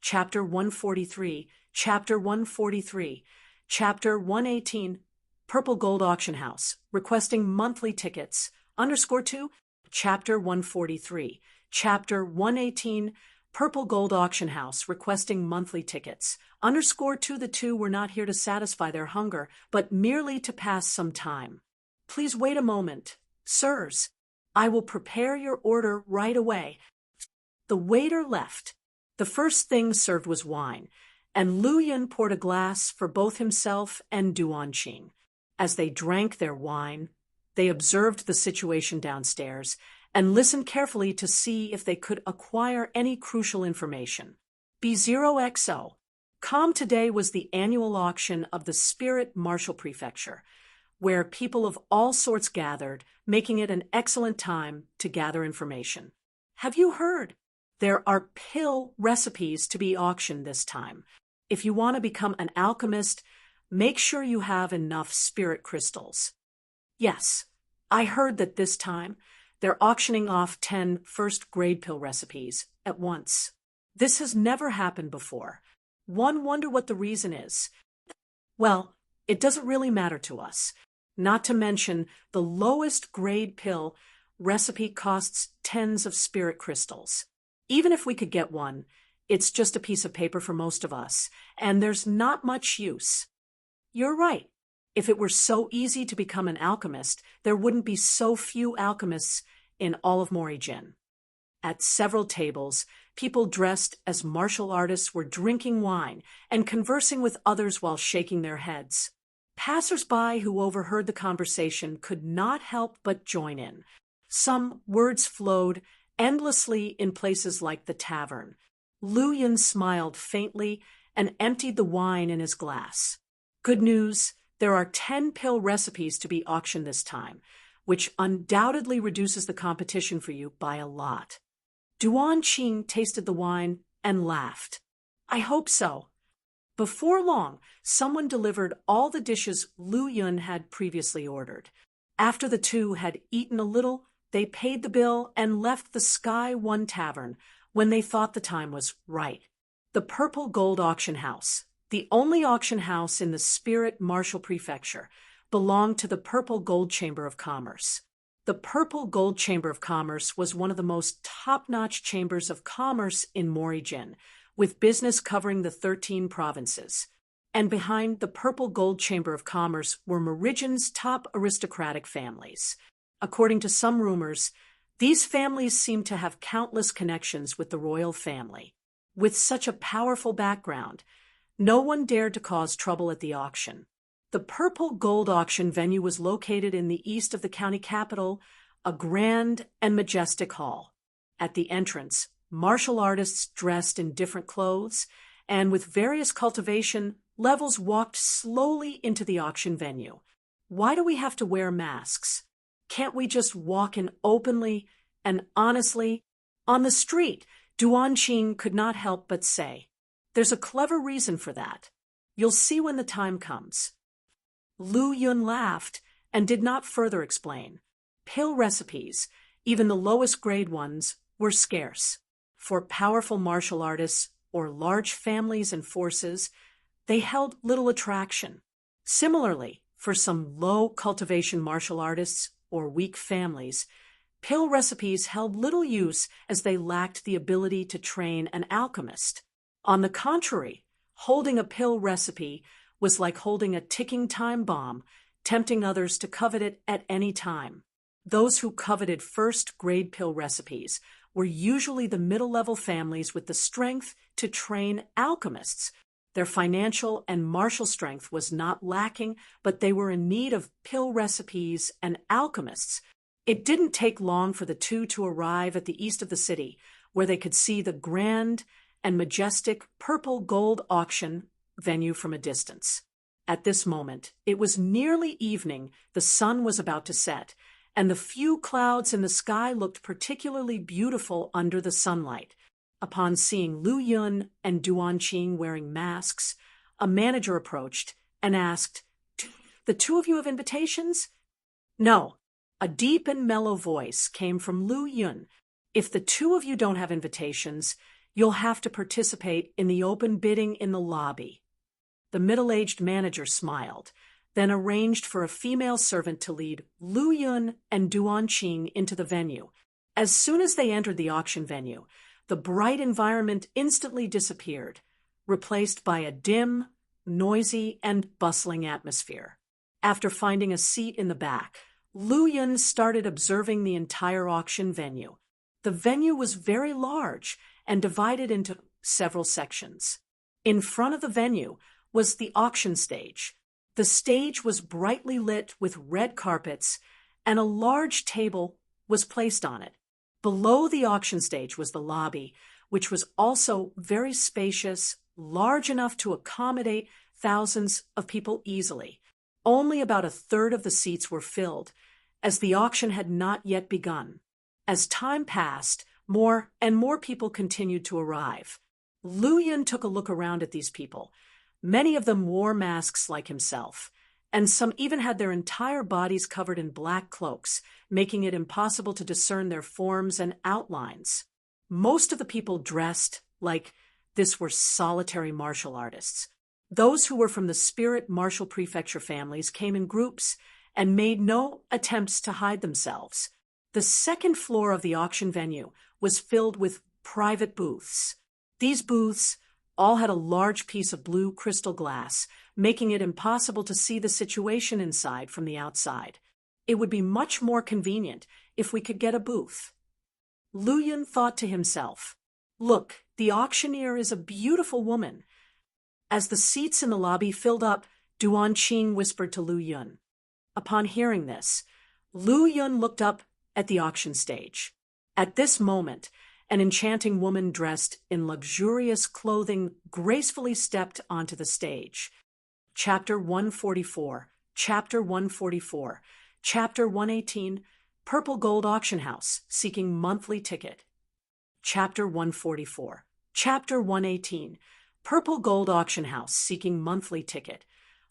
Chapter 143, Chapter 143, Chapter 118, Purple Gold Auction House, requesting monthly tickets, _2, Chapter 143, Chapter 118, Purple Gold Auction House, requesting monthly tickets, _2. The two were not here to satisfy their hunger, but merely to pass some time. Please wait a moment, sirs. I will prepare your order right away. The waiter left. The first thing served was wine, and Lu Yun poured a glass for both himself and Duan Qing. As they drank their wine, they observed the situation downstairs and listened carefully to see if they could acquire any crucial information. B0XO. Today was the annual auction of the Spirit Martial Prefecture, where people of all sorts gathered, making it an excellent time to gather information. Have you heard? There are pill recipes to be auctioned this time. If you want to become an alchemist, make sure you have enough spirit crystals. Yes, I heard that this time they're auctioning off 10 first-grade pill recipes at once. This has never happened before. One wonder what the reason is. Well, it doesn't really matter to us. Not to mention, the lowest grade pill recipe costs tens of spirit crystals. Even if we could get one, it's just a piece of paper for most of us, and there's not much use. You're right. If it were so easy to become an alchemist, there wouldn't be so few alchemists in all of Morijin. At several tables, people dressed as martial artists were drinking wine and conversing with others while shaking their heads. Passers-by who overheard the conversation could not help but join in. Some words flowed endlessly in places like the tavern. Lu Yun smiled faintly and emptied the wine in his glass. Good news, there are 10 pill recipes to be auctioned this time, which undoubtedly reduces the competition for you by a lot. Duan Qing tasted the wine and laughed. I hope so. Before long, someone delivered all the dishes Lu Yun had previously ordered. After the two had eaten a little, they paid the bill and left the Sky One Tavern when they thought the time was right. The Purple Gold Auction House, the only auction house in the Spirit Martial Prefecture, belonged to the Purple Gold Chamber of Commerce. The Purple Gold Chamber of Commerce was one of the most top-notch chambers of commerce in Morijin, with business covering the 13 provinces. And behind the Purple Gold Chamber of Commerce were Morijin's top aristocratic families. According to some rumors, these families seem to have countless connections with the royal family. With such a powerful background, no one dared to cause trouble at the auction. The Purple Gold auction venue was located in the east of the county capital, a grand and majestic hall. At the entrance, martial artists dressed in different clothes and with various cultivation levels walked slowly into the auction venue. Why do we have to wear masks? Can't we just walk in openly and honestly? On the street, Duan Qing could not help but say, "There's a clever reason for that. You'll see when the time comes." Lu Yun laughed and did not further explain. Pill recipes, even the lowest grade ones, were scarce. For powerful martial artists or large families and forces, they held little attraction. Similarly, for some low cultivation martial artists or weak families, pill recipes held little use as they lacked the ability to train an alchemist. On the contrary, holding a pill recipe was like holding a ticking time bomb, tempting others to covet it at any time. Those who coveted first-grade pill recipes were usually the middle-level families with the strength to train alchemists. Their financial and martial strength was not lacking, but they were in need of pill recipes and alchemists. It didn't take long for the two to arrive at the east of the city, where they could see the grand and majestic purple gold auction venue from a distance. At this moment, it was nearly evening, the sun was about to set, and the few clouds in the sky looked particularly beautiful under the sunlight. Upon seeing Lu Yun and Duan Qing wearing masks, a manager approached and asked, "The two of you have invitations?" "No." A deep and mellow voice came from Lu Yun. "If the two of you don't have invitations, you'll have to participate in the open bidding in the lobby." The middle-aged manager smiled, then arranged for a female servant to lead Lu Yun and Duan Qing into the venue. As soon as they entered the auction venue, the bright environment instantly disappeared, replaced by a dim, noisy, and bustling atmosphere. After finding a seat in the back, Lu Yun started observing the entire auction venue. The venue was very large and divided into several sections. In front of the venue was the auction stage. The stage was brightly lit with red carpets, and a large table was placed on it. Below the auction stage was the lobby, which was also very spacious, large enough to accommodate thousands of people easily. Only about a third of the seats were filled, as the auction had not yet begun. As time passed, more and more people continued to arrive. Lu Yun took a look around at these people. Many of them wore masks like himself, and some even had their entire bodies covered in black cloaks, making it impossible to discern their forms and outlines. Most of the people dressed like this were solitary martial artists. Those who were from the spirit martial prefecture families came in groups and made no attempts to hide themselves. The second floor of the auction venue was filled with private booths. These booths all had a large piece of blue crystal glass, making it impossible to see the situation inside from the outside. It would be much more convenient if we could get a booth. Lu Yun thought to himself, "Look, the auctioneer is a beautiful woman." As the seats in the lobby filled up, Duan Qing whispered to Lu Yun. Upon hearing this, Lu Yun looked up at the auction stage. At this moment, an enchanting woman dressed in luxurious clothing gracefully stepped onto the stage. Chapter 144, Chapter 144, Chapter 118, Purple Gold Auction House, seeking monthly ticket. Chapter 144, Chapter 118, Purple Gold Auction House, seeking monthly ticket.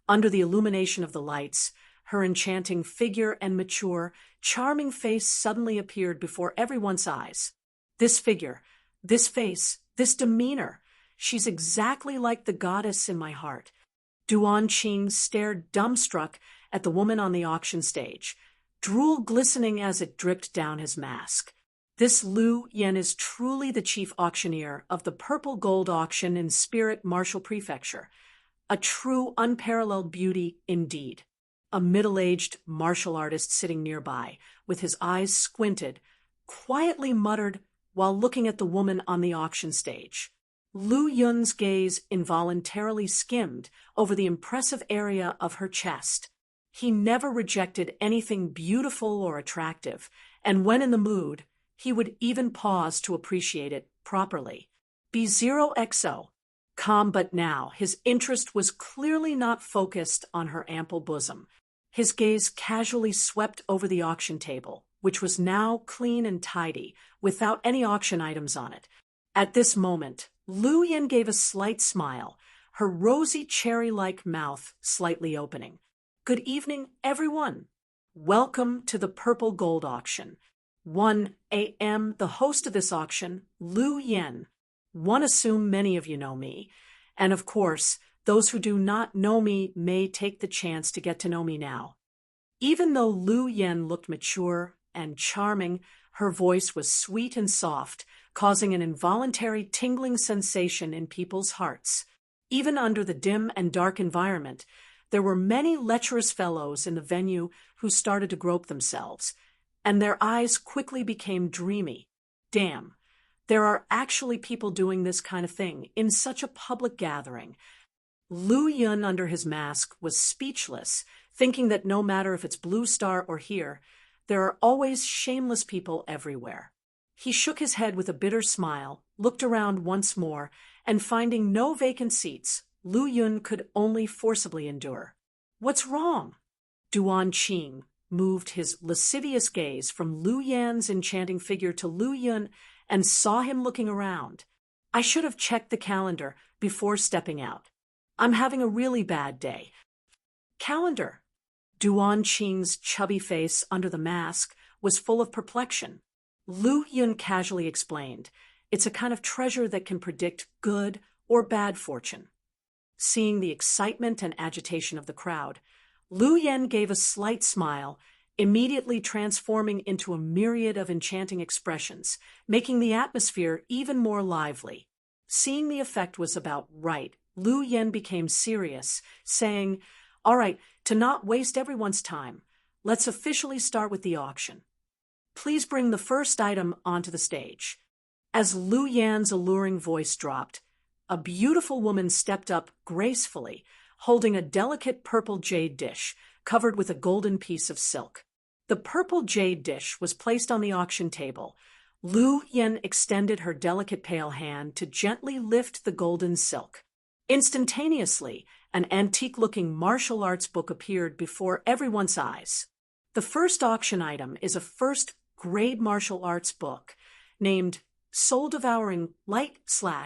Under the illumination of the lights, her enchanting figure and mature, charming face suddenly appeared before everyone's eyes. This figure, this face, this demeanor, she's exactly like the goddess in my heart. Duan Qing stared dumbstruck at the woman on the auction stage, drool glistening as it dripped down his mask. This Lu Yun is truly the chief auctioneer of the Purple Gold Auction in Spirit Martial Prefecture. A true unparalleled beauty indeed. A middle-aged martial artist sitting nearby, with his eyes squinted, quietly muttered while looking at the woman on the auction stage. Lu Yun's gaze involuntarily skimmed over the impressive area of her chest. He never rejected anything beautiful or attractive, and when in the mood, he would even pause to appreciate it properly. B0XO. Calm but now, his interest was clearly not focused on her ample bosom. His gaze casually swept over the auction table, which was now clean and tidy, without any auction items on it. At this moment, Lu Yun gave a slight smile, her rosy cherry-like mouth slightly opening. "Good evening, everyone. Welcome to the Purple Gold Auction. 1 a.m., the host of this auction, Lu Yun. One assume many of you know me, and of course, Those who do not know me may take the chance to get to know me now. Even though Lu Yen looked mature and charming, her voice was sweet and soft, causing an involuntary tingling sensation in people's hearts. Even under the dim and dark environment, there were many lecherous fellows in the venue who started to grope themselves, and their eyes quickly became dreamy. Damn, there are actually people doing this kind of thing in such a public gathering. Lu Yun under his mask was speechless, thinking that no matter if it's Blue Star or here, there are always shameless people everywhere. He shook his head with a bitter smile, looked around once more, and finding no vacant seats, Lu Yun could only forcibly endure. What's wrong? Duan Qing moved his lascivious gaze from Lu Yan's enchanting figure to Lu Yun and saw him looking around. I should have checked the calendar before stepping out. I'm having a really bad day. Calendar. Duan Qing's chubby face under the mask was full of perplexion. Lu Yun casually explained, it's a kind of treasure that can predict good or bad fortune. Seeing the excitement and agitation of the crowd, Lu Yen gave a slight smile, immediately transforming into a myriad of enchanting expressions, making the atmosphere even more lively. Seeing the effect was about right, Lu Yen became serious, saying, all right, to not waste everyone's time, let's officially start with the auction. Please bring the first item onto the stage. As Lu Yan's alluring voice dropped, a beautiful woman stepped up gracefully, holding a delicate purple jade dish covered with a golden piece of silk. The purple jade dish was placed on the auction table. Lu Yen extended her delicate pale hand to gently lift the golden silk. Instantaneously, an antique-looking martial arts book appeared before everyone's eyes. The first auction item is a first-grade martial arts book named Soul Devouring Light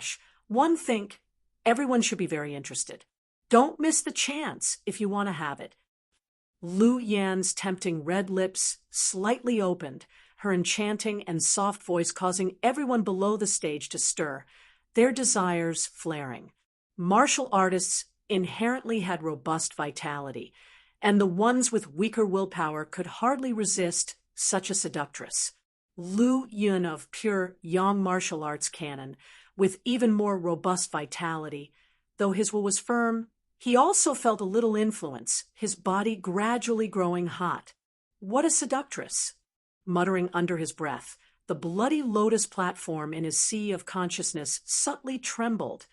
/ One Think. Everyone should be very interested. Don't miss the chance if you want to have it. Lu Yan's tempting red lips slightly opened, her enchanting and soft voice causing everyone below the stage to stir, their desires flaring. Martial artists inherently had robust vitality, and the ones with weaker willpower could hardly resist such a seductress. Lu Yun of pure Yang martial arts canon, with even more robust vitality, though his will was firm, he also felt a little influence, his body gradually growing hot. What a seductress! Muttering under his breath, the bloody lotus platform in his sea of consciousness subtly trembled.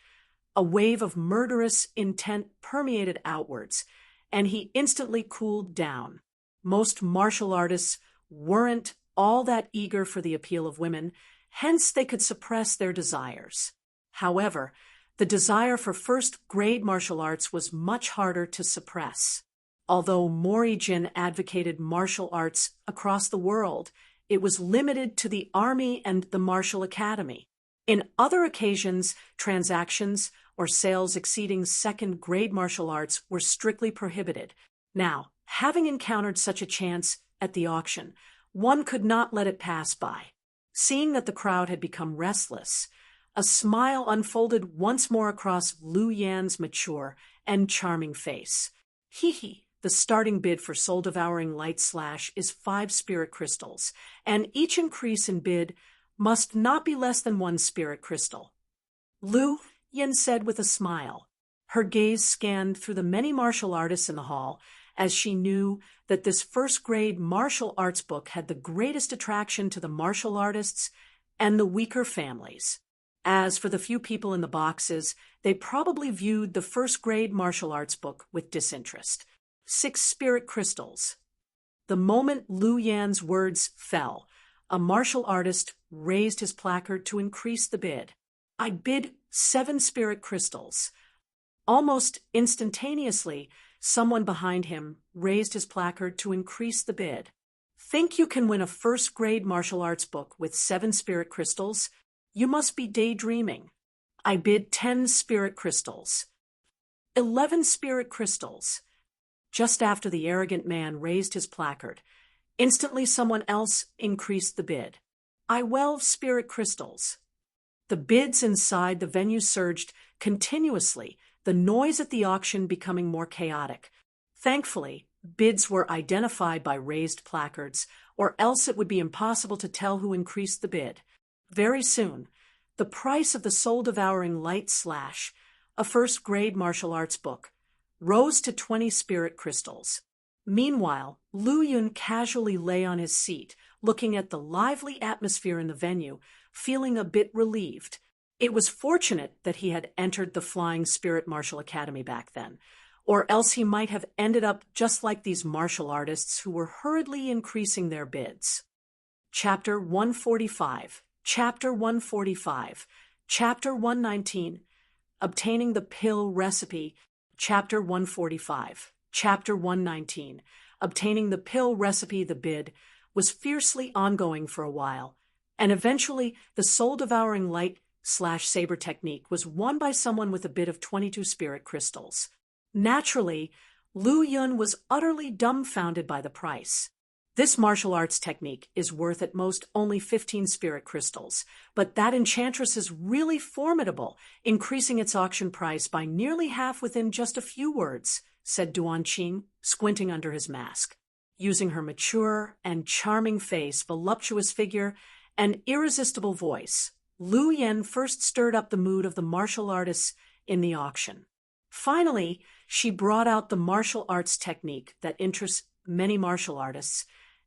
A wave of murderous intent permeated outwards, and he instantly cooled down. Most martial artists weren't all that eager for the appeal of women, hence they could suppress their desires. However, the desire for first-grade martial arts was much harder to suppress. Although Mori Jin advocated martial arts across the world, it was limited to the army and the martial academy. In other occasions, transactions or sales exceeding second-grade martial arts were strictly prohibited. Now, having encountered such a chance at the auction, one could not let it pass by. Seeing that the crowd had become restless, a smile unfolded once more across Lu Yan's mature and charming face. Hee, the starting bid for Soul Devouring Light / is 5 spirit crystals, and each increase in bid must not be less than 1 spirit crystal. Lu Yan said with a smile. Her gaze scanned through the many martial artists in the hall, as she knew that this first-grade martial arts book had the greatest attraction to the martial artists and the weaker families. As for the few people in the boxes, they probably viewed the first-grade martial arts book with disinterest. 6 spirit crystals. The moment Lu Yan's words fell, a martial artist raised his placard to increase the bid. I bid 7 spirit crystals. Almost instantaneously, someone behind him raised his placard to increase the bid. Think you can win a first-grade martial arts book with 7 spirit crystals? You must be daydreaming. I bid 10 spirit crystals. 11 spirit crystals. Just after the arrogant man raised his placard, instantly someone else increased the bid. 12 spirit crystals. The bids inside the venue surged continuously, the noise at the auction becoming more chaotic. Thankfully, bids were identified by raised placards, or else it would be impossible to tell who increased the bid. Very soon, the price of the soul-devouring light slash, a first-grade martial arts book, rose to 20 spirit crystals. Meanwhile, Lu Yun casually lay on his seat, looking at the lively atmosphere in the venue, feeling a bit relieved. It was fortunate that he had entered the Flying Spirit Martial Academy back then, or else he might have ended up just like these martial artists who were hurriedly increasing their bids. Chapter 145, Chapter 145, Chapter 119, Obtaining the Pill Recipe, Chapter 145, Chapter 119, Obtaining the Pill Recipe. The bid was fiercely ongoing for a while, and eventually the soul-devouring light/saber technique was won by someone with a bid of 22 spirit crystals. Naturally, Lu Yun was utterly dumbfounded by the price. This martial arts technique is worth at most only 15 spirit crystals, but that enchantress is really formidable, increasing its auction price by nearly half within just a few words, said Duan Qing, squinting under his mask. Using her mature and charming face, voluptuous figure, and irresistible voice, Lu Yen first stirred up the mood of the martial artists in the auction. Finally, she brought out the martial arts technique that interests many martial artists,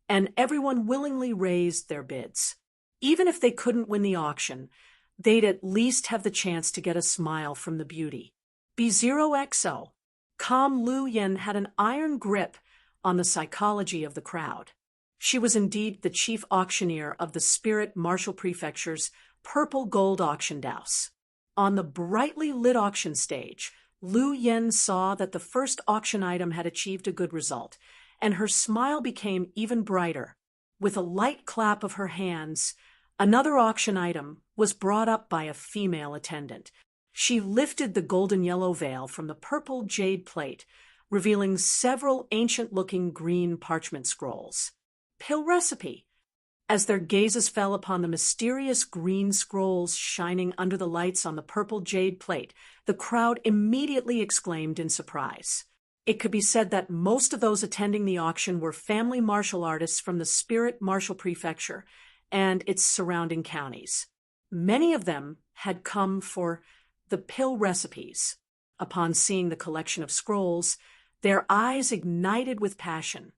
and everyone willingly raised their bids. Even if they couldn't win the auction, they'd at least have the chance to get a smile from the beauty. B0XO. Calm Lu Yen had an iron grip on the psychology of the crowd. She was indeed the chief auctioneer of the Spirit Martial Prefecture's Purple Gold Auction House. On the brightly lit auction stage, Lu Yen saw that the first auction item had achieved a good result, and her smile became even brighter. With a light clap of her hands, another auction item was brought up by a female attendant. She lifted the golden yellow veil from the purple jade plate, revealing several ancient-looking green parchment scrolls. Pill Recipe. As their gazes fell upon the mysterious green scrolls shining under the lights on the purple jade plate, the crowd immediately exclaimed in surprise. It could be said that most of those attending the auction were family martial artists from the Spirit Martial Prefecture and its surrounding counties. Many of them had come for the pill recipes. Upon seeing the collection of scrolls, their eyes ignited with passion,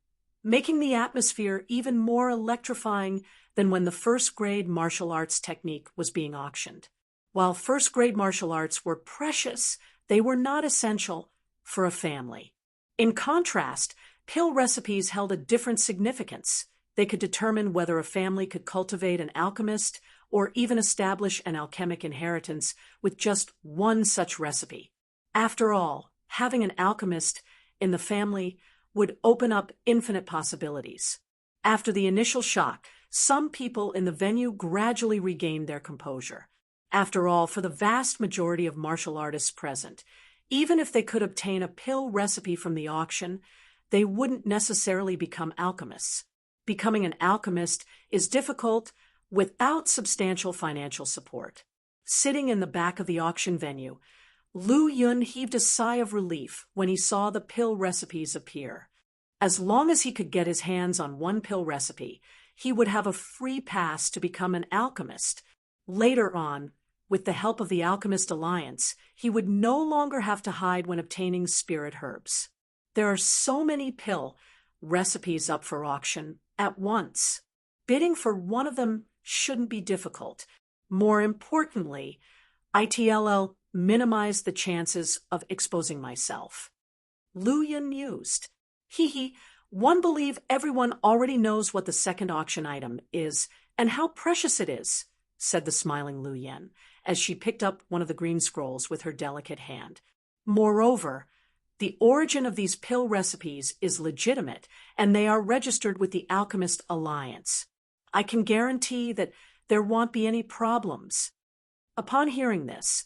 making the atmosphere even more electrifying than when the first-grade martial arts technique was being auctioned. While first-grade martial arts were precious, they were not essential for a family. In contrast, pill recipes held a different significance. They could determine whether a family could cultivate an alchemist or even establish an alchemic inheritance with just one such recipe. After all, having an alchemist in the family would open up infinite possibilities. After the initial shock, some people in the venue gradually regained their composure. After all, for the vast majority of martial artists present, even if they could obtain a pill recipe from the auction, they wouldn't necessarily become alchemists. Becoming an alchemist is difficult without substantial financial support. Sitting in the back of the auction venue, Lu Yun heaved a sigh of relief when he saw the pill recipes appear. As long as he could get his hands on one pill recipe, he would have a free pass to become an alchemist. Later on, with the help of the Alchemist Alliance, he would no longer have to hide when obtaining spirit herbs. There are so many pill recipes up for auction at once. Bidding for one of them shouldn't be difficult. More importantly, ITLL minimized the chances of exposing myself. Lu Yun mused. One believe everyone already knows what the second auction item is and how precious it is, said the smiling Lu Yen, as she picked up one of the green scrolls with her delicate hand. Moreover, the origin of these pill recipes is legitimate, and they are registered with the Alchemist Alliance. I can guarantee that there won't be any problems. Upon hearing this,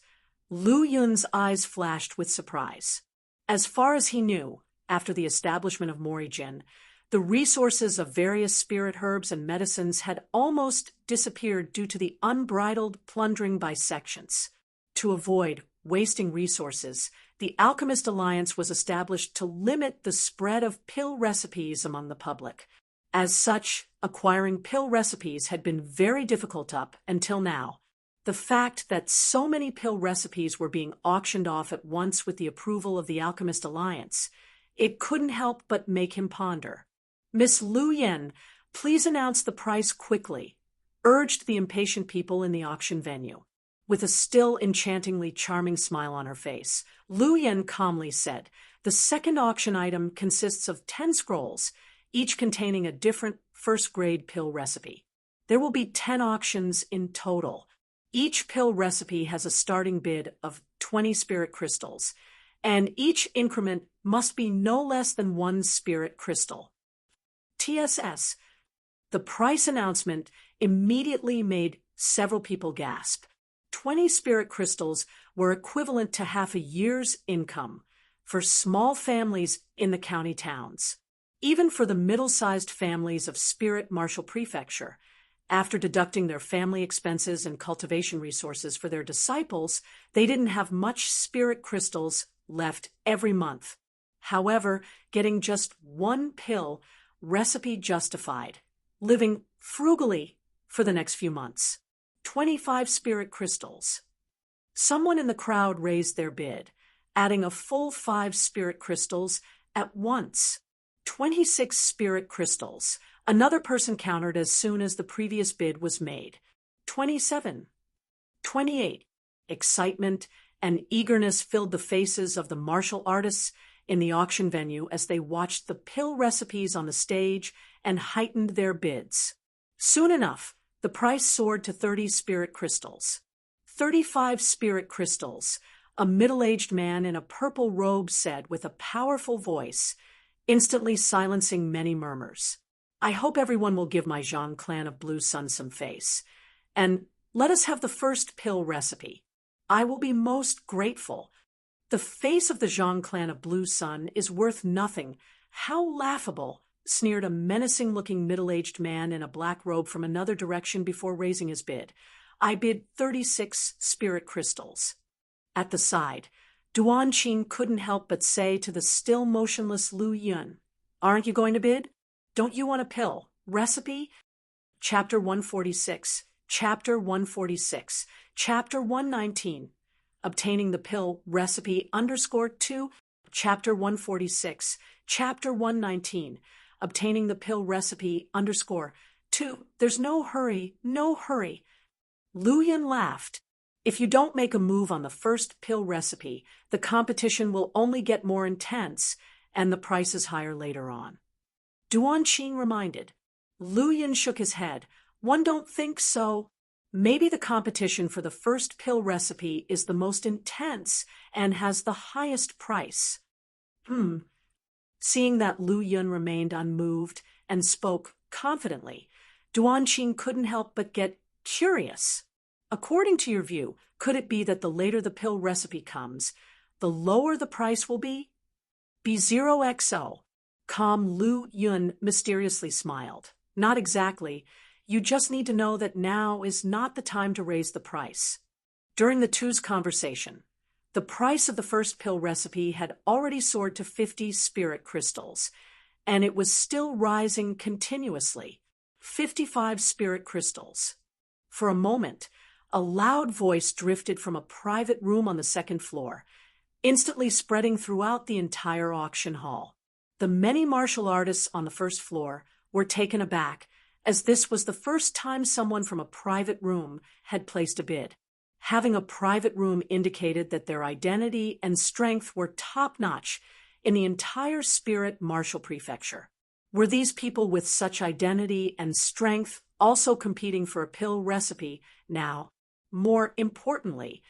Lu Yun's eyes flashed with surprise. As far as he knew, after the establishment of Morijin, the resources of various spirit herbs and medicines had almost disappeared due to the unbridled plundering by sections. To avoid wasting resources, the Alchemist Alliance was established to limit the spread of pill recipes among the public. As such, acquiring pill recipes had been very difficult up until now. The fact that so many pill recipes were being auctioned off at once with the approval of the Alchemist Alliance, it couldn't help but make him ponder. "Miss Lu Yen, please announce the price quickly," urged the impatient people in the auction venue. With a still enchantingly charming smile on her face, Lu Yen calmly said, "The second auction item consists of 10 scrolls, each containing a different first-grade pill recipe. There will be 10 auctions in total. Each pill recipe has a starting bid of 20 spirit crystals, and each increment must be no less than 1 spirit crystal." TSS. The price announcement immediately made several people gasp. 20 spirit crystals were equivalent to half a year's income for small families in the county towns. Even for the middle-sized families of Spirit Marshall Prefecture, after deducting their family expenses and cultivation resources for their disciples, they didn't have much spirit crystals left every month. However, getting just 1 pill recipe justified living frugally for the next few months. 25 spirit crystals. Someone in the crowd raised their bid, adding a full 5 spirit crystals at once. 26 spirit crystals. Another person countered as soon as the previous bid was made. 27. 28. Excitement and eagerness filled the faces of the martial artists in the auction venue as they watched the pill recipes on the stage and heightened their bids. Soon enough, the price soared to 30 spirit crystals. 35 spirit crystals, a middle-aged man in a purple robe said with a powerful voice, instantly silencing many murmurs. "I hope everyone will give my Zhang clan of Blue Sun some face. And let us have the first pill recipe. I will be most grateful." "The face of the Zhang clan of Blue Sun is worth nothing. How laughable," sneered a menacing-looking middle-aged man in a black robe from another direction before raising his bid. "I bid 36 spirit crystals." At the side, Duan Qing couldn't help but say to the still motionless Lu Yun, "Aren't you going to bid? Don't you want a pill recipe?" Chapter 146, Chapter 146, Chapter 119, Obtaining the Pill Recipe _2, Chapter 146, Chapter 119, Obtaining the Pill Recipe _2. "There's no hurry, no hurry." Lu Yun laughed. "If you don't make a move on the first pill recipe, the competition will only get more intense and the prices higher later on." Duan Qing reminded. Lu Yun shook his head. "One don't think so. Maybe the competition for the first pill recipe is the most intense and has the highest price." Seeing that Lu Yun remained unmoved and spoke confidently, Duan Qing couldn't help but get curious. "According to your view, could it be that the later the pill recipe comes, the lower the price will be?" "B0XO. Calm Lu Yun mysteriously smiled. "Not exactly. You just need to know that now is not the time to raise the price." During the two's conversation, the price of the first pill recipe had already soared to 50 spirit crystals, and it was still rising continuously. 55 spirit crystals. For a moment, a loud voice drifted from a private room on the second floor, instantly spreading throughout the entire auction hall. The many martial artists on the first floor were taken aback, as this was the first time someone from a private room had placed a bid. Having a private room indicated that their identity and strength were top-notch in the entire Spirit Marshall Prefecture. Were these people with such identity and strength also competing for a pill recipe now? More importantly,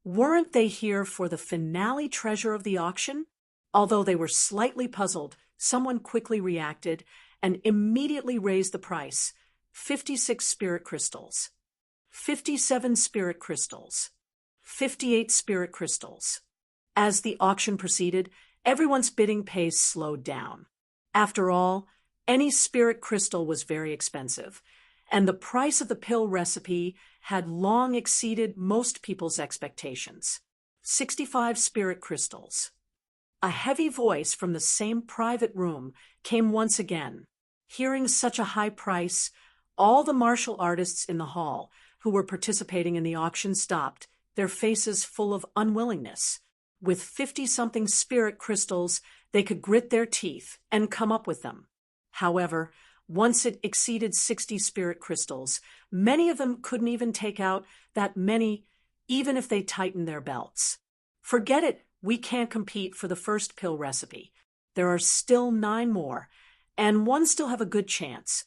weren't they here for the finale treasure of the auction? Although they were slightly puzzled, someone quickly reacted and immediately raised the price. 56 spirit crystals. 57 spirit crystals. 58 spirit crystals. As the auction proceeded, everyone's bidding pace slowed down. After all, any spirit crystal was very expensive, and the price of the pill recipe had long exceeded most people's expectations. 65 spirit crystals. A heavy voice from the same private room came once again. Hearing such a high price, all the martial artists in the hall who were participating in the auction stopped, their faces full of unwillingness. With 50-something spirit crystals, they could grit their teeth and come up with them. However, once it exceeded 60 spirit crystals, many of them couldn't even take out that many, even if they tightened their belts. Forget it, we can't compete for the first pill recipe. There are still 9 more, and one still have a good chance.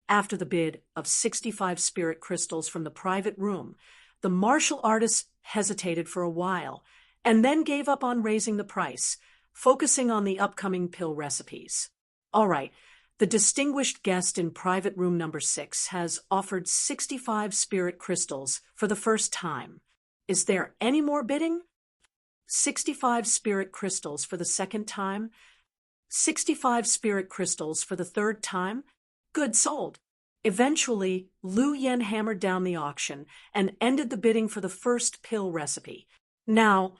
After the bid of 65 spirit crystals from the private room, the martial artists hesitated for a while, and then gave up on raising the price, focusing on the upcoming pill recipes. All right, the distinguished guest in private room number 6 has offered 65 spirit crystals for the first time. Is there any more bidding? 65 spirit crystals for the second time? 65 spirit crystals for the third time? Good, sold. Eventually, Lu Yen hammered down the auction and ended the bidding for the first pill recipe. Now,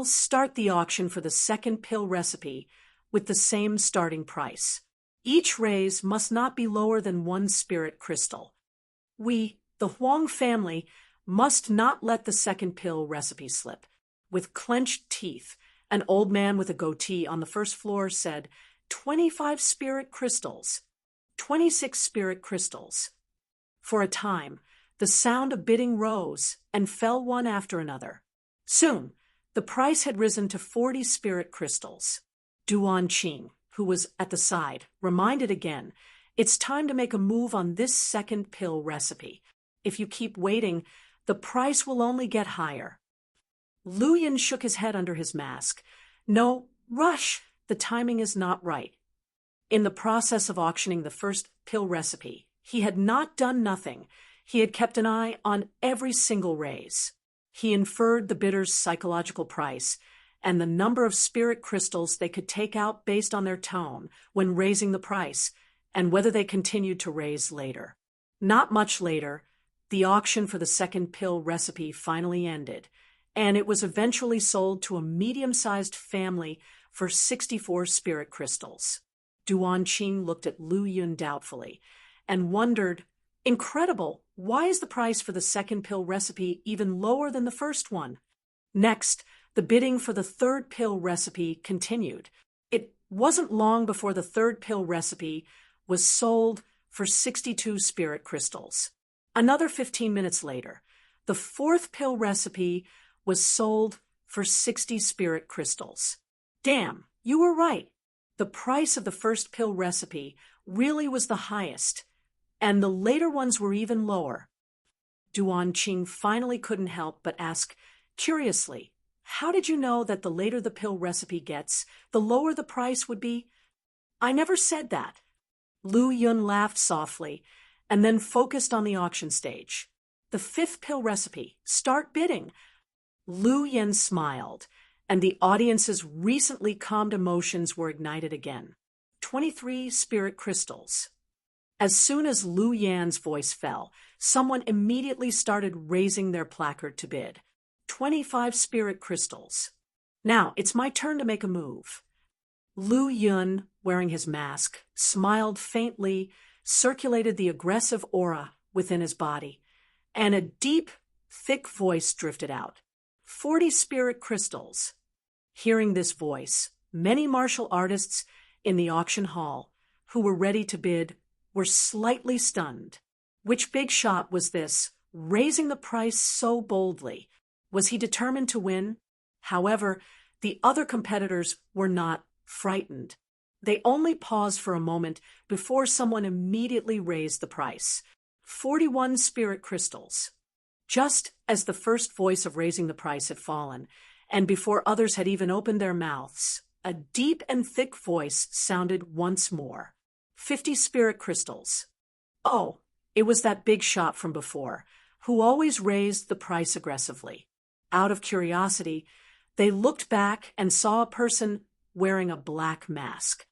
start the auction for the second pill recipe with the same starting price. Each raise must not be lower than 1 spirit crystal. We, the Huang family, must not let the second pill recipe slip. With clenched teeth, an old man with a goatee on the first floor said, 25 spirit crystals, 26 spirit crystals. For a time, the sound of bidding rose and fell one after another. Soon, the price had risen to 40 spirit crystals. Duan Qing, who was at the side, reminded again, it's time to make a move on this second pill recipe. If you keep waiting, the price will only get higher. Lu Yin shook his head under his mask. No, rush, the timing is not right. In the process of auctioning the first pill recipe, he had not done nothing. He had kept an eye on every single raise. He inferred the bidder's psychological price and the number of spirit crystals they could take out based on their tone when raising the price, and whether they continued to raise later. Not much later, the auction for the second pill recipe finally ended, and it was eventually sold to a medium-sized family for 64 spirit crystals. Duan Qing looked at Lu Yun doubtfully and wondered, incredible, why is the price for the second pill recipe even lower than the first one? Next, the bidding for the third pill recipe continued. It wasn't long before the third pill recipe was sold for 62 spirit crystals. Another 15 minutes later, the fourth pill recipe was sold for 60 spirit crystals. Damn, you were right. The price of the first pill recipe really was the highest, and the later ones were even lower. Duan Qing finally couldn't help but ask, curiously, how did you know that the later the pill recipe gets, the lower the price would be? I never said that. Lu Yun laughed softly and then focused on the auction stage. The fifth pill recipe, start bidding. Lu Yen smiled, and the audience's recently calmed emotions were ignited again. 23 spirit crystals. As soon as Lu Yan's voice fell, someone immediately started raising their placard to bid. 25 spirit crystals. Now, it's my turn to make a move. Lu Yun, wearing his mask, smiled faintly, circulated the aggressive aura within his body, and a deep, thick voice drifted out. 40 spirit crystals. Hearing this voice, many martial artists in the auction hall who were ready to bid were slightly stunned. Which big shot was this, raising the price so boldly? Was he determined to win? However, the other competitors were not frightened. They only paused for a moment before someone immediately raised the price. 41 spirit crystals. Just as the first voice of raising the price had fallen, and before others had even opened their mouths, a deep and thick voice sounded once more. 50 spirit crystals. Oh, it was that big shot from before, who always raised the price aggressively. Out of curiosity, they looked back and saw a person wearing a black mask.